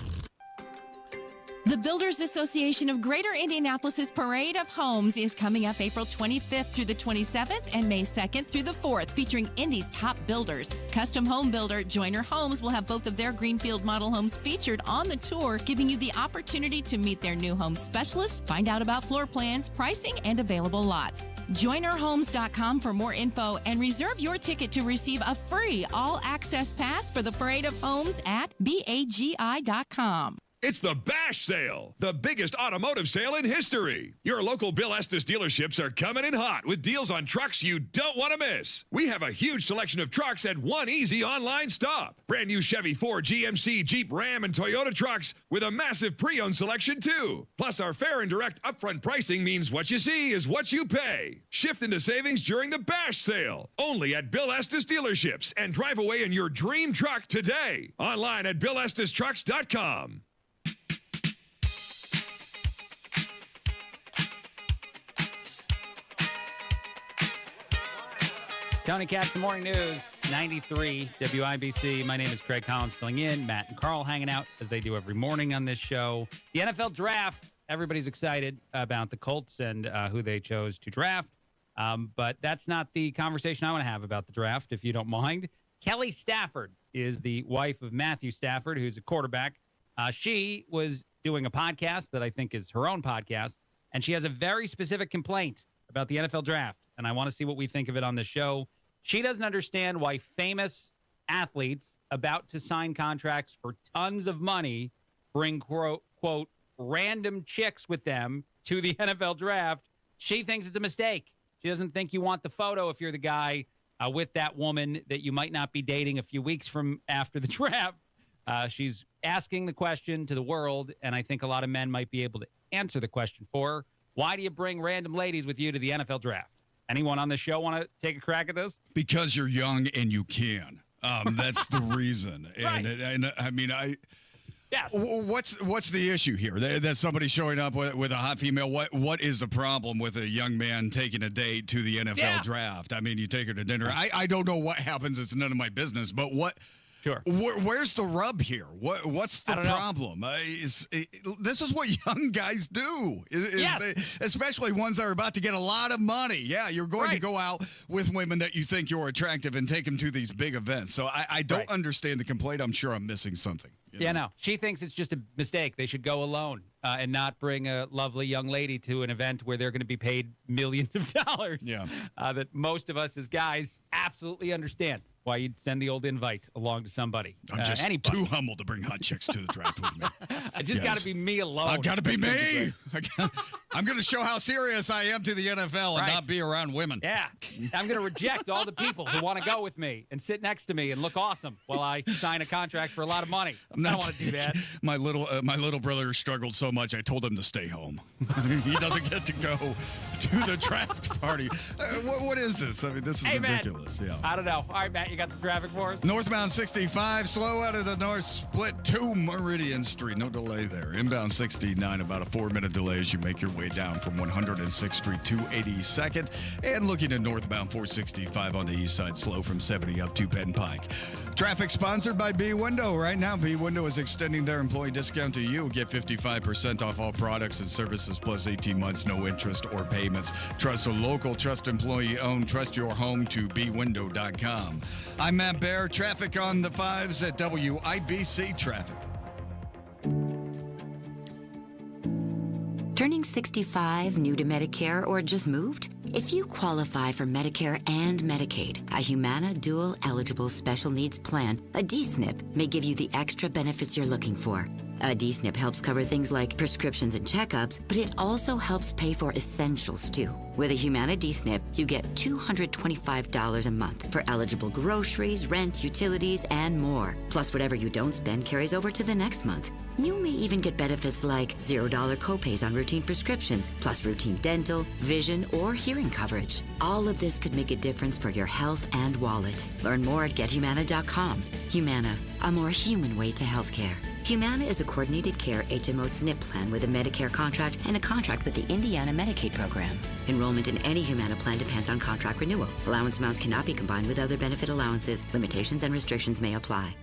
[SPEAKER 19] The Builders Association of Greater Indianapolis's Parade of Homes is coming up April 25th through the 27th and May 2nd through the 4th, featuring Indy's top builders. Custom home builder Joyner Homes will have both of their Greenfield model homes featured on the tour, giving you the opportunity to meet their new home specialist, find out about floor plans, pricing, and available lots. JoynerHomes.com for more info and reserve your ticket to receive a free all-access pass for the Parade of Homes at BAGI.com.
[SPEAKER 21] It's the Bash Sale, the biggest automotive sale in history. Your local Bill Estes dealerships are coming in hot with deals on trucks you don't want to miss. We have a huge selection of trucks at one easy online stop. Brand new Chevy, Ford, GMC, Jeep, Ram, and Toyota trucks with a massive pre-owned selection too. Plus, our fair and direct upfront pricing means what you see is what you pay. Shift into savings during the Bash Sale. Only at Bill Estes dealerships, and drive away in your dream truck today. Online at BillEstesTrucks.com.
[SPEAKER 8] Tony Katz, the Morning News, 93 WIBC. My name is Craig Collins, filling in. Matt and Carl hanging out as they do every morning on this show. The NFL draft, everybody's excited about the Colts and who they chose to draft. But that's not the conversation I want to have about the draft, if you don't mind. Kelly Stafford is the wife of Matthew Stafford, who's a quarterback. She was doing a podcast that I think is her own podcast, and she has a very specific complaint about the NFL draft, and I want to see what we think of it on the show. She doesn't understand why famous athletes about to sign contracts for tons of money bring, quote, random chicks with them to the NFL draft. She thinks it's a mistake. She doesn't think you want the photo if you're the guy with that woman that you might not be dating a few weeks from after the draft. She's asking the question to the world, and I think a lot of men might be able to answer the question for her. Why do you bring random ladies with you to the NFL draft? Anyone on the show want to take a crack at this?
[SPEAKER 7] Because you're young and you can. That's the reason.
[SPEAKER 8] Right.
[SPEAKER 7] And I mean,
[SPEAKER 8] yes.
[SPEAKER 7] What's the issue here? That somebody showing up with a hot female. What is the problem with a young man taking a date to the NFL draft? I mean, you take her to dinner. I don't know what happens. It's none of my business. But what?
[SPEAKER 8] Sure.
[SPEAKER 7] Where's the rub here? What's the problem? This is what young guys do, especially ones that are about to get a lot of money. Yeah, you're going to go out with women that you think you're attractive and take them to these big events. So I don't understand the complaint. I'm sure I'm missing something.
[SPEAKER 8] No. She thinks it's just a mistake. They should go alone and not bring a lovely young lady to an event where they're going to be paid millions of dollars.
[SPEAKER 7] Yeah.
[SPEAKER 8] That most of us as guys absolutely understand why you'd send the old invite along to somebody.
[SPEAKER 7] I'm just too humble to bring hot chicks to the draft with me.
[SPEAKER 8] I just got to be me alone.
[SPEAKER 7] I've got to be me. I'm going to show how serious I am to the NFL and not be around women.
[SPEAKER 8] Yeah. I'm going to reject all the people who want to go with me and sit next to me and look awesome while I sign a contract for a lot of money. I don't want to do that.
[SPEAKER 7] My little brother struggled so much, I told him to stay home. He doesn't get to go to the draft party. What is this? I mean, this is ridiculous.
[SPEAKER 8] Matt, I don't know. All right, Matt, you got some traffic for us?
[SPEAKER 7] Northbound 65, slow out of the north split to Meridian Street. No delay there. Inbound 69, about a 4-minute delay as you make your way down from 106th Street to 82nd. And looking at northbound 465 on the east side, slow from 70 up to Penn Pike. Traffic sponsored by B Window. Right now, B Window is extending their employee discount to you. Get 55% off all products and services plus 18 months, no interest or payments. Trust a local, trust employee owned, trust your home to bwindow.com. I'm Matt Bear. Traffic on the 5s at WIBC Traffic.
[SPEAKER 2] Turning 65, new to Medicare, or just moved? If you qualify for Medicare and Medicaid, a Humana Dual Eligible Special Needs Plan, a D-SNP, may give you the extra benefits you're looking for. A D-SNP helps cover things like prescriptions and checkups, but it also helps pay for essentials, too. With a Humana D-SNP, you get $225 a month for eligible groceries, rent, utilities, and more. Plus, whatever you don't spend carries over to the next month. You may even get benefits like $0 copays on routine prescriptions, plus routine dental, vision, or hearing coverage. All of this could make a difference for your health and wallet. Learn more at GetHumana.com. Humana, a more human way to healthcare. Humana is a coordinated care HMO SNP plan with a Medicare contract and a contract with the Indiana Medicaid program. Enrollment in any Humana plan depends on contract renewal. Allowance amounts cannot be combined with other benefit allowances. Limitations and restrictions may apply.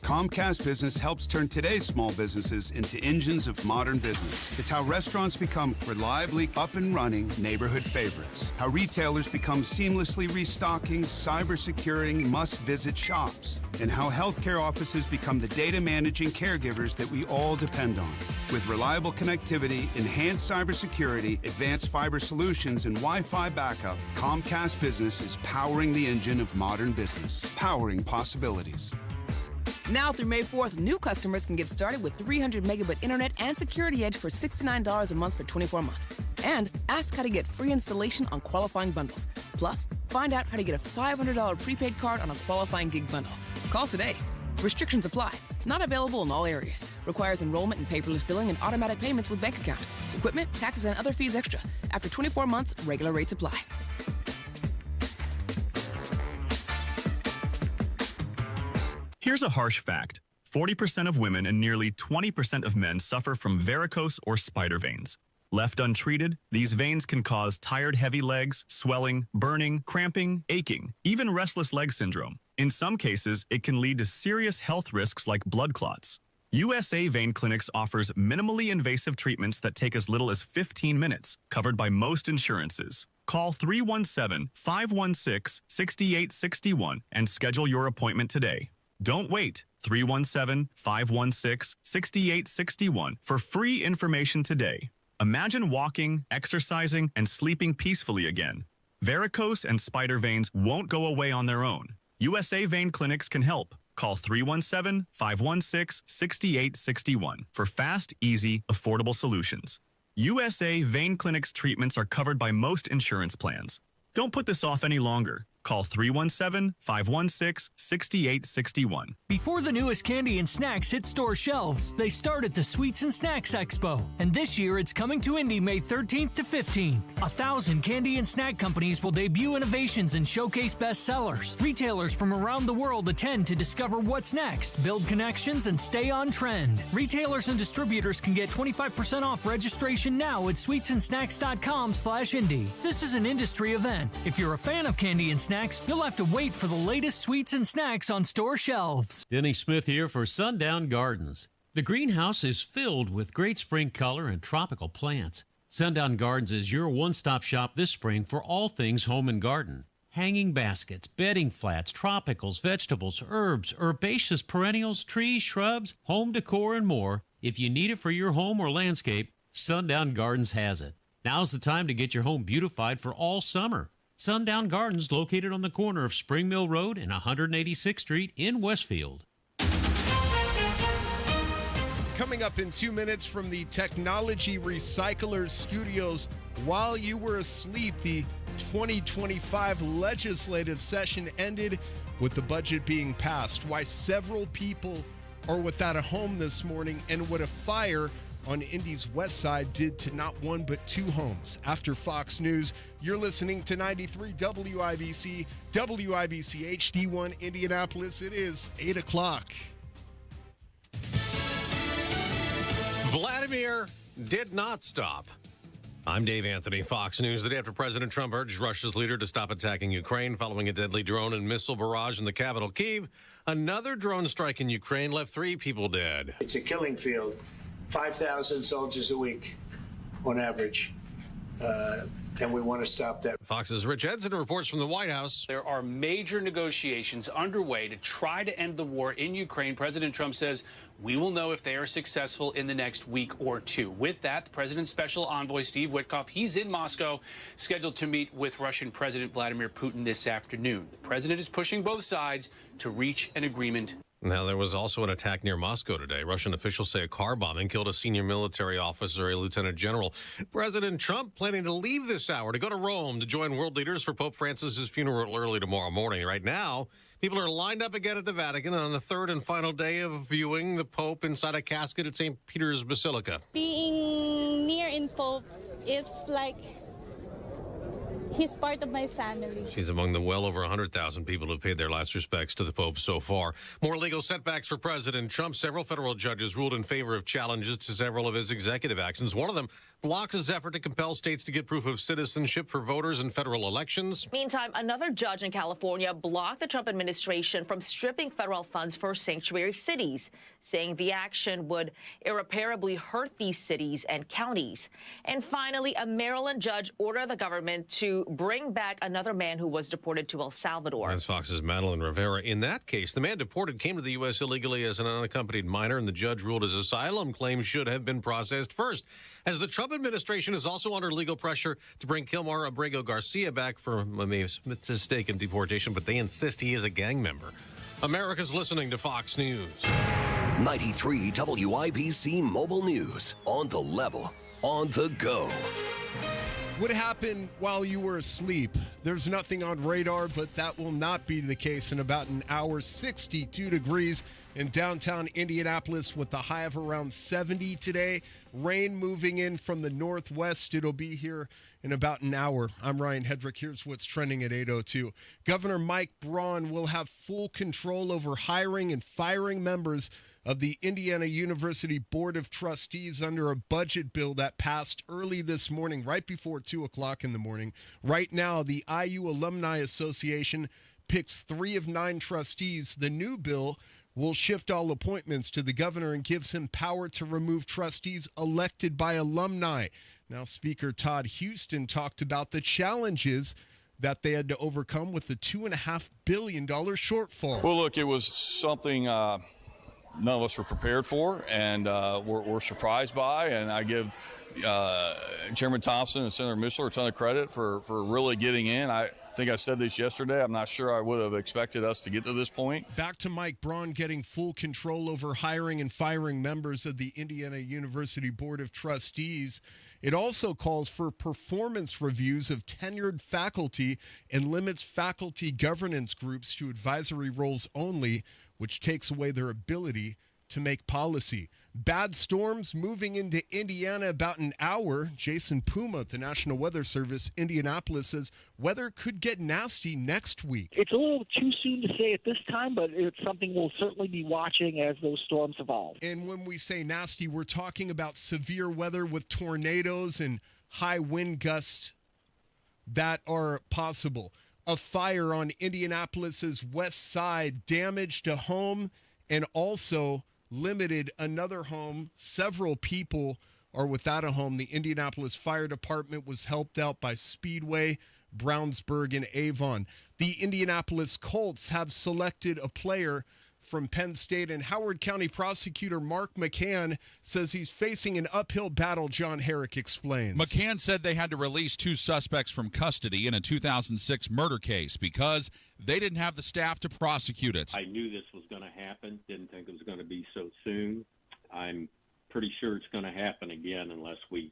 [SPEAKER 3] Comcast Business helps turn today's small businesses into engines of modern business. It's how restaurants become reliably up and running neighborhood favorites. How retailers become seamlessly restocking, cyber-securing, must-visit shops. And how healthcare offices become the data managing caregivers that we all depend on. With reliable connectivity, enhanced cybersecurity, advanced fiber solutions, and Wi-Fi backup, Comcast Business is powering the engine of modern business. Powering possibilities.
[SPEAKER 5] Now through May 4th, new customers can get started with 300 megabit internet and Security Edge for $69 a month for 24 months. And ask how to get free installation on qualifying bundles. Plus, find out how to get a $500 prepaid card on a qualifying gig bundle. Call today. Restrictions apply. Not available in all areas. Requires enrollment in paperless billing and automatic payments with bank account. Equipment, taxes, and other fees extra. After 24 months, regular rates apply.
[SPEAKER 12] Here's a harsh fact. 40% of women and nearly 20% of men suffer from varicose or spider veins. Left untreated, these veins can cause tired, heavy legs, swelling, burning, cramping, aching, even restless leg syndrome. In some cases, it can lead to serious health risks like blood clots. USA Vein Clinics offers minimally invasive treatments that take as little as 15 minutes, covered by most insurances. Call 317-516-6861 and schedule your appointment today. Don't wait. 317-516-6861 for free information today. Imagine walking, exercising, and sleeping peacefully again. Varicose and spider veins won't go away on their own. USA Vein Clinics can help. Call 317-516-6861 for fast, easy, affordable solutions. USA Vein Clinics treatments are covered by most insurance plans. Don't put this off any longer. Call 317-516-6861.
[SPEAKER 4] Before the newest candy and snacks hit store shelves, they start at the Sweets and Snacks Expo. And this year, it's coming to Indy May 13th to 15th. 1,000 candy and snack companies will debut innovations and showcase bestsellers. Retailers from around the world attend to discover what's next, build connections, and stay on trend. Retailers and distributors can get 25% off registration now at sweetsandsnacks.com/Indy. This is an industry event. If you're a fan of candy and snacks, you'll have to wait for the latest sweets and snacks on store shelves.
[SPEAKER 22] Denny Smith here for Sundown Gardens. The greenhouse is filled with great spring color and tropical plants. Sundown Gardens is your one-stop shop this spring for all things home and garden. Hanging baskets, bedding flats, tropicals, vegetables, herbs, herbaceous perennials, trees, shrubs, home decor, and more. If you need it for your home or landscape, Sundown Gardens has it. Now's the time to get your home beautified for all summer. Sundown Gardens, located on the corner of Spring Mill Road and 186th Street in Westfield.
[SPEAKER 1] Coming up in 2 minutes from the Technology Recyclers Studios, while you were asleep, the 2025 legislative session ended with the budget being passed. Why several people are without a home this morning, and what a fire on Indy's west side did to not one but two homes. After Fox News, you're listening to 93 WIBC, WIBC HD1 Indianapolis. It is 8 o'clock.
[SPEAKER 23] Vladimir did not stop. I'm Dave Anthony, Fox News. The day after President Trump urged Russia's leader to stop attacking Ukraine following a deadly drone and missile barrage in the capital, Kyiv, another drone strike in Ukraine left 3 people dead.
[SPEAKER 24] It's a killing field. 5,000 soldiers a week on average. And we want to stop that.
[SPEAKER 23] Fox's Rich Edson reports from the White House.
[SPEAKER 25] There are major negotiations underway to try to end the war in Ukraine. President Trump says we will know if they are successful in the next week or two. With that, the president's special envoy, Steve Witkoff, he's in Moscow, scheduled to meet with Russian President Vladimir Putin this afternoon. The president is pushing both sides to reach an agreement.
[SPEAKER 23] Now, there was also an attack near Moscow today. Russian officials say a car bombing killed a senior military officer, a lieutenant general. President Trump planning to leave this hour to go to Rome to join world leaders for Pope Francis's funeral early tomorrow morning. Right now, people are lined up again at the Vatican on the third and final day of viewing the Pope inside a casket at St. Peter's Basilica.
[SPEAKER 26] Being near in Pope, it's like he's part of my family.
[SPEAKER 23] She's among the well over 100,000 people who've paid their last respects to the Pope so far. More legal setbacks for President Trump. Several federal judges ruled in favor of challenges to several of his executive actions. One of them blocks his effort to compel states to get proof of citizenship for voters in federal elections.
[SPEAKER 27] Meantime, another judge in California blocked the Trump administration from stripping federal funds for sanctuary cities, saying the action would irreparably hurt these cities and counties. And finally, a Maryland judge ordered the government to bring back another man who was deported to El Salvador.
[SPEAKER 23] That's Fox's Madeline Rivera. In that case, the man deported came to the U.S. illegally as an unaccompanied minor, and the judge ruled his asylum claim should have been processed first. As the Trump administration is also under legal pressure to bring Kilmar Abrego Garcia back for mistaken deportation, but they insist he is a gang member. America's listening to Fox News.
[SPEAKER 20] 93 WIBC Mobile News. On the level, on the go.
[SPEAKER 1] What happened while you were asleep? There's nothing on radar, but that will not be the case in about an hour. 62 degrees in downtown Indianapolis with a high of around 70 today. Rain moving in from the northwest. It'll be here in about an hour. I'm Ryan Hedrick. Here's what's trending at 8:02. Governor Mike Braun will have full control over hiring and firing members of the Indiana University Board of Trustees under a budget bill that passed early this morning, right before 2 o'clock in the morning. Right now, the IU Alumni Association picks 3 of 9 trustees. The new bill will shift all appointments to the governor and gives him power to remove trustees elected by alumni. Now, Speaker Todd Houston talked about the challenges that they had to overcome with the $2.5 billion shortfall.
[SPEAKER 6] Well, look, it was something none of us were prepared for, and we're surprised by, and I give Chairman Thompson and Senator Mishler a ton of credit for really getting in. I think I said this yesterday. I'm not sure I would have expected us to get to this point.
[SPEAKER 1] Back to Mike Braun getting full control over hiring and firing members of the Indiana University Board of Trustees. It also calls for performance reviews of tenured faculty and limits faculty governance groups to advisory roles only, which takes away their ability to make policy. Bad storms moving into Indiana about an hour. Jason Puma at the National Weather Service, Indianapolis, says weather could get nasty next week.
[SPEAKER 9] It's a little too soon to say at this time, but it's something we'll certainly be watching as those storms evolve.
[SPEAKER 1] And when we say nasty, we're talking about severe weather with tornadoes and high wind gusts that are possible. A fire on Indianapolis's west side damaged a home and also limited another home. Several people are without a home. The Indianapolis Fire Department was helped out by Speedway, Brownsburg, and Avon. The Indianapolis Colts have selected a player from Penn State, and Howard County Prosecutor Mark McCann says he's facing an uphill battle. John Herrick explains.
[SPEAKER 10] McCann said they had to release 2 suspects from custody in a 2006 murder case because they didn't have the staff to prosecute it.
[SPEAKER 11] I knew this was going to happen. Didn't think it was going to be so soon. I'm pretty sure it's going to happen again unless we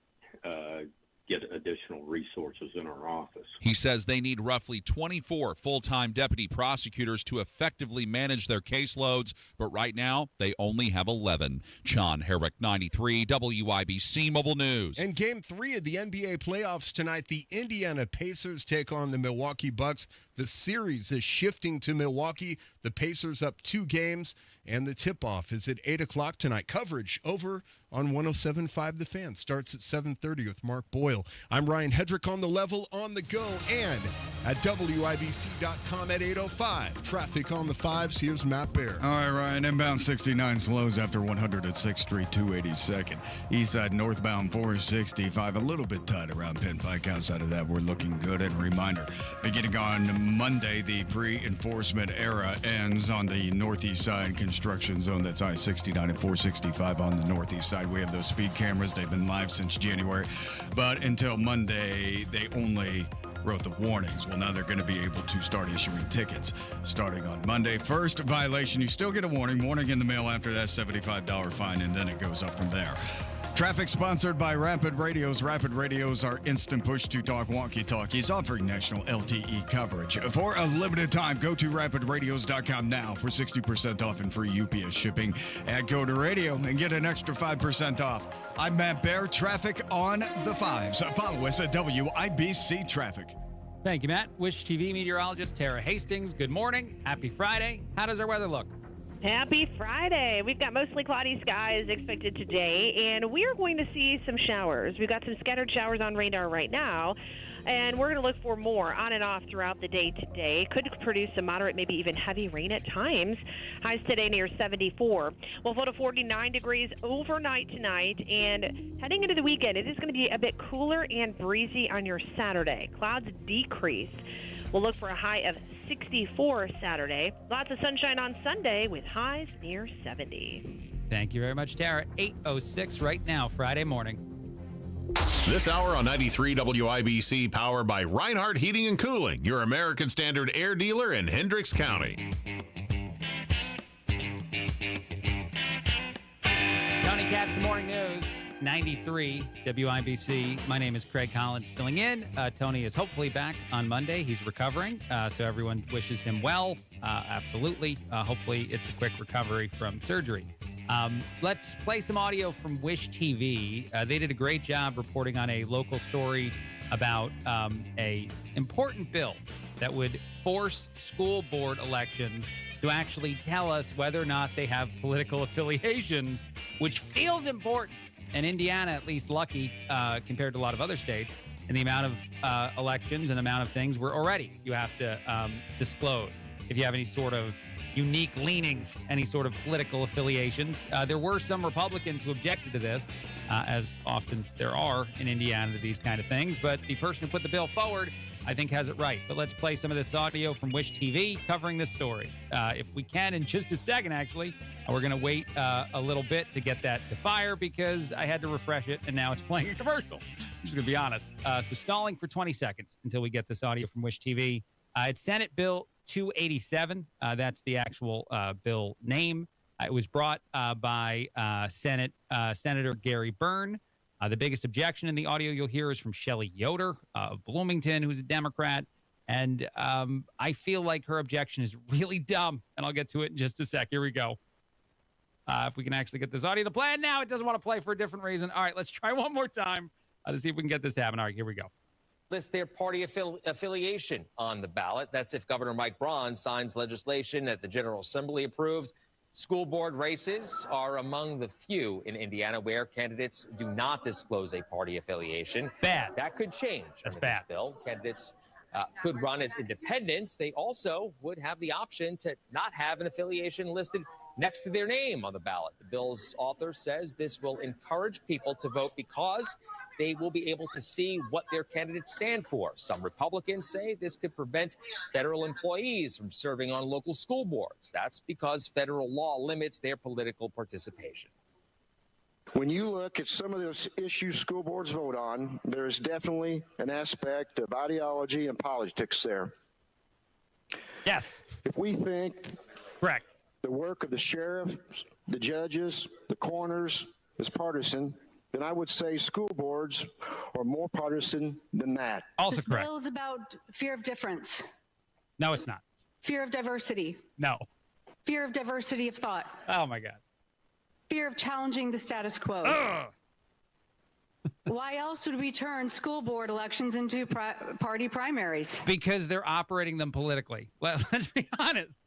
[SPEAKER 11] get additional resources in our office.
[SPEAKER 10] He says they need roughly 24 full-time deputy prosecutors to effectively manage their caseloads, but right now they only have 11. John Herrick, 93 WIBC Mobile News.
[SPEAKER 1] And Game 3 of the NBA playoffs tonight, the Indiana Pacers take on the Milwaukee Bucks. The series is shifting to Milwaukee. The Pacers up 2 games, and the tip-off is at 8 o'clock tonight. Coverage over on 107.5 The Fan. Starts at 7:30 with Mark Boyle. I'm Ryan Hedrick on the level, on the go, and at WIBC.com at 8:05. Traffic on the 5s. Here's Matt Bear.
[SPEAKER 7] All right, Ryan. Inbound 69 slows after 100 at 6th Street, 282nd. East side northbound 465. A little bit tight around Penn Pike. Outside of that, we're looking good. And a reminder, beginning on Monday, the pre-enforcement era ends on the northeast side construction zone. That's I-69 and 465 on the northeast side. We have those speed cameras. They've been live since January. But until Monday, they only wrote the warnings. Well, now they're going to be able to start issuing tickets starting on Monday. First violation, you still get a warning. Warning in the mail after that, $75 fine, and then it goes up from there. Traffic sponsored by Rapid Radios. Rapid Radios are instant push-to-talk walkie-talkies offering national LTE coverage. For a limited time, go to rapidradios.com now for 60% off and free UPS shipping. Add code radio and get an extra 5% off. I'm Matt Bear. Traffic on the 5s. Follow us at WIBC Traffic.
[SPEAKER 8] Thank you, Matt. Wish TV meteorologist Tara Hastings, good morning. Happy Friday. How does our weather look?
[SPEAKER 13] Happy Friday. We've got mostly cloudy skies expected today, and we are going to see some showers. We've got some scattered showers on radar right now, and we're going to look for more on and off throughout the day today. Could produce some moderate, maybe even heavy rain at times. Highs today near 74. We'll fall to 49 degrees overnight tonight, and heading into the weekend, it is going to be a bit cooler and breezy on your Saturday. Clouds decrease. We'll look for a high of 64 Saturday. Lots of sunshine on Sunday with highs near 70.
[SPEAKER 8] Thank you very much, Tara. 8:06 right now, Friday morning.
[SPEAKER 14] This hour on 93 WIBC, powered by Reinhardt Heating and Cooling, your American Standard air dealer in Hendricks County.
[SPEAKER 8] Tony Katz, the morning news. 93 WIBC. My name is Craig Collins filling in. Tony is hopefully back on Monday. He's recovering, so everyone wishes him well. Absolutely. Hopefully it's a quick recovery from surgery. Let's play some audio from Wish TV. They did a great job reporting on a local story about a important bill that would force school board elections to to actually tell us whether or not they have political affiliations, which feels important. And Indiana, at least lucky compared to a lot of other states, in the amount of elections and amount of things where already you have to disclose if you have any sort of unique leanings, any sort of political affiliations. There were some Republicans who objected to this, as often there are in Indiana to these kind of things. But the person who put the bill forward, I think, has it right. But let's play some of this audio from Wish TV covering this story. If we can, in just a second, actually. We're going to wait a little bit to get that to fire because I had to refresh it, and now it's playing a commercial. I'm just going to be honest. So stalling for 20 seconds until we get this audio from Wish TV. It's Senate Bill 287. That's the actual bill name. It was brought by Senator Gary Byrne. The biggest objection in the audio you'll hear is from Shelley Yoder of Bloomington, who's a Democrat. And I feel like her objection is really dumb, and I'll get to it in just a sec. Here we go. If we can actually get this audio to play. And now it doesn't want to play for a different reason. All right, let's try one more time to see if we can get this to happen. All right, here we go.
[SPEAKER 2] List their party affiliation on the ballot. That's if Governor Mike Braun signs legislation that the General Assembly approved. School board races are among the few in Indiana where candidates do not disclose a party affiliation.
[SPEAKER 8] Bad.
[SPEAKER 2] That could change.
[SPEAKER 8] That's bad.
[SPEAKER 2] This bill. Candidates could run as independents. They also would have the option to not have an affiliation listed next to their name on the ballot. The bill's author says this will encourage people to vote because they will be able to see what their candidates stand for. Some Republicans say this could prevent federal employees from serving on local school boards. That's because federal law limits their political participation.
[SPEAKER 15] When you look at some of those issues school boards vote on, there is definitely an aspect of ideology and politics there.
[SPEAKER 8] Yes.
[SPEAKER 15] If we think
[SPEAKER 8] correct
[SPEAKER 15] the work of the sheriff, the judges, the coroners is partisan, then I would say school boards are more partisan than that.
[SPEAKER 8] Also
[SPEAKER 16] this
[SPEAKER 8] correct.
[SPEAKER 16] bill is about fear of difference.
[SPEAKER 8] No, it's not.
[SPEAKER 16] Fear of diversity.
[SPEAKER 8] No.
[SPEAKER 16] Fear of diversity of thought.
[SPEAKER 8] Oh, my God.
[SPEAKER 16] Fear of challenging the status quo.
[SPEAKER 8] Ugh.
[SPEAKER 16] Why else would we turn school board elections into party primaries?
[SPEAKER 8] Because they're operating them politically. Let's be honest.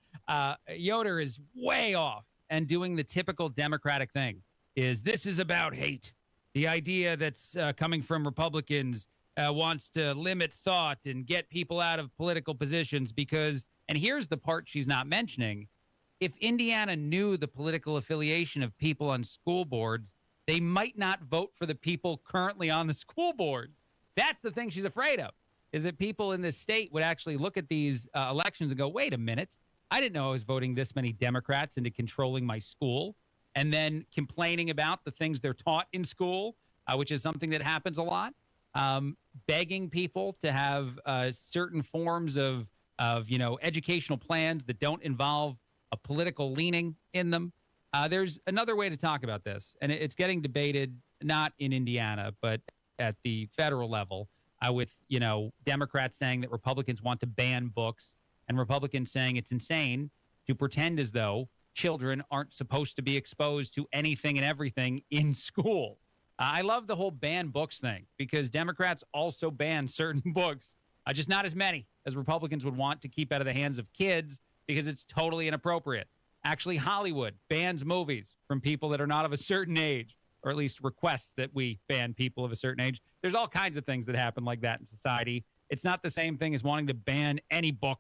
[SPEAKER 8] Yoder is way off and doing the typical Democratic thing. This is about hate. The idea that's coming from Republicans wants to limit thought and get people out of political positions because, and here's the part she's not mentioning, if Indiana knew the political affiliation of people on school boards, they might not vote for the people currently on the school boards. That's the thing she's afraid of, is that people in this state would actually look at these elections and go, wait a minute, I didn't know I was voting this many Democrats into controlling my school, and then complaining about the things they're taught in school, which is something that happens a lot, begging people to have certain forms of educational plans that don't involve a political leaning in them. There's another way to talk about this, and it's getting debated not in Indiana, but at the federal level, with Democrats saying that Republicans want to ban books and Republicans saying it's insane to pretend as though children aren't supposed to be exposed to anything and everything in school. I love the whole ban books thing because Democrats also ban certain books, just not as many as Republicans would want to keep out of the hands of kids because it's totally inappropriate. Actually, Hollywood bans movies from people that are not of a certain age, or at least requests that we ban people of a certain age. There's all kinds of things that happen like that in society. It's not the same thing as wanting to ban any book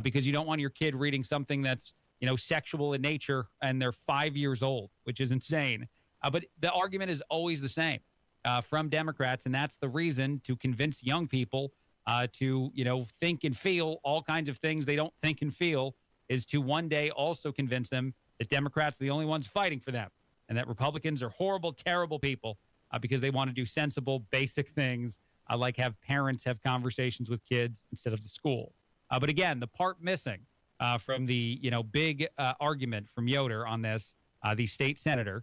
[SPEAKER 8] because you don't want your kid reading something that's, sexual in nature and they're 5 years old, which is insane. But the argument is always the same from Democrats, and that's the reason to convince young people to, think and feel all kinds of things they don't think and feel, is to one day also convince them that Democrats are the only ones fighting for them and that Republicans are horrible, terrible people because they want to do sensible, basic things like have parents have conversations with kids instead of the school. But again, the part missing from the, big argument from Yoder on this, the state senator,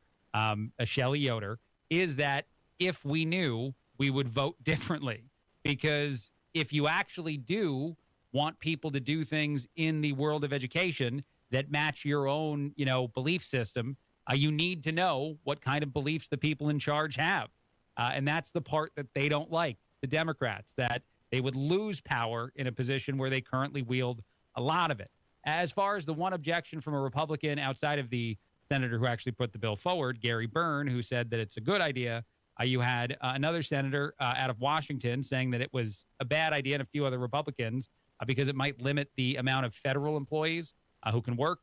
[SPEAKER 8] Shelley Yoder, is that if we knew, we would vote differently. Because if you actually do want people to do things in the world of education that match your own, belief system, you need to know what kind of beliefs the people in charge have. And that's the part that they don't like, the Democrats, that they would lose power in a position where they currently wield a lot of it. As far as the one objection from a Republican outside of the senator who actually put the bill forward, Gary Byrne, who said that it's a good idea, you had another senator out of Washington saying that it was a bad idea, and a few other Republicans, because it might limit the amount of federal employees who can work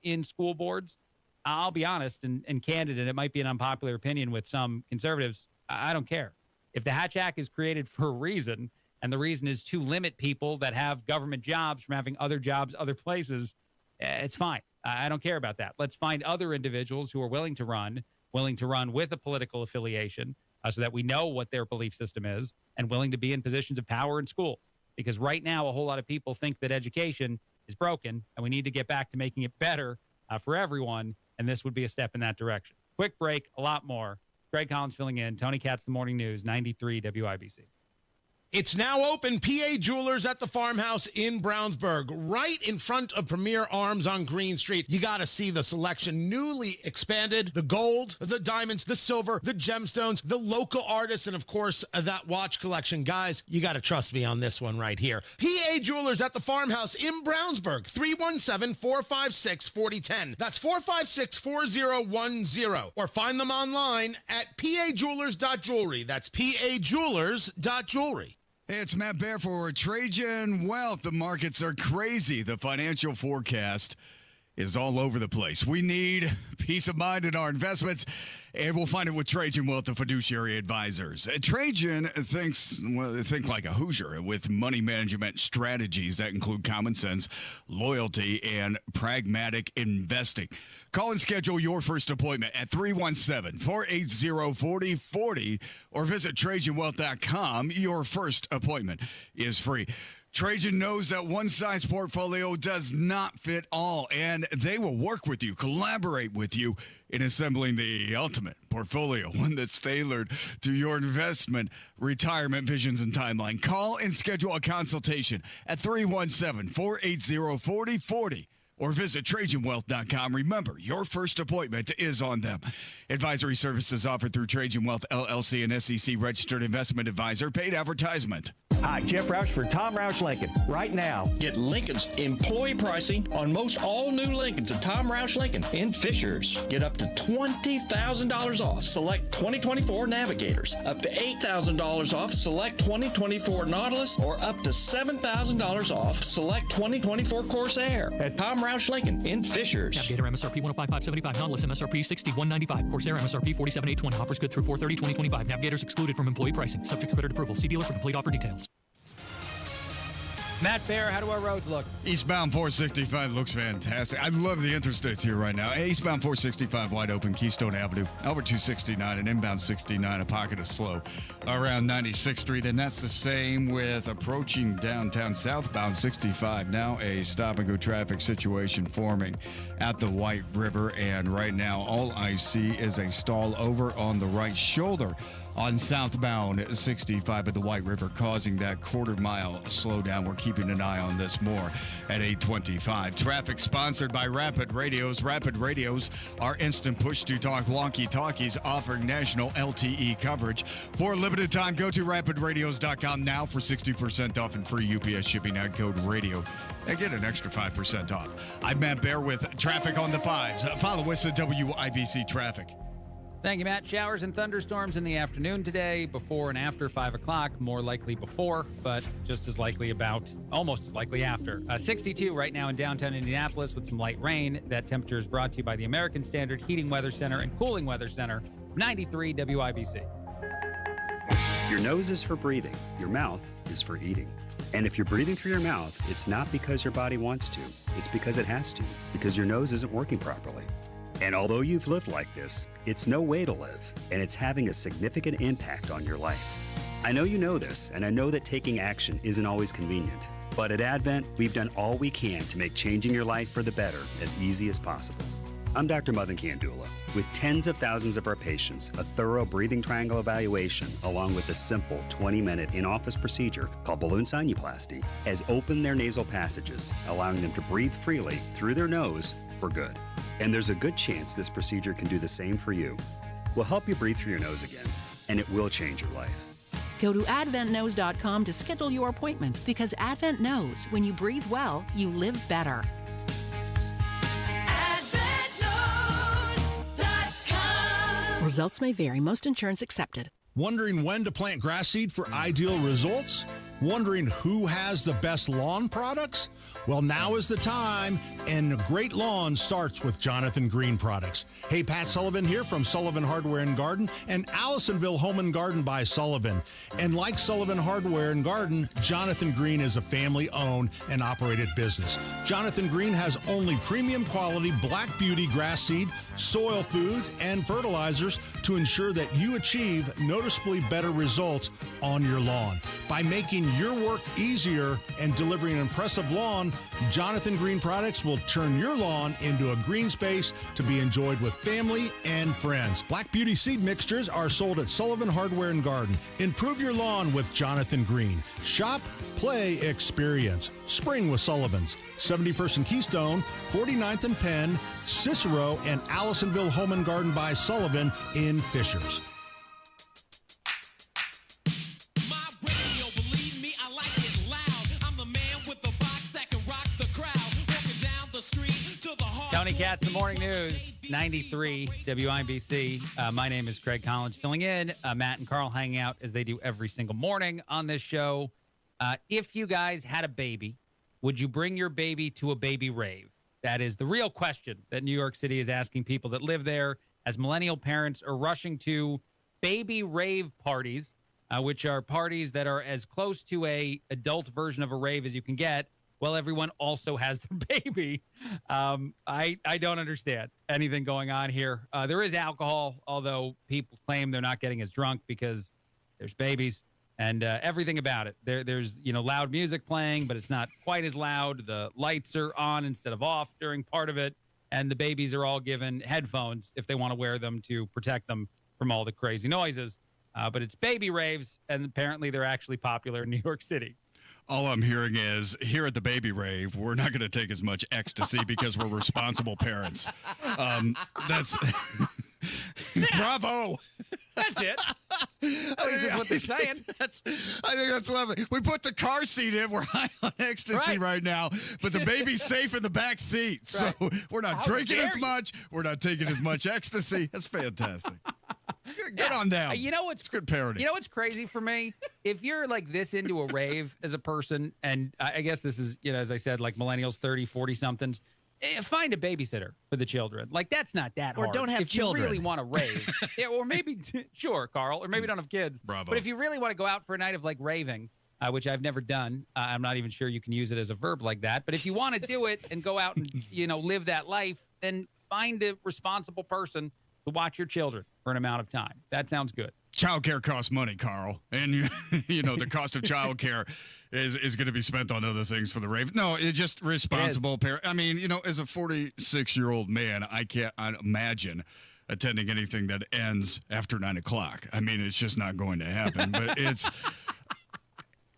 [SPEAKER 8] in school boards. I'll be honest and candid, and it might be an unpopular opinion with some conservatives. I don't care. If the Hatch Act is created for a reason, and the reason is to limit people that have government jobs from having other jobs other places, it's fine. I don't care about that. Let's find other individuals who are willing to run with a political affiliation so that we know what their belief system is, and willing to be in positions of power in schools. Because right now, a whole lot of people think that education is broken, and we need to get back to making it better for everyone, and this would be a step in that direction. Quick break, a lot more. Greg Collins filling in. Tony Katz, The Morning News, 93 WIBC.
[SPEAKER 1] It's now open. PA Jewelers at the Farmhouse in Brownsburg, right in front of Premier Arms on Green Street. You got to see the selection. Newly expanded, the gold, the diamonds, the silver, the gemstones, the local artists, and of course, that watch collection. Guys, you got to trust me on this one right here. PA Jewelers at the Farmhouse in Brownsburg, 317-456-4010. That's 456-4010. Or find them online at pajewelers.jewelry. That's pajewelers.jewelry.
[SPEAKER 7] Hey, it's Matt Baer for Trajan Wealth. The markets are crazy. The financial forecast is all over the place. We need peace of mind in our investments, and we'll find it with Trajan Wealth, the fiduciary advisors. Trajan think like a Hoosier with money management strategies that include common sense, loyalty, and pragmatic investing. Call and schedule your first appointment at 317-480-4040 or visit TrajanWealth.com. Your first appointment is free. Trajan knows that one-size portfolio does not fit all, and they will work with you, collaborate with you in assembling the ultimate portfolio, one that's tailored to your investment, retirement visions, and timeline. Call and schedule a consultation at 317-480-4040. Or visit TrajanWealth.com. Remember, your first appointment is on them. Advisory services offered through Trajan Wealth, LLC, and SEC-registered investment advisor. Paid advertisement.
[SPEAKER 3] Hi, Jeff Roush for Tom Roush Lincoln. Right now, get Lincoln's employee pricing on most all new Lincolns at Tom Roush Lincoln in Fishers. Get up to $20,000 off select 2024 Navigators, up to $8,000 off select 2024 Nautilus, or up to $7,000 off select 2024 Corsair at Tom Roush Lincoln in Fishers.
[SPEAKER 4] Navigator MSRP 105,575, Nautilus MSRP 6195, Corsair MSRP 47,820. Offers good through 4/30/2025. Navigators excluded from employee pricing. Subject to credit approval. See dealer for complete offer details.
[SPEAKER 8] Matt Baer, how do our roads look?
[SPEAKER 7] Eastbound 465 looks fantastic. I love the interstates here right now. Eastbound 465 wide open, Keystone Avenue, over 269, and inbound 69, a pocket of slow around 96th Street. And that's the same with approaching downtown southbound 65. Now a stop-and-go traffic situation forming at the White River. And right now, all I see is a stall over on the right shoulder on southbound 65 at the White River, causing that quarter-mile slowdown. We're keeping an eye on this more at 8:25. Traffic sponsored by Rapid Radios. Rapid Radios are instant push-to-talk walkie-talkies offering national LTE coverage. For a limited time, go to rapidradios.com now for 60% off and free UPS shipping at code radio. And get an extra 5% off. I'm Matt Baer with Traffic on the Fives. Follow us at WIBC Traffic.
[SPEAKER 8] Thank you, Matt. Showers and thunderstorms in the afternoon today, before and after 5 o'clock. More likely before, but just as likely almost as likely after. 62 right now in downtown Indianapolis with some light rain. That temperature is brought to you by the American Standard Heating Weather Center and Cooling Weather Center, 93 WIBC.
[SPEAKER 5] Your nose is for breathing. Your mouth is for eating. And if you're breathing through your mouth, it's not because your body wants to. It's because it has to, because your nose isn't working properly. And although you've lived like this, it's no way to live, and it's having a significant impact on your life. I know you know this, and I know that taking action isn't always convenient. But at Advent, we've done all we can to make changing your life for the better as easy as possible. I'm Dr. Madan Kandula. With tens of thousands of our patients, a thorough breathing triangle evaluation, along with a simple 20-minute in-office procedure called balloon sinuplasty, has opened their nasal passages, allowing them to breathe freely through their nose for good. And there's a good chance this procedure can do the same for you. We'll help you breathe through your nose again, and it will change your life.
[SPEAKER 12] Go to adventknows.com to schedule your appointment, because Advent knows when you breathe well, you live better. Results may vary. Most insurance accepted.
[SPEAKER 17] Wondering when to plant grass seed for ideal results? Wondering who has the best lawn products? Well, now is the time, and great lawn starts with Jonathan Green products. Hey, Pat Sullivan here from Sullivan Hardware and Garden and Allisonville Home and Garden by Sullivan. And like Sullivan Hardware and Garden, Jonathan Green is a family-owned and operated business. Jonathan Green has only premium quality Black Beauty grass seed, soil foods, and fertilizers to ensure that you achieve noticeably better results on your lawn. By making your work easier and delivering an impressive lawn, Jonathan Green products will turn your lawn into a green space to be enjoyed with family and friends. Black Beauty seed mixtures are sold at Sullivan Hardware and Garden. Improve your lawn with Jonathan Green. Shop, play, experience. Spring with Sullivan's. 71st and Keystone, 49th and Penn, Cicero, and Allisonville Home and Garden by Sullivan in Fishers.
[SPEAKER 8] Tony Katz, the Morning News, 93 WIBC. My name is Craig Collins, filling in. Matt and Carl hang out as they do every single morning on this show. If you guys had a baby, would you bring your baby to a baby rave? That is the real question that New York City is asking people that live there, as millennial parents are rushing to baby rave parties, which are parties that are as close to a adult version of a rave as you can get. Well, everyone also has their baby. I don't understand anything going on here. There is alcohol, although people claim they're not getting as drunk because there's babies and everything about it. There's loud music playing, but it's not quite as loud. The lights are on instead of off during part of it, and the babies are all given headphones if they want to wear them to protect them from all the crazy noises. But it's baby raves, and apparently they're actually popular in New York City.
[SPEAKER 7] All I'm hearing is, here at the baby rave, we're not going to take as much ecstasy because we're responsible parents. That's bravo.
[SPEAKER 8] That's it. At least that's what they're saying.
[SPEAKER 7] I think that's lovely. We put the car seat in. We're high on ecstasy right now, but the baby's safe in the back seat. So we're not drinking as much. We're not taking as much ecstasy. That's fantastic. Good on them.
[SPEAKER 8] You know what's
[SPEAKER 7] good parenting.
[SPEAKER 8] You know what's crazy for me? If you're like this into a rave as a person, and I guess this is, as I said, like millennials, 30, 40 somethings, find a babysitter for the children. Like, that's not that hard.
[SPEAKER 18] Or don't have
[SPEAKER 8] if
[SPEAKER 18] children.
[SPEAKER 8] If you really want to rave. Yeah, or maybe, sure, Carl, or maybe don't have kids.
[SPEAKER 7] Bravo.
[SPEAKER 8] But if you really want to go out for a night of like raving, which I've never done, I'm not even sure you can use it as a verb like that. But if you want to do it and go out and, live that life, then find a responsible person to watch your children for an amount of time. That sounds good.
[SPEAKER 7] Childcare costs money, Carl. And, the cost of childcare is going to be spent on other things for the rave. No, it's just responsible parent. I mean, as a 46-year-old man, I can't imagine attending anything that ends after 9 o'clock. I mean, it's just not going to happen. But it's...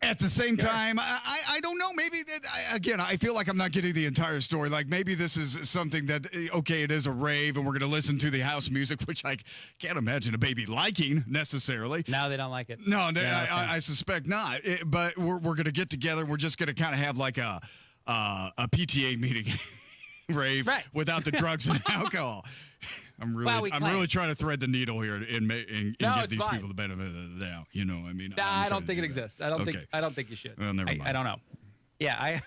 [SPEAKER 7] At the same time, I don't know. Maybe, I feel like I'm not getting the entire story. Like, maybe this is something that, okay, it is a rave, and we're going to listen to the house music, which I can't imagine a baby liking, necessarily.
[SPEAKER 8] No, they don't like it.
[SPEAKER 7] No, I suspect not. But we're going to get together. We're just going to kind of have like a PTA meeting rave without the drugs and alcohol. I'm really trying to thread the needle here and give these people the benefit of the doubt. I mean,
[SPEAKER 8] I don't think it exists. I don't think you should.
[SPEAKER 7] Well, never mind.
[SPEAKER 8] I don't know. Yeah,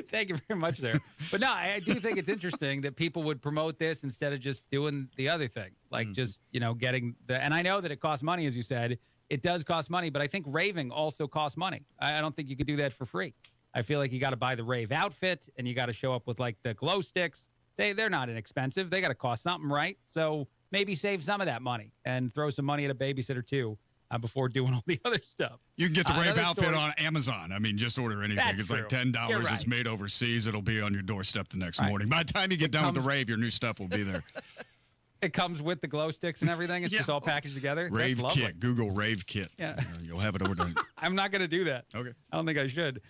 [SPEAKER 8] thank you very much there. But no, I do think it's interesting that people would promote this instead of just doing the other thing, like just getting the. And I know that it costs money, as you said. It does cost money, but I think raving also costs money. I don't think you could do that for free. I feel like you got to buy the rave outfit and you got to show up with like the glow sticks. They're not inexpensive. They got to cost something, right? So maybe save some of that money and throw some money at a babysitter too before doing all the other stuff.
[SPEAKER 7] You can get the rave outfit on Amazon. I mean, just order anything.
[SPEAKER 8] That's
[SPEAKER 7] it's
[SPEAKER 8] true.
[SPEAKER 7] like $10.
[SPEAKER 8] Right.
[SPEAKER 7] It's made overseas. It'll be on your doorstep the next morning. By the time you get done with the rave, your new stuff will be there.
[SPEAKER 8] It comes with the glow sticks and everything. It's just all packaged together.
[SPEAKER 7] Rave kit. Google rave kit.
[SPEAKER 8] Yeah.
[SPEAKER 7] You'll have it ordered.
[SPEAKER 8] I'm not going to do that.
[SPEAKER 7] Okay.
[SPEAKER 8] I don't think I should.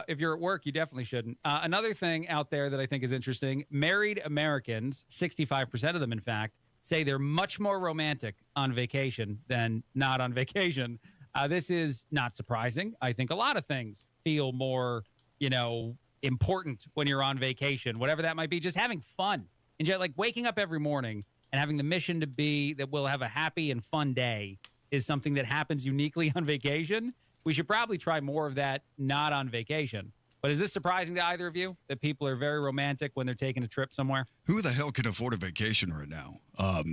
[SPEAKER 8] If you're at work, you definitely shouldn't. Another thing out there that I think is interesting, married Americans, 65% of them, in fact, say they're much more romantic on vacation than not on vacation. This is not surprising. I think a lot of things feel more, important when you're on vacation, whatever that might be, just having fun. And just like waking up every morning and having the mission to be that we'll have a happy and fun day is something that happens uniquely on vacation. We should probably try more of that not on vacation. But is this surprising to either of you, that people are very romantic when they're taking a trip somewhere?
[SPEAKER 7] Who the hell can afford a vacation right now?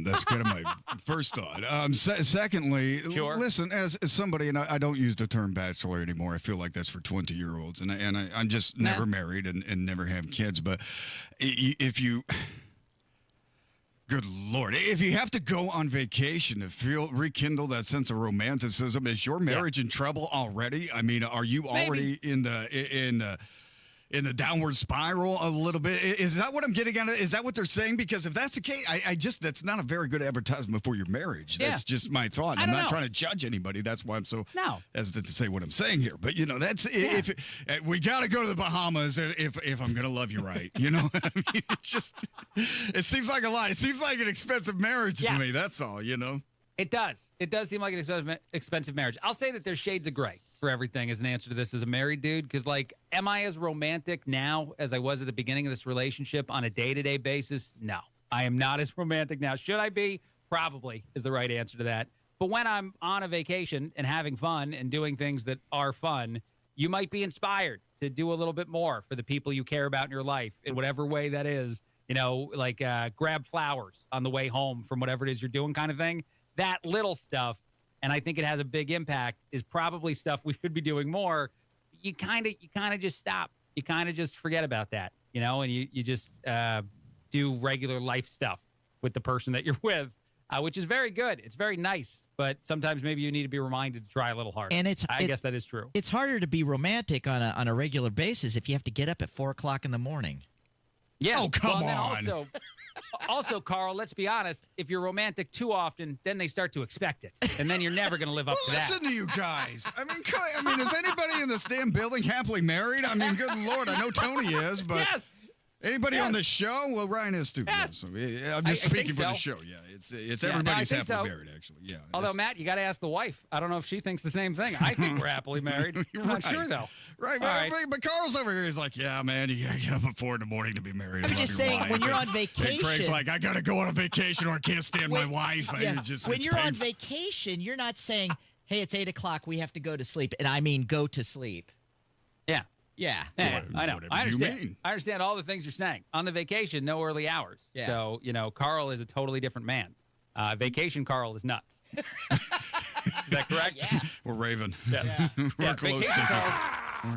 [SPEAKER 7] That's kind of my first thought. Secondly, listen, as somebody, and I don't use the term bachelor anymore. I feel like that's for 20-year-olds, and I'm just never married and never have kids. But if you... Good Lord. If you have to go on vacation to rekindle that sense of romanticism, is your marriage in trouble already? I mean, are you already in the downward spiral a little bit? Is that what I'm getting at? Is that what they're saying? Because if that's the case, that's not a very good advertisement for your marriage. That's just my thought. I'm not trying to judge anybody. That's why I'm so hesitant to say what I'm saying here. But, that's if we got to go to the Bahamas if I'm going to love you right. I mean, it seems like a lot. It seems like an expensive marriage to me. That's all,
[SPEAKER 8] It does. It does seem like an expensive marriage. I'll say that there's shades of gray for everything as an answer to this as a married dude. Because, am I as romantic now as I was at the beginning of this relationship on a day-to-day basis? No, I am not as romantic now. Should I be? Probably is the right answer to that. But when I'm on a vacation and having fun and doing things that are fun, you might be inspired to do a little bit more for the people you care about in your life in whatever way that is. Grab flowers on the way home from whatever it is you're doing kind of thing. That little stuff, and I think it has a big impact, is probably stuff we should be doing more. You kind of just stop. You kind of just forget about that, and you just do regular life stuff with the person that you're with, which is very good. It's very nice, but sometimes maybe you need to be reminded to try a little harder.
[SPEAKER 18] And
[SPEAKER 8] I guess that is true.
[SPEAKER 18] It's harder to be romantic on a regular basis if you have to get up at 4 o'clock in the morning.
[SPEAKER 8] Yeah.
[SPEAKER 7] Oh, come on.
[SPEAKER 8] Also, Carl, let's be honest. If you're romantic too often, then they start to expect it, and then you're never going to live up to that.
[SPEAKER 7] Listen to you guys. I mean, is anybody in this damn building happily married? I mean, good Lord, I know Tony is, but anybody on the show? Well, Ryan is too.
[SPEAKER 8] Yes.
[SPEAKER 7] So, I'm just speaking for the show. Yeah, it's everybody's happily married, actually. Yeah.
[SPEAKER 8] Although, Matt, you got to ask the wife. I don't know if she thinks the same thing. I think we're happily married. I'm not sure, though.
[SPEAKER 7] Right, but Carl's over here. He's like, yeah, man, you got to get up at 4 in the morning to be married.
[SPEAKER 18] I'm just saying, when you're on vacation.
[SPEAKER 7] And Craig's like, I got to go on a vacation or I can't stand my wife.
[SPEAKER 18] When you're on vacation, you're not saying, hey, it's 8 o'clock, we have to go to sleep. And I mean go to sleep.
[SPEAKER 8] Yeah.
[SPEAKER 18] Yeah.
[SPEAKER 8] I know. I understand. I understand all the things you're saying. On the vacation, no early hours.
[SPEAKER 18] Yeah.
[SPEAKER 8] So, Carl is a totally different man. Vacation Carl is nuts. Is that correct?
[SPEAKER 18] Yeah.
[SPEAKER 7] We're raving.
[SPEAKER 8] Yeah.
[SPEAKER 7] We're close to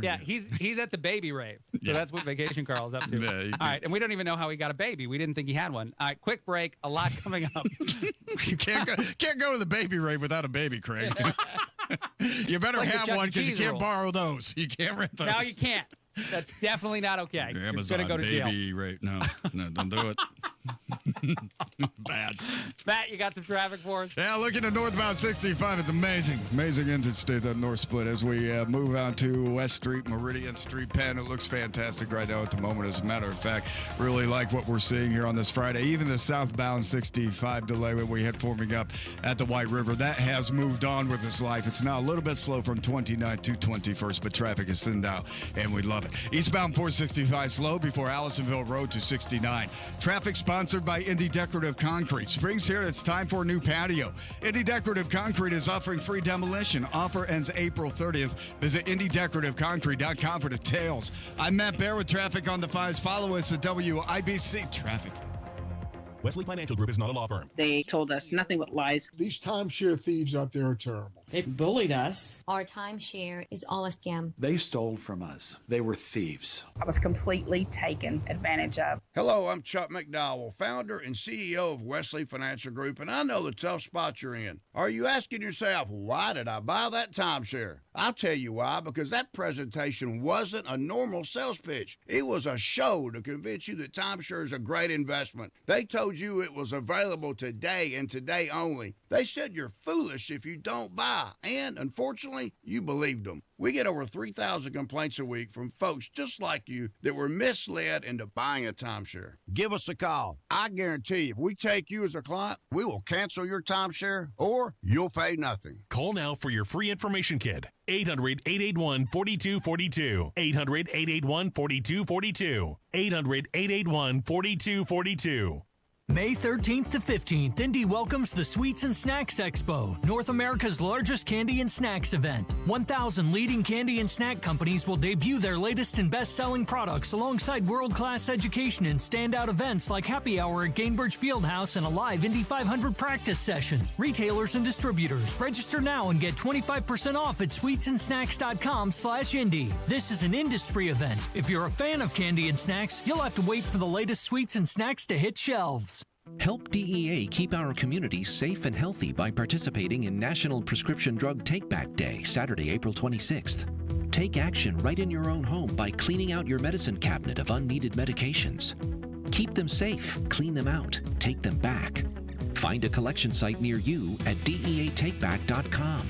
[SPEAKER 8] Yeah, he's at the baby rave. So that's what Vacation Carl's up to.
[SPEAKER 7] Yeah,
[SPEAKER 8] all right, and we don't even know how he got a baby. We didn't think he had one. All right, quick break. A lot coming up.
[SPEAKER 7] You can't go to the baby rave without a baby, Craig. You better have one because you can't borrow those. You can't rent those.
[SPEAKER 8] No, you can't. That's definitely not okay.
[SPEAKER 7] Amazon
[SPEAKER 8] You're gonna go to
[SPEAKER 7] baby
[SPEAKER 8] jail.
[SPEAKER 7] rate. No, don't do it. Bad.
[SPEAKER 8] Matt, you got some traffic for us?
[SPEAKER 7] Yeah, looking at northbound 65. It's amazing. Amazing interstate, that north split. As we move out to West Street, Meridian Street, Penn, it looks fantastic right now at the moment. As a matter of fact, really like what we're seeing here on this Friday. Even the southbound 65 delay that we had forming up at the White River, that has moved on with its life. It's now a little bit slow from 29 to 21st, but traffic is thinned out, and we love it. Eastbound 465 slow before Allisonville Road to 69. Traffic sponsored by Indy Decorative Concrete. Spring's here. It's time for a new patio. Indy Decorative Concrete is offering free demolition. Offer ends April 30th. Visit IndyDecorativeConcrete.com for details. I'm Matt Bear with Traffic on the 5s. Follow us at WIBC Traffic.
[SPEAKER 19] Wesley Financial Group is not a law firm.
[SPEAKER 21] They told us nothing but lies.
[SPEAKER 22] These timeshare thieves out there are terrible.
[SPEAKER 21] They bullied us.
[SPEAKER 24] Our timeshare is all a scam.
[SPEAKER 25] They stole from us. They were thieves.
[SPEAKER 21] I was completely taken advantage of.
[SPEAKER 26] Hello, I'm Chuck McDowell, founder and CEO of Wesley Financial Group, and I know the tough spot you're in. Are you asking yourself, why did I buy that timeshare? I'll tell you why, because that presentation wasn't a normal sales pitch. It was a show to convince you that timeshare is a great investment. They told you it was available today and today only. They said you're foolish if you don't buy, and unfortunately, you believed them. We get over 3,000 complaints a week from folks just like you that were misled into buying a timeshare. Give us a call. I guarantee if we take you as a client, we will cancel your timeshare or you'll pay nothing.
[SPEAKER 19] Call now for your free information kit. 800-881-4242. 800-881-4242. 800-881-4242.
[SPEAKER 4] May 13th to 15th, Indy welcomes the Sweets and Snacks Expo, North America's largest candy and snacks event. 1,000 leading candy and snack companies will debut their latest and best-selling products alongside world-class education and standout events like Happy Hour at Gainbridge Fieldhouse and a live Indy 500 practice session. Retailers and distributors, register now and get 25% off at sweetsandsnacks.com/Indy. This is an industry event. If you're a fan of candy and snacks, you'll have to wait for the latest sweets and snacks to hit shelves.
[SPEAKER 6] Help DEA keep our community safe and healthy by participating in National Prescription Drug Take-Back Day, Saturday, April 26th. Take action right in your own home by cleaning out your medicine cabinet of unneeded medications. Keep them safe, clean them out, take them back. Find a collection site near you at DEATakeback.com.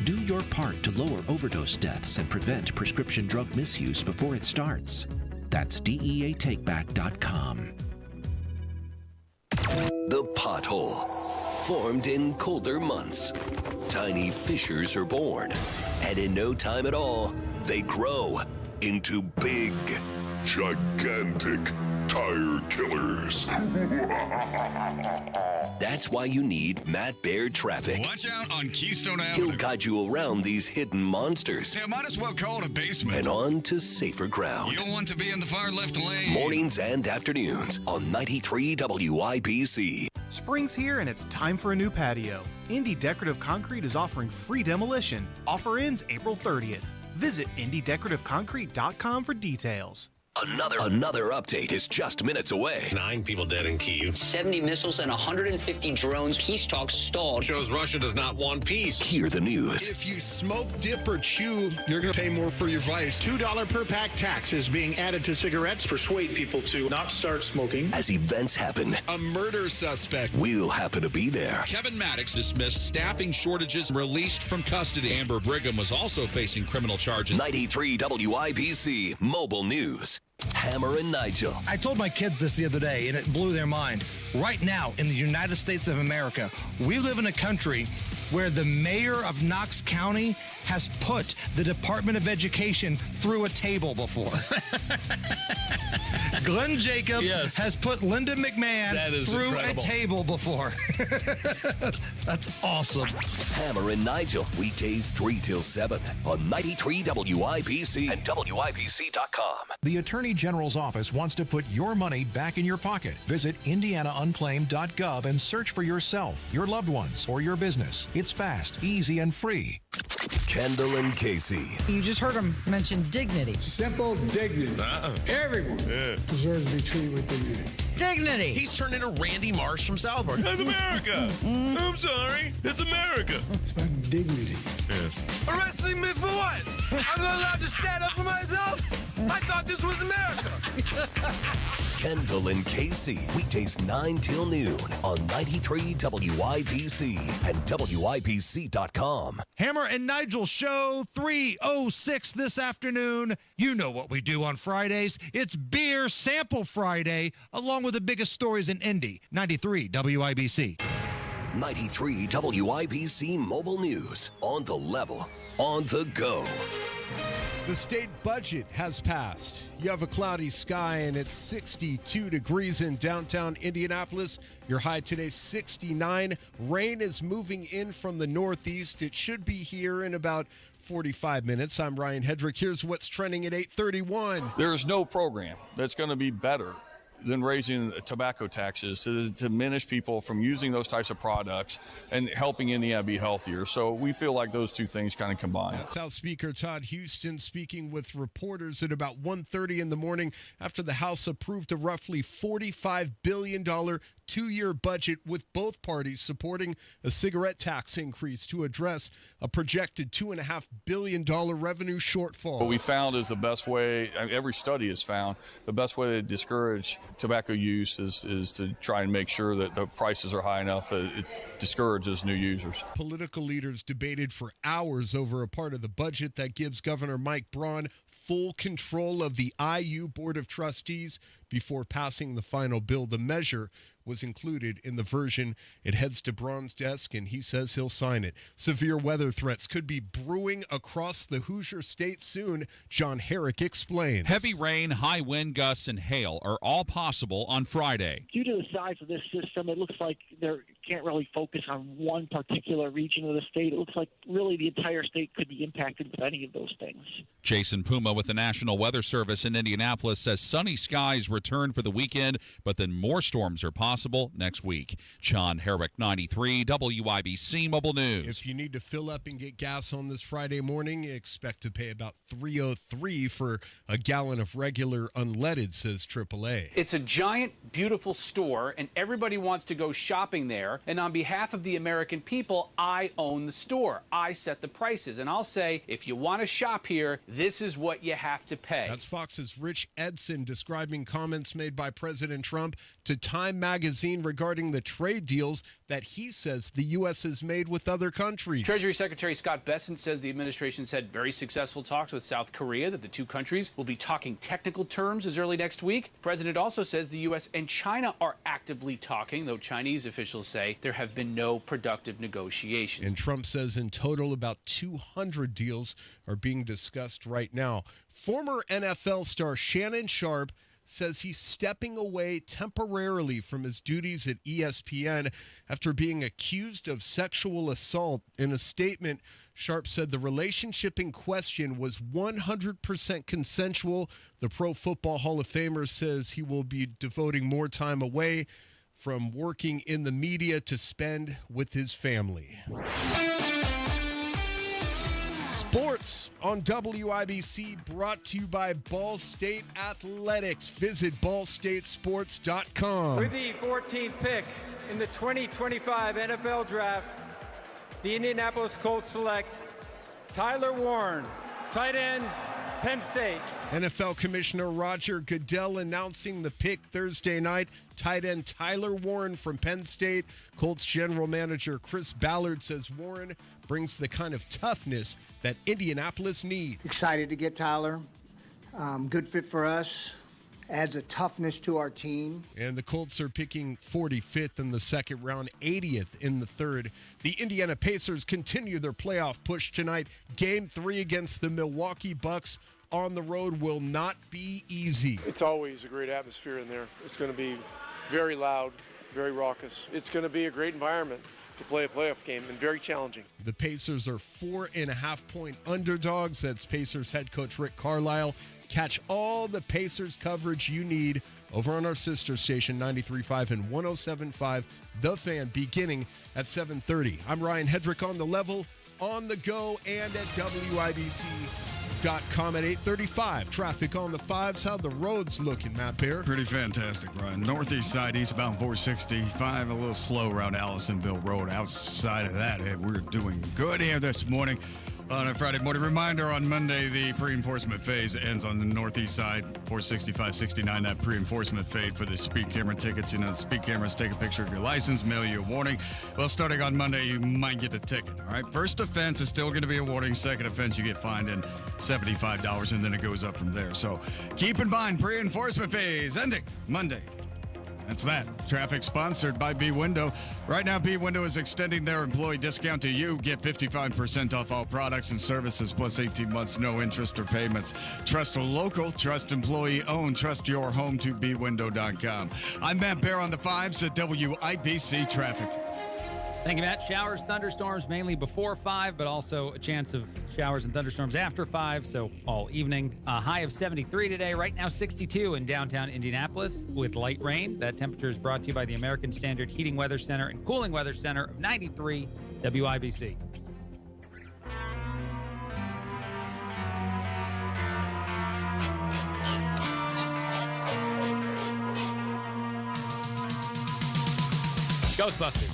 [SPEAKER 6] Do your part to lower overdose deaths and prevent prescription drug misuse before it starts. That's DEATakeback.com.
[SPEAKER 9] The pothole. Formed in colder months, tiny fissures are born, and in no time at all, they grow into big, gigantic tire killers. That's why you need Matt Baird Traffic.
[SPEAKER 7] Watch out on Keystone Avenue.
[SPEAKER 9] He'll guide you around these hidden monsters.
[SPEAKER 7] Yeah, might as well call it a basement.
[SPEAKER 9] And on to safer ground.
[SPEAKER 7] You don't want to be in the far left lane.
[SPEAKER 9] Mornings and afternoons on 93 WIBC.
[SPEAKER 10] Spring's here and it's time for a new patio. Indy Decorative Concrete is offering free demolition. Offer ends April 30th. Visit IndyDecorativeConcrete.com for details.
[SPEAKER 9] Another update is just minutes away.
[SPEAKER 11] 9 people dead in Kyiv. 70 missiles and 150 drones. Peace talks stalled. Shows Russia does not want peace.
[SPEAKER 9] Hear the news.
[SPEAKER 1] If you smoke, dip, or chew, you're going to pay more for your vice.
[SPEAKER 20] $2 per pack tax is being added to cigarettes.
[SPEAKER 23] Persuade people to not start smoking.
[SPEAKER 9] As events happen,
[SPEAKER 1] a murder suspect.
[SPEAKER 9] We'll happen to be there.
[SPEAKER 27] Kevin Maddox dismissed staffing shortages, released from custody. Amber Brigham was also facing criminal charges.
[SPEAKER 9] 93 WIBC Mobile News. Hammer and Nigel.
[SPEAKER 28] I told my kids this the other day, and it blew their mind. Right now, in the United States of America, we live in a country where the mayor of Knox County has put the Department of Education through a table before. Glenn Jacobs has put Linda McMahon through incredible. A table before. That's awesome.
[SPEAKER 9] Hammer and Nigel, weekdays 3 till 7 on 93 WIBC and WIBC.com.
[SPEAKER 29] The Attorney General's office wants to put your money back in your pocket. Visit IndianaUnclaimed.gov and search for yourself, your loved ones, or your business. It's fast, easy, and free.
[SPEAKER 9] Kendall and Casey.
[SPEAKER 30] You just heard him mention dignity.
[SPEAKER 23] Simple dignity. Everyone deserves to be treated with dignity.
[SPEAKER 30] Dignity.
[SPEAKER 19] He's turned into Randy Marsh from South Park. That's America. I'm sorry. It's America.
[SPEAKER 23] It's about dignity.
[SPEAKER 19] Yes.
[SPEAKER 31] Arresting me for what? I'm not allowed to stand up for myself? I thought this was America.
[SPEAKER 9] Kendall and Casey, weekdays 9 till noon on 93 WIBC and WIBC.com.
[SPEAKER 28] Hammer and Nigel Show 306 this afternoon. You know what we do on Fridays. It's Beer Sample Friday, along with the biggest stories in Indy. 93 WIBC.
[SPEAKER 9] 93 WIBC Mobile News. On the level, on the go.
[SPEAKER 1] The state budget has passed. You have a cloudy sky and it's 62 degrees in downtown Indianapolis. Your high today 69. Rain is moving in from the northeast. It should be here in about 45 minutes. I'm Ryan Hedrick. Here's what's trending at 8:31.
[SPEAKER 32] There's no program that's going to be better than raising tobacco taxes to diminish people from using those types of products and helping Indiana be healthier. So we feel like those two things kind of combine.
[SPEAKER 1] That's House Speaker Todd Houston speaking with reporters at about 1:30 in the morning after the House approved a roughly $45 billion two-year budget, with both parties supporting a cigarette tax increase to address a projected $2.5 billion revenue shortfall.
[SPEAKER 32] What we found is the best way, every study has found, the best way to discourage tobacco use is to try and make sure that the prices are high enough that it discourages new users.
[SPEAKER 1] Political leaders debated for hours over a part of the budget that gives Governor Mike Braun full control of the IU Board of Trustees before passing the final bill. The measure was included in the version. It heads to Braun's desk, and he says he'll sign it. Severe weather threats could be brewing across the Hoosier State soon. John Herrick explains.
[SPEAKER 2] Heavy rain, high wind gusts, and hail are all possible on Friday.
[SPEAKER 3] Due to the size of this system, it looks like they can't really focus on one particular region of the state. It looks like really the entire state could be impacted with any of those things.
[SPEAKER 2] Jason Puma with the National Weather Service in Indianapolis says sunny skies return for the weekend, but then more storms are possible next week. John Herrick, 93 WIBC Mobile News.
[SPEAKER 1] If you need to fill up and get gas on this Friday morning, expect to pay about $3.03 for a gallon of regular unleaded, says AAA.
[SPEAKER 5] It's a giant, beautiful store, and everybody wants to go shopping there. And on behalf of the American people, I own the store. I set the prices. And I'll say, if you want to shop here, this is what you have to pay.
[SPEAKER 1] That's Fox's Rich Edson describing comments made by President Trump to Time magazine regarding the trade deals that he says the U.S. has made with other countries.
[SPEAKER 5] Treasury Secretary Scott Bessent says the administration's had very successful talks with South Korea, that the two countries will be talking technical terms as early next week. The president also says the U.S. and China are actively talking, though Chinese officials say there have been no productive negotiations.
[SPEAKER 1] And Trump says in total about 200 deals are being discussed right now. Former NFL star Shannon Sharpe says he's stepping away temporarily from his duties at ESPN after being accused of sexual assault. In a statement, Sharpe said the relationship in question was 100% consensual. The Pro Football Hall of Famer says he will be devoting more time away from working in the media to spend with his family. Sports on WIBC, brought to you by Ball State Athletics. Visit ballstatesports.com.
[SPEAKER 8] With the 14th pick in the 2025 NFL Draft, the Indianapolis Colts select Tyler Warren, tight end, Penn State.
[SPEAKER 1] NFL Commissioner Roger Goodell announcing the pick Thursday night. Tight end Tyler Warren from Penn State. Colts general manager Chris Ballard says Warren brings the kind of toughness that Indianapolis needs.
[SPEAKER 12] Excited to get Tyler. Good fit for us. Adds a toughness to our team.
[SPEAKER 1] And the Colts are picking 45th in the second round, 80th in the third. The Indiana Pacers continue their playoff push tonight. Game 3 against the Milwaukee Bucks on the road will not be easy.
[SPEAKER 13] It's always a great atmosphere in there. It's going to be very loud, very raucous. It's going to be a great environment to play a playoff game and very challenging.
[SPEAKER 1] The Pacers are 4.5-point underdogs. That's Pacers head coach Rick Carlisle. Catch all the Pacers coverage you need over on our sister station 93.5 and 107.5 The Fan, beginning at 7:30. I'm Ryan Hedrick on the level, on the go, and at WIBC.com at 8:35. Traffic on the fives. How the roads looking, Matt Bear?
[SPEAKER 7] Pretty fantastic, Ryan. Northeast side, eastbound 465, a little slow around Allisonville Road. Outside of that, we're doing good here this morning. On a Friday morning reminder, on Monday, the pre-enforcement phase ends on the northeast side, 465, 69, that pre-enforcement phase for the speed camera tickets. You know, the speed cameras take a picture of your license, mail you a warning. Well, starting on Monday, you might get a ticket, all right? First offense is still going to be a warning. Second offense, you get fined in $75, and then it goes up from there. So keep in mind, pre-enforcement phase ending Monday. That's that. Traffic sponsored by B-Window. Right now, B-Window is extending their employee discount to you. Get 55% off all products and services, plus 18 months, no interest or payments. Trust a local, trust employee-owned, trust your home to bwindow.com. I'm Matt Bear on the fives at WIBC Traffic.
[SPEAKER 14] Thank you, Matt. Showers, thunderstorms, mainly before 5, but also a chance of showers and thunderstorms after 5, so all evening. A high of 73 today, right now 62 in downtown Indianapolis with light rain. That temperature is brought to you by the American Standard Heating Weather Center and Cooling Weather Center of 93 WIBC. Ghostbusters.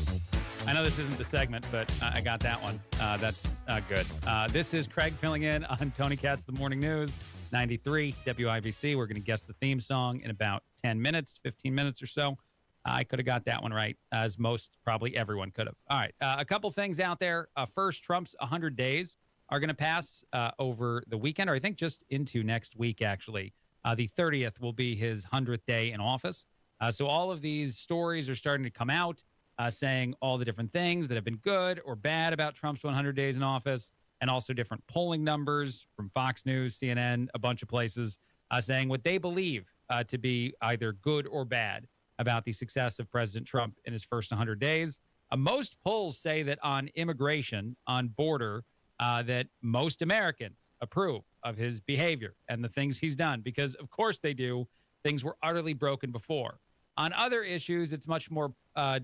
[SPEAKER 14] I know this isn't the segment, but I got that one. That's good. This is Craig filling in on Tony Katz, The Morning News, 93 WIBC. We're going to guess the theme song in about 10 minutes, 15 minutes or so. I could have got that one right, as most, probably everyone could have. All right, a couple things out there. First, Trump's 100 days are going to pass over the weekend, or I think just into next week, actually. The 30th will be his 100th day in office. So all of these stories are starting to come out saying all the different things that have been good or bad about Trump's 100 days in office, and also different polling numbers from Fox News, CNN, a bunch of places saying what they believe to be either good or bad about the success of President Trump in his first 100 days. Most polls say that on immigration, on border, that most Americans approve of his behavior and the things he's done, because of course they do. Things were utterly broken before. On other issues, it's much more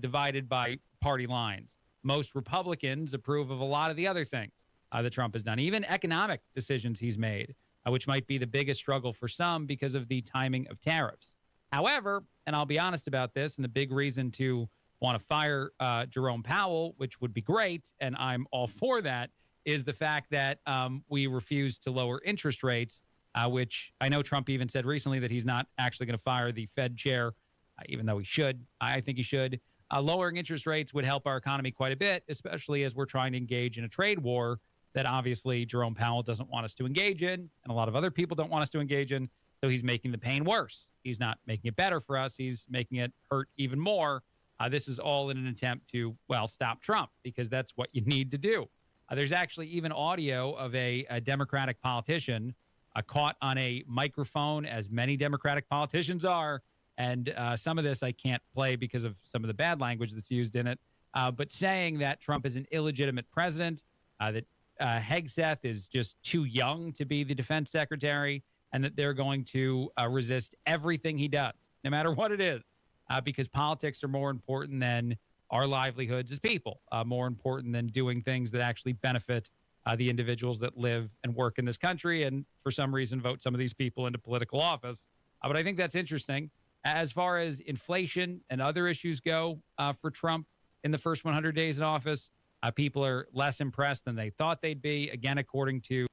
[SPEAKER 14] divided by party lines. Most Republicans approve of a lot of the other things that Trump has done, even economic decisions he's made, which might be the biggest struggle for some because of the timing of tariffs. However, and I'll be honest about this, and the big reason to want to fire Jerome Powell, which would be great, and I'm all for that, is the fact that we refuse to lower interest rates, which I know Trump even said recently that he's not actually going to fire the Fed chair, even though he should. I think he should. Lowering interest rates would help our economy quite a bit, especially as we're trying to engage in a trade war that obviously Jerome Powell doesn't want us to engage in, and a lot of other people don't want us to engage in, so he's making the pain worse. He's not making it better for us. He's making it hurt even more. This is all in an attempt to, well, stop Trump, because that's what you need to do. There's actually even audio of a Democratic politician caught on a microphone, as many Democratic politicians are, and some of this I can't play because of some of the bad language that's used in it, but saying that Trump is an illegitimate president, that Hegseth is just too young to be the defense secretary, and that they're going to resist everything he does, no matter what it is, because politics are more important than our livelihoods as people, more important than doing things that actually benefit the individuals that live and work in this country, and for some reason vote some of these people into political office. But I think that's interesting. As far as inflation and other issues go for Trump in the first 100 days in office, people are less impressed than they thought they'd be, again, according to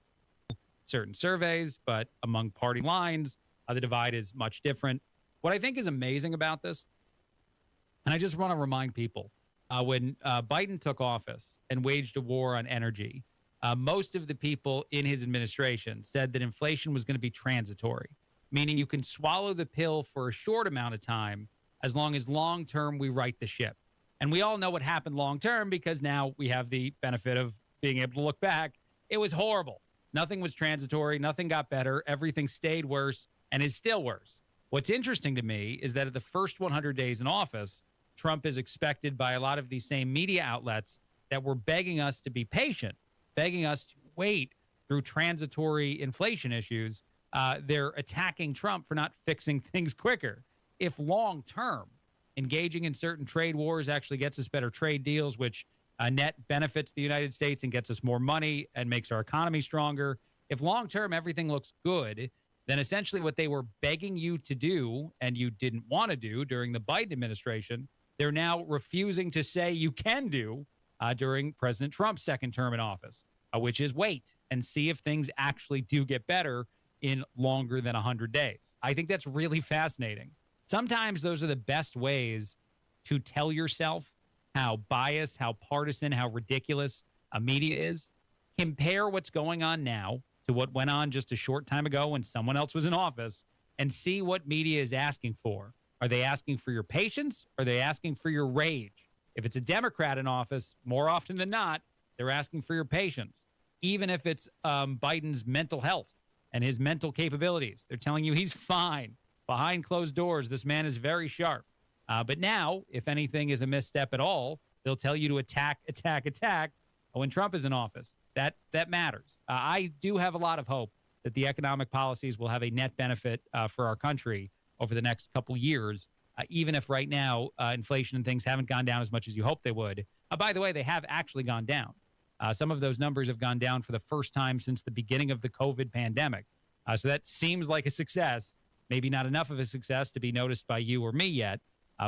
[SPEAKER 14] certain surveys, but among party lines, the divide is much different. What I think is amazing about this, and I just want to remind people, when Biden took office and waged a war on energy, most of the people in his administration said that inflation was going to be transitory, meaning you can swallow the pill for a short amount of time as long as long-term we right the ship. And we all know what happened long-term, because now we have the benefit of being able to look back. It was horrible. Nothing was transitory. Nothing got better. Everything stayed worse and is still worse. What's interesting to me is that at the first 100 days in office, Trump is expected by a lot of these same media outlets that were begging us to be patient, begging us to wait through transitory inflation issues. They're attacking Trump for not fixing things quicker. If long-term, engaging in certain trade wars actually gets us better trade deals, which net benefits the United States and gets us more money and makes our economy stronger. If long-term everything looks good, then essentially what they were begging you to do and you didn't want to do during the Biden administration, they're now refusing to say you can do during President Trump's second term in office, which is wait and see if things actually do get better in longer than 100 days. I think that's really fascinating. Sometimes those are the best ways to tell yourself how biased, how partisan, how ridiculous a media is. Compare what's going on now to what went on just a short time ago when someone else was in office, and see what media is asking for. Are they asking for your patience? Or are they asking for your rage? If it's a Democrat in office, more often than not, they're asking for your patience. Even if it's Biden's mental health and his mental capabilities, they're telling you he's fine. Behind closed doors, this man is very sharp. But now, if anything is a misstep at all, they'll tell you to attack when Trump is in office. That matters. I do have a lot of hope that the economic policies will have a net benefit for our country over the next couple years, even if right now inflation and things haven't gone down as much as you hope they would. By the way, they have actually gone down. Some of those numbers have gone down for the first time since the beginning of the COVID pandemic. So that seems like a success. Maybe not enough of a success to be noticed by you or me yet,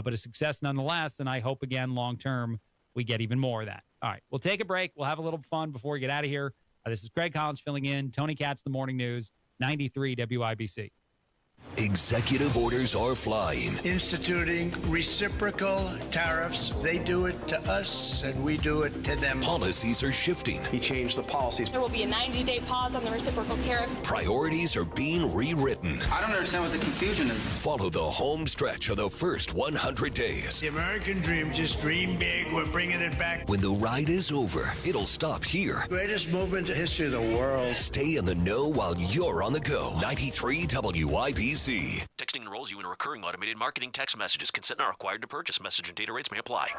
[SPEAKER 14] but a success nonetheless. And I hope, again, long-term, we get even more of that. All right, we'll take a break. We'll have a little fun before we get out of here. This is Craig Collins filling in. Tony Katz, The Morning News, 93 WIBC.
[SPEAKER 9] Executive orders are flying.
[SPEAKER 23] Instituting reciprocal tariffs. They do it to us, and we do it to them.
[SPEAKER 9] Policies are shifting.
[SPEAKER 4] He changed the policies.
[SPEAKER 6] There will be a 90-day pause on the reciprocal tariffs.
[SPEAKER 9] Priorities are being rewritten.
[SPEAKER 4] I don't understand what the confusion is.
[SPEAKER 9] Follow the home stretch of the first 100 days.
[SPEAKER 23] The American dream, just dream big. We're bringing it back.
[SPEAKER 9] When the ride is over, it'll stop here.
[SPEAKER 23] Greatest movement in the history of the world.
[SPEAKER 9] Stay in the know while you're on the go. 93 WIBC.
[SPEAKER 10] Texting enrolls you in a recurring automated marketing text messages. Consent not required to purchase. Message and data rates may apply.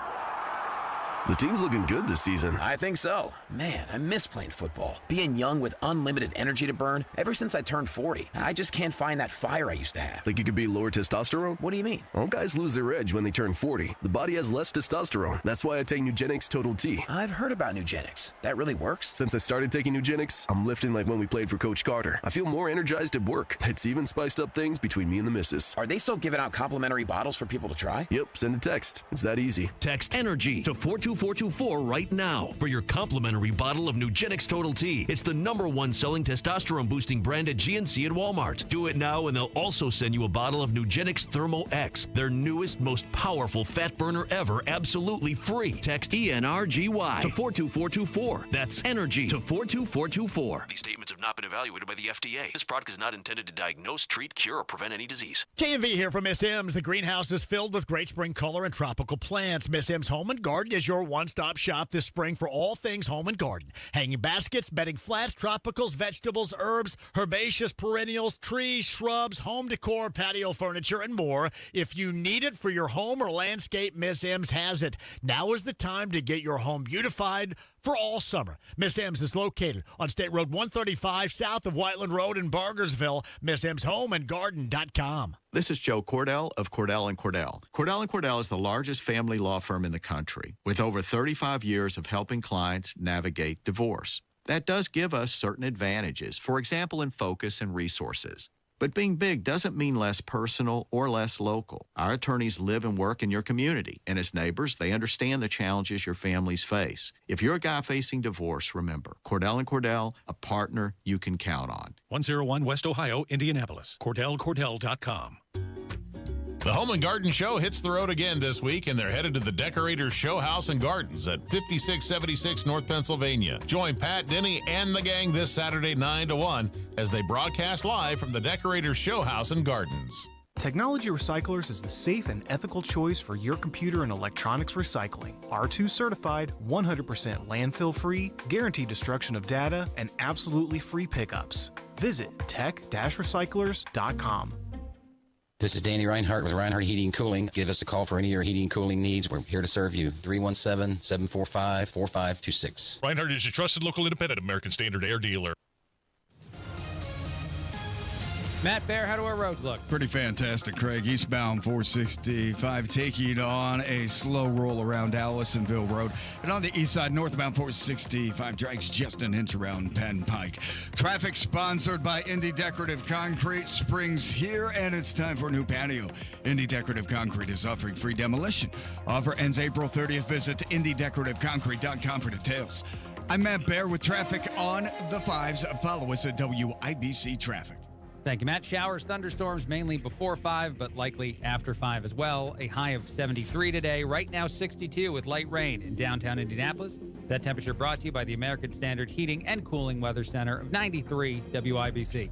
[SPEAKER 15] The team's looking good this season.
[SPEAKER 16] I think so. Man, I miss playing football. Being young with unlimited energy to burn. Ever since I turned 40, I just can't find that fire I used to have.
[SPEAKER 15] Think you could be lower testosterone?
[SPEAKER 16] What do you mean?
[SPEAKER 15] All guys lose their edge when they turn 40. The body has less testosterone. That's why I take Nugenix Total T.
[SPEAKER 16] I've heard about Nugenix. That really works?
[SPEAKER 15] Since I started taking Nugenix, I'm lifting like when we played for Coach Carter. I feel more energized at work. It's even spiced up things between me and the missus.
[SPEAKER 16] Are they still giving out complimentary bottles for people to try?
[SPEAKER 15] Yep, send a text. It's that easy.
[SPEAKER 17] Text ENERGY to 42424 right now for your complimentary bottle of Nugenix Total T. It's the #1 selling testosterone-boosting brand at GNC and Walmart. Do it now, and they'll also send you a bottle of Nugenix Thermo X, their newest, most powerful fat burner ever, absolutely free. Text ENRGY to 42424. That's ENERGY to 42424.
[SPEAKER 10] These statements have not been evaluated by the FDA. This product is not intended to diagnose, treat, cure, or prevent any disease.
[SPEAKER 18] JMV here from Miss M's. The greenhouse is filled with great spring color and tropical plants. Miss M's Home and Garden is your one-stop shop this spring for all things home and garden. Hanging baskets, bedding flats, tropicals, vegetables, herbs, herbaceous perennials, trees, shrubs, home decor, patio furniture, and more. If you need it for your home or landscape, Miss M's has it. Now is the time to get your home beautified for all summer. Miss M's is located on State Road 135 south of Whiteland Road in Bargersville. MissM'sHomeandGarden.com.
[SPEAKER 21] This is Joe Cordell of Cordell & Cordell. Cordell & Cordell is the largest family law firm in the country with over 35 years of helping clients navigate divorce. That does give us certain advantages, for example, in focus and resources. But being big doesn't mean less personal or less local. Our attorneys live and work in your community, and as neighbors, they understand the challenges your families face. If you're a guy facing divorce, remember, Cordell & Cordell, a partner you can count on.
[SPEAKER 29] 101 West Ohio, Indianapolis. CordellCordell.com.
[SPEAKER 22] The Home and Garden Show hits the road again this week, and they're headed to the Decorators Show House and Gardens at 5676 North Pennsylvania. Join Pat, Denny, and the gang this Saturday 9 to 1 as they broadcast live from the Decorators Show House and Gardens.
[SPEAKER 24] Technology Recyclers is the safe and ethical choice for your computer and electronics recycling. R2 certified, 100% landfill free, guaranteed destruction of data, and absolutely free pickups. Visit tech-recyclers.com.
[SPEAKER 25] This is Danny Reinhardt with Reinhardt Heating and Cooling. Give us a call for any of your heating and cooling needs. We're here to serve you. 317-745-4526.
[SPEAKER 26] Reinhardt is your trusted local independent American Standard Air dealer.
[SPEAKER 14] Matt Bear, how do our roads look?
[SPEAKER 7] Pretty fantastic, Craig. Eastbound 465 taking on a slow roll around Allisonville Road. And on the east side, northbound 465 drags just an inch around Penn Pike. Traffic sponsored by Indy Decorative Concrete. Spring's here, and it's time for a new patio. Indy Decorative Concrete is offering free demolition. Offer ends April 30th. Visit IndyDecorativeConcrete.com for details. I'm Matt Bear with traffic on the 5s. Follow us at WIBC Traffic.
[SPEAKER 14] Thank you, Matt. Showers, thunderstorms, mainly before 5, but likely after 5 as well. A high of 73 today. Right now, 62 with light rain in downtown Indianapolis. That temperature brought to you by the American Standard Heating and Cooling Weather Center of 93 WIBC.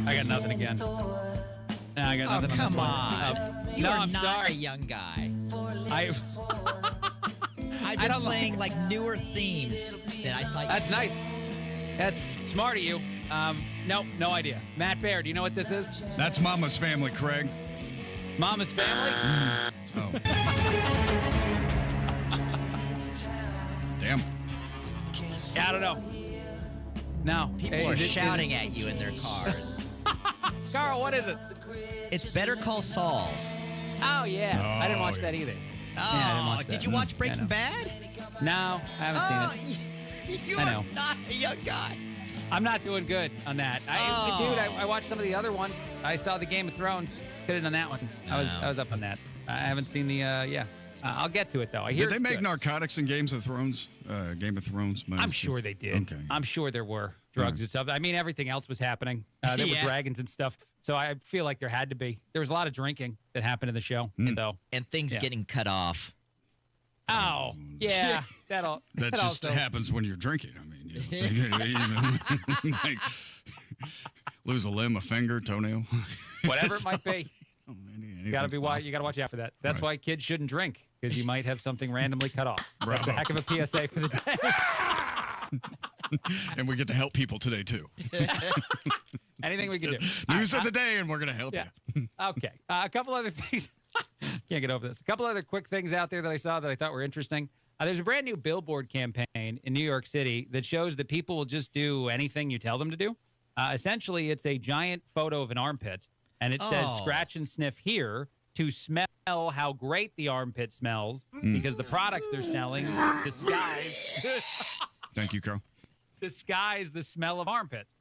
[SPEAKER 14] I got nothing again. No, I got nothing.
[SPEAKER 33] Oh, come on. You are
[SPEAKER 14] I'm
[SPEAKER 33] not
[SPEAKER 14] sorry.
[SPEAKER 33] a young guy.
[SPEAKER 14] I've
[SPEAKER 33] been playing like newer themes that I thought.
[SPEAKER 14] That's nice. That's smart of you. Nope, no idea. Matt Bear, do you know what this is?
[SPEAKER 7] That's Mama's Family, Craig.
[SPEAKER 14] Mama's Family?
[SPEAKER 7] Oh. Damn.
[SPEAKER 14] Yeah, I don't know. No.
[SPEAKER 33] People are shouting at you in their cars.
[SPEAKER 14] Carl, what is it?
[SPEAKER 33] It's Better Call Saul.
[SPEAKER 14] Oh, yeah.
[SPEAKER 7] Oh,
[SPEAKER 14] I didn't watch that either.
[SPEAKER 33] Oh,
[SPEAKER 14] I didn't watch that.
[SPEAKER 33] Did you watch Breaking Bad?
[SPEAKER 14] No, I haven't seen it.
[SPEAKER 33] You
[SPEAKER 14] I know.
[SPEAKER 33] are not a young guy.
[SPEAKER 14] I'm not doing good on that. I watched some of the other ones. I saw the Game of Thrones. Could have done that one. I was up on that. I haven't seen the I'll get to it though.
[SPEAKER 7] Did they make narcotics in Game of Thrones? Game of Thrones.
[SPEAKER 14] I'm sure they did.
[SPEAKER 7] Okay.
[SPEAKER 14] I'm sure there were drugs and stuff. I mean, everything else was happening. There were dragons and stuff. So I feel like there had to be. There was a lot of drinking that happened in the show. So
[SPEAKER 33] and things getting cut off.
[SPEAKER 14] Oh, yeah.
[SPEAKER 7] That just
[SPEAKER 14] also
[SPEAKER 7] happens when you're drinking. I mean, like, lose a limb, a finger, toenail.
[SPEAKER 14] Whatever it might be. You got to watch out for that. That's why kids shouldn't drink, because you might have something randomly cut off. That's a heck of a PSA for the day.
[SPEAKER 7] And we get to help people today, too.
[SPEAKER 14] Anything we can do.
[SPEAKER 7] News of the day, and we're going to help you.
[SPEAKER 14] Okay. A couple other things. Can't get over this. A couple other quick things out there that I saw that I thought were interesting. There's a brand new billboard campaign in New York City that shows that people will just do anything you tell them to do. Essentially, it's a giant photo of an armpit, and it says scratch and sniff here to smell how great the armpit smells because the products they're selling disguise.
[SPEAKER 7] Thank you, Carl.
[SPEAKER 14] Disguise the smell of armpits.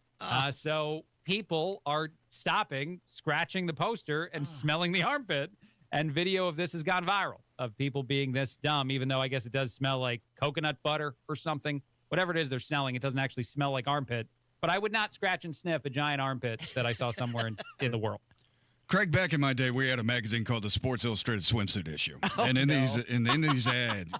[SPEAKER 14] So people are stopping, scratching the poster, and smelling the armpit. And video of this has gone viral of people being this dumb, even though I guess it does smell like coconut butter or something. Whatever it is they're selling, it doesn't actually smell like armpit. But I would not scratch and sniff a giant armpit that I saw somewhere in the world.
[SPEAKER 7] Craig, back in my day, we had a magazine called the Sports Illustrated Swimsuit Issue. And in these ads,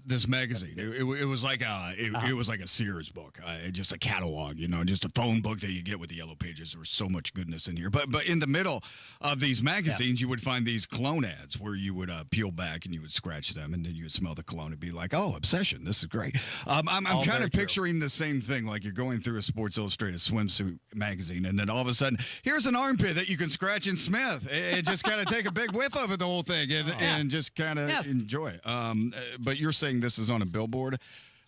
[SPEAKER 7] this magazine, it was like a Sears book, just a catalog, just a phone book that you get with the yellow pages. There was so much goodness in here. But in the middle of these magazines, you would find these cologne ads where you would peel back and you would scratch them, and then you would smell the cologne and be like, "Oh, obsession! This is great." I'm kind of picturing the same thing, like you're going through a Sports Illustrated swimsuit magazine, and then all of a sudden, here's an armpit that you can scratch and sniff, and just kind of take a big whiff of it, the whole thing, and just kind of enjoy it. But you're saying this is on a billboard?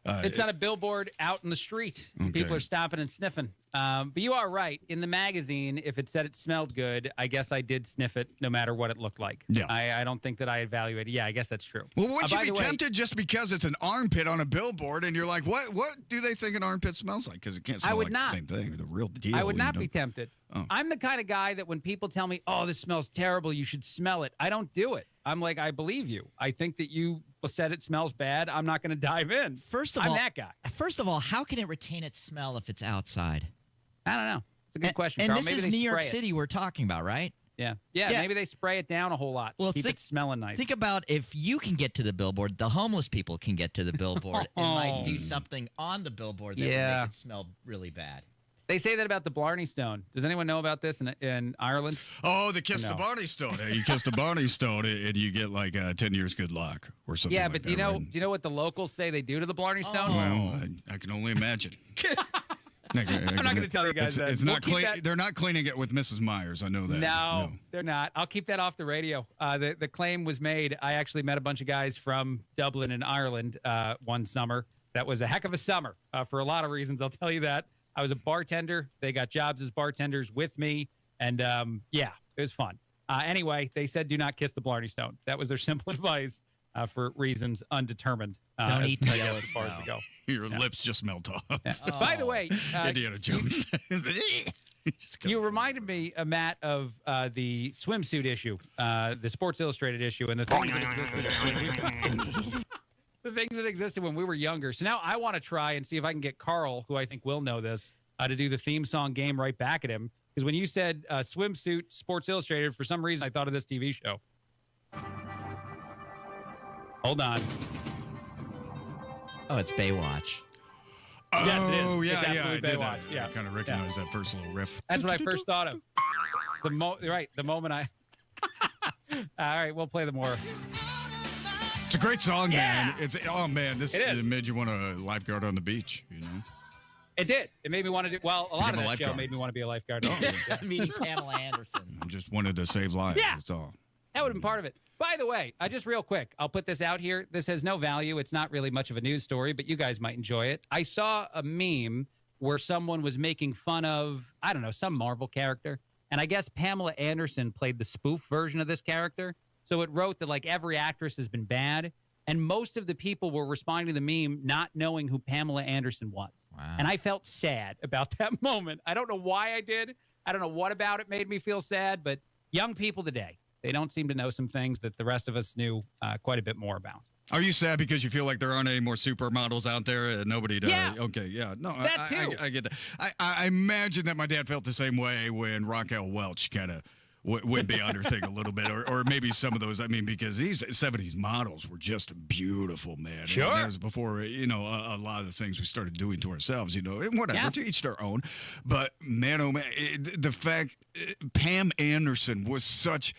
[SPEAKER 14] It's on a billboard out in the street.
[SPEAKER 7] Okay.
[SPEAKER 14] People are stopping and sniffing. But you are right. In the magazine, if it said it smelled good, I guess I did sniff it no matter what it looked like.
[SPEAKER 7] Yeah.
[SPEAKER 14] I don't think that I evaluated. Yeah, I guess that's true.
[SPEAKER 7] Well, would you be tempted just because it's an armpit on a billboard and you're like, what do they think an armpit smells like? Because it can't smell like the same thing, the real deal.
[SPEAKER 14] I would not be tempted. Oh. I'm the kind of guy that when people tell me, oh, this smells terrible, you should smell it, I don't do it. I'm like, I believe you. I think that you said it smells bad. I'm not going to dive in. I'm that guy.
[SPEAKER 33] First of all, how can it retain its smell if it's outside?
[SPEAKER 14] I don't know. It's a good question,
[SPEAKER 33] And
[SPEAKER 14] Carl.
[SPEAKER 33] this
[SPEAKER 14] Maybe
[SPEAKER 33] is
[SPEAKER 14] they
[SPEAKER 33] New York
[SPEAKER 14] spray it.
[SPEAKER 33] City we're talking about, right?
[SPEAKER 14] Yeah. Maybe they spray it down a whole lot.
[SPEAKER 33] Well,
[SPEAKER 14] keep it smelling nice.
[SPEAKER 33] Think about if you can get to the billboard, the homeless people can get to the billboard and might do something on the billboard that would make it smell really bad.
[SPEAKER 14] They say that about the Blarney Stone. Does anyone know about this in Ireland?
[SPEAKER 7] Oh, the Kiss the Barney Stone. You kiss the Barney Stone and you get like 10 years good luck or something.
[SPEAKER 14] Yeah,
[SPEAKER 7] like
[SPEAKER 14] but
[SPEAKER 7] that,
[SPEAKER 14] do
[SPEAKER 7] right?
[SPEAKER 14] you know what the locals say they do to the Blarney Stone?
[SPEAKER 7] Well, I can only imagine.
[SPEAKER 14] I'm not going to tell you guys that.
[SPEAKER 7] It's not clean. They're not cleaning it with Mrs. Myers. I know that.
[SPEAKER 14] No, they're not. I'll keep that off the radio. The claim was made. I actually met a bunch of guys from Dublin in Ireland one summer. That was a heck of a summer for a lot of reasons. I'll tell you that. I was a bartender. They got jobs as bartenders with me. And it was fun. Anyway, they said do not kiss the Blarney Stone. That was their simple advice for reasons undetermined.
[SPEAKER 33] Don't eat
[SPEAKER 14] as far as we go.
[SPEAKER 7] Your lips just melt off.
[SPEAKER 14] Yeah. By the way,
[SPEAKER 7] Indiana Jones.
[SPEAKER 14] You reminded me, Matt, of the swimsuit issue, the Sports Illustrated issue, and the things that existed. The things that existed when we were younger. So now I want to try and see if I can get Carl, who I think will know this, to do the theme song game right back at him. Because when you said swimsuit Sports Illustrated, for some reason I thought of this TV show. Hold on.
[SPEAKER 33] Oh, it's Baywatch.
[SPEAKER 14] Yes, it is.
[SPEAKER 7] Oh, yeah,
[SPEAKER 14] it's
[SPEAKER 7] I did
[SPEAKER 14] Baywatch.
[SPEAKER 7] that. I kind of recognized that first little riff.
[SPEAKER 14] That's what I first thought of. The moment I... All right, we'll play the more...
[SPEAKER 7] It's a great song, man. This made you want to lifeguard on the beach,
[SPEAKER 14] It did. It made me want to do. Well, a lot of that show made me want to be a lifeguard.
[SPEAKER 33] Meeting Pamela Anderson.
[SPEAKER 7] I just wanted to save lives.
[SPEAKER 14] Yeah.
[SPEAKER 7] That's all.
[SPEAKER 14] That would have been part of it. By the way, just real quick, I'll put this out here. This has no value. It's not really much of a news story, but you guys might enjoy it. I saw a meme where someone was making fun of, I don't know, some Marvel character. And I guess Pamela Anderson played the spoof version of this character. So it wrote that like every actress has been bad. And most of the people were responding to the meme not knowing who Pamela Anderson was.
[SPEAKER 33] Wow.
[SPEAKER 14] And I felt sad about that moment. I don't know why I did. I don't know what about it made me feel sad, but young people today, they don't seem to know some things that the rest of us knew quite a bit more about.
[SPEAKER 7] Are you sad because you feel like there aren't any more supermodels out there and nobody does?
[SPEAKER 14] Yeah.
[SPEAKER 7] Okay, yeah. No,
[SPEAKER 14] That too.
[SPEAKER 7] I get that. I imagine that my dad felt the same way when Raquel Welch kind of went beyond her thing a little bit, or maybe some of those. I mean, because these 70s models were just beautiful, man.
[SPEAKER 14] Sure.
[SPEAKER 7] And that was before, a lot of the things we started doing to ourselves, and whatever,
[SPEAKER 14] Yes.
[SPEAKER 7] to each their own. But man, oh man, the fact Pam Anderson was such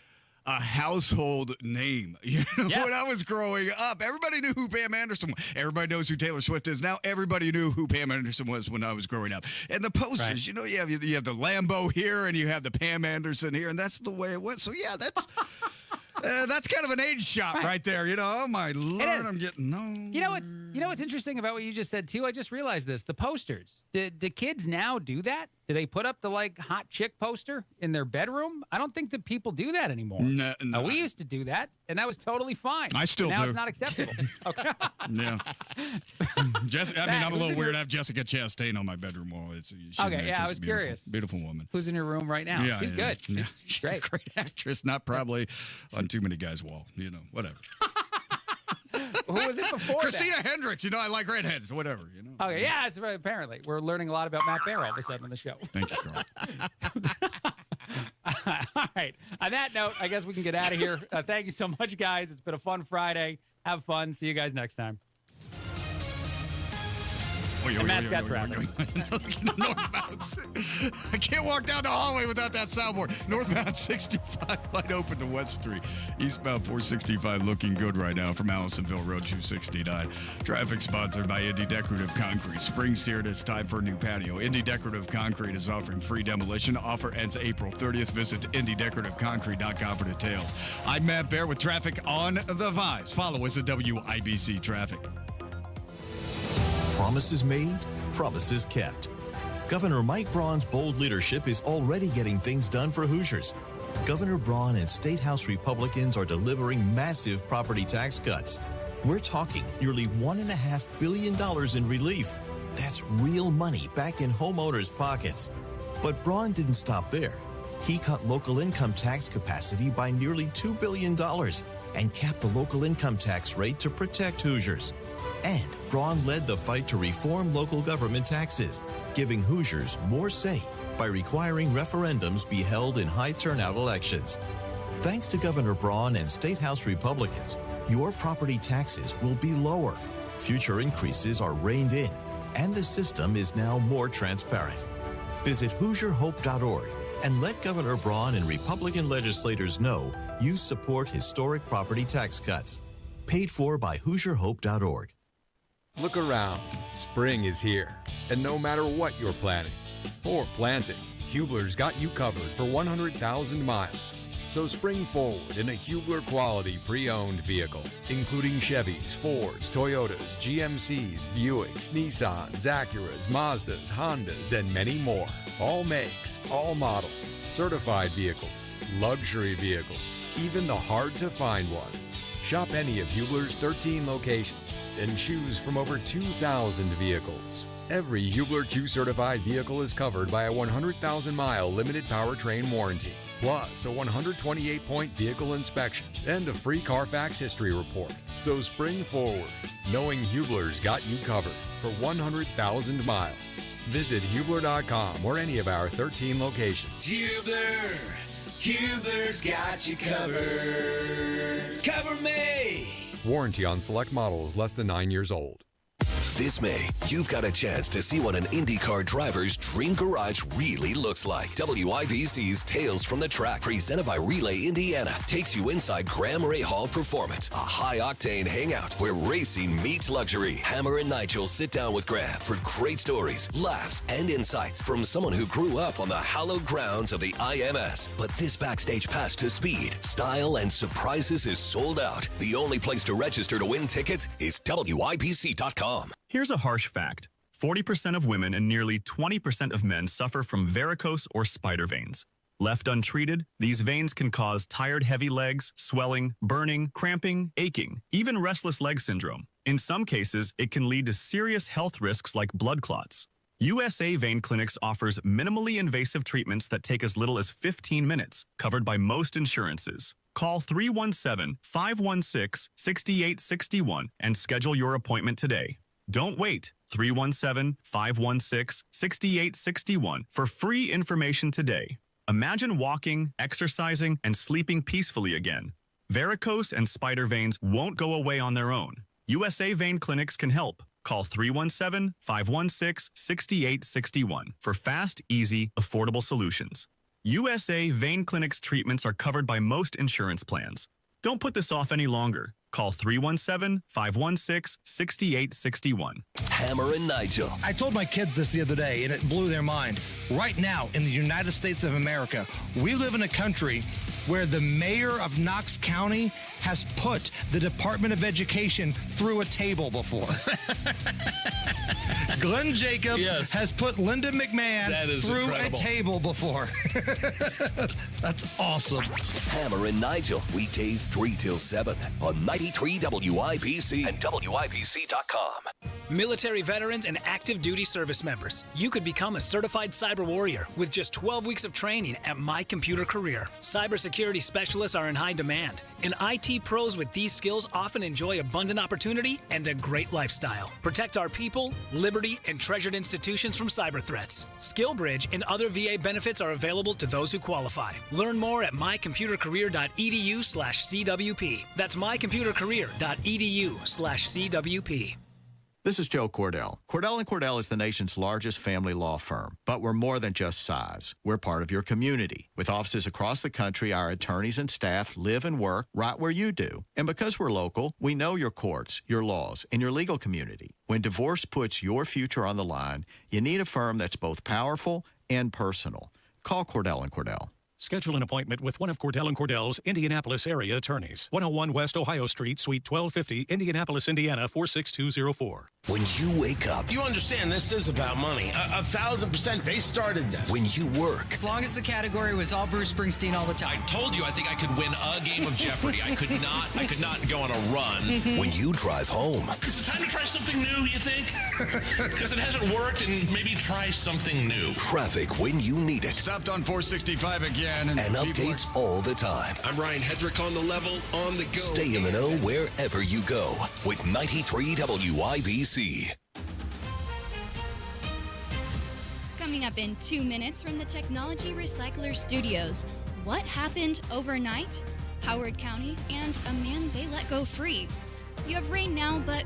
[SPEAKER 7] a household name.
[SPEAKER 14] Yes.
[SPEAKER 7] When I was growing up, everybody knew who Pam Anderson was. Everybody knows who Taylor Swift is now. Everybody knew who Pam Anderson was when I was growing up. And the posters,
[SPEAKER 14] Right.
[SPEAKER 7] you have the Lambo here and you have the Pam Anderson here, and that's the way it went. So yeah, that's that's kind of an age shot right there. Oh my Lord, I'm getting no.
[SPEAKER 14] You know what's interesting about what you just said too? I just realized this. The posters. Do kids now do that? Do they put up the hot chick poster in their bedroom? I don't think that people do that anymore.
[SPEAKER 7] No.
[SPEAKER 14] We used to do that, and that was totally fine.
[SPEAKER 7] I still
[SPEAKER 14] now
[SPEAKER 7] do.
[SPEAKER 14] It's not acceptable. Okay.
[SPEAKER 7] Yeah. I'm a little weird. I have Jessica Chastain on my bedroom wall. She's
[SPEAKER 14] Okay, yeah, I
[SPEAKER 7] just
[SPEAKER 14] was
[SPEAKER 7] beautiful,
[SPEAKER 14] curious.
[SPEAKER 7] Beautiful woman.
[SPEAKER 14] Who's in your room right now?
[SPEAKER 7] Yeah,
[SPEAKER 14] She's good.
[SPEAKER 7] Yeah, she's
[SPEAKER 14] Great.
[SPEAKER 7] a great actress. Not probably on too many guys' wall. Whatever.
[SPEAKER 14] Who was it before
[SPEAKER 7] Christina
[SPEAKER 14] that?
[SPEAKER 7] Hendricks. I like redheads. Whatever.
[SPEAKER 14] Okay, yeah, it's apparently. We're learning a lot about Matt Bear all of a sudden on the show.
[SPEAKER 7] Thank you, Carl.
[SPEAKER 14] All right. On that note, I guess we can get out of here. Thank you so much, guys. It's been a fun Friday. Have fun. See you guys next time. And Matt's got traffic.
[SPEAKER 7] I can't walk down the hallway without that soundboard. Northbound 65 wide open to West Street. Eastbound 465 looking good right now from Allisonville Road 269. Traffic sponsored by Indy Decorative Concrete. Spring's here and it's time for a new patio. Indy Decorative Concrete is offering free demolition. Offer ends April 30th. Visit IndyDecorativeConcrete.com for details. I'm Matt Bear with traffic on the Vibes. Follow us at WIBC Traffic.
[SPEAKER 2] Promises made, promises kept. Governor Mike Braun's bold leadership is already getting things done for Hoosiers. Governor Braun and State House Republicans are delivering massive property tax cuts. We're talking nearly $1.5 billion in relief. That's real money back in homeowners' pockets. But Braun didn't stop there. He cut local income tax capacity by nearly $2 billion and capped the local income tax rate to protect Hoosiers. And Braun led the fight to reform local government taxes, giving Hoosiers more say by requiring referendums be held in high turnout elections. Thanks to Governor Braun and State House Republicans, your property taxes will be lower. Future increases are reined in, and the system is now more transparent. Visit HoosierHope.org and let Governor Braun and Republican legislators know you support historic property tax cuts. Paid for by HoosierHope.org.
[SPEAKER 3] Look around. Spring is here. And no matter what you're planning or planting, Hubler's got you covered for 100,000 miles. So spring forward in a Hubler quality pre-owned vehicle, including Chevys, Fords, Toyotas, GMCs, Buicks, Nissans, Acuras, Mazdas, Hondas, and many more. All makes, all models, certified vehicles, luxury vehicles, even the hard-to-find ones. Shop any of Hubler's 13 locations and choose from over 2,000 vehicles. Every Hubler Q-certified vehicle is covered by a 100,000-mile limited powertrain warranty, plus a 128-point vehicle inspection and a free Carfax history report. So spring forward, knowing Hubler's got you covered for 100,000 miles. Visit Hubler.com or any of our 13 locations.
[SPEAKER 5] Hubler's got you covered. Cover me.
[SPEAKER 3] Warranty on select models less than 9 years old.
[SPEAKER 9] This May, you've got a chance to see what an IndyCar driver's dream garage really looks like. WIBC's Tales from the Track, presented by Relay Indiana, takes you inside Graham Ray Hall Performance, a high-octane hangout where racing meets luxury. Hammer and Nigel sit down with Graham for great stories, laughs, and insights from someone who grew up on the hallowed grounds of the IMS. But this backstage pass to speed, style, and surprises is sold out. The only place to register to win tickets is WIBC.com.
[SPEAKER 8] Here's a harsh fact. 40% of women and nearly 20% of men suffer from varicose or spider veins.
[SPEAKER 1] Left untreated, these veins can cause tired, heavy legs, swelling, burning, cramping, aching, even restless leg syndrome. In some cases, it can lead to serious health risks like blood clots. USA Vein Clinics offers minimally invasive treatments that take as little as 15 minutes, covered by most insurances. Call 317-516-6861 and schedule your appointment today. Don't wait. 317-516-6861 for free information today. Imagine walking, exercising, and sleeping peacefully again. Varicose and spider veins won't go away on their own. USA Vein Clinics can help. Call 317-516-6861 for fast, easy, affordable solutions. USA Vein Clinics treatments are covered by most insurance plans. Don't put this off any longer. Call 317-516-6861.
[SPEAKER 9] Hammer and Nigel.
[SPEAKER 6] I told my kids this the other day, and it blew their mind. Right now, in the United States of America, we live in a country where the mayor of Knox County has put the Department of Education through a table before. Glenn Jacobs has put Linda McMahon through incredible. A table before. That's awesome.
[SPEAKER 9] Hammer and Nigel, weekdays 3 till 7 on 93 WIBC and WIBC.com.
[SPEAKER 8] Military veterans and active duty service members, you could become a certified cyber warrior with just 12 weeks of training at My Computer Career. Cybersecurity specialists are in high demand, and IT pros with these skills often enjoy abundant opportunity and a great lifestyle. Protect our people, liberty, and treasured institutions from cyber threats. SkillBridge and other VA benefits are available to those who qualify. Learn more at mycomputercareer.edu/CWP. That's mycomputercareer.edu/CWP.
[SPEAKER 21] This is Joe Cordell. Cordell & Cordell is the nation's largest family law firm, but we're more than just size. We're part of your community. With offices across the country, our attorneys and staff live and work right where you do. And because we're local, we know your courts, your laws, and your legal community. When divorce puts your future on the line, you need a firm that's both powerful and personal. Call Cordell & Cordell.
[SPEAKER 11] Schedule an appointment with one of Cordell & Cordell's Indianapolis area attorneys. 101 West Ohio Street, Suite 1250, Indianapolis, Indiana, 46204.
[SPEAKER 9] When you wake up...
[SPEAKER 12] You understand this is about money. 1,000%. They started this.
[SPEAKER 9] When you work...
[SPEAKER 13] As long as the category was all Bruce Springsteen all the time.
[SPEAKER 19] I told you I think I could win a game of Jeopardy. I could not go on a run.
[SPEAKER 9] When you drive home...
[SPEAKER 19] Is it time to try something new, you think? Because it hasn't worked, and maybe try something new.
[SPEAKER 9] Traffic when you need it.
[SPEAKER 7] Stopped on 465 again.
[SPEAKER 9] And updates all the time.
[SPEAKER 20] I'm Ryan Hedrick on the level, on the go.
[SPEAKER 9] Stay in the know wherever you go with 93 WIBC.
[SPEAKER 27] Coming up in 2 minutes from the Technology Recycler Studios. What happened overnight? Howard County and a man they let go free. You have rain now, but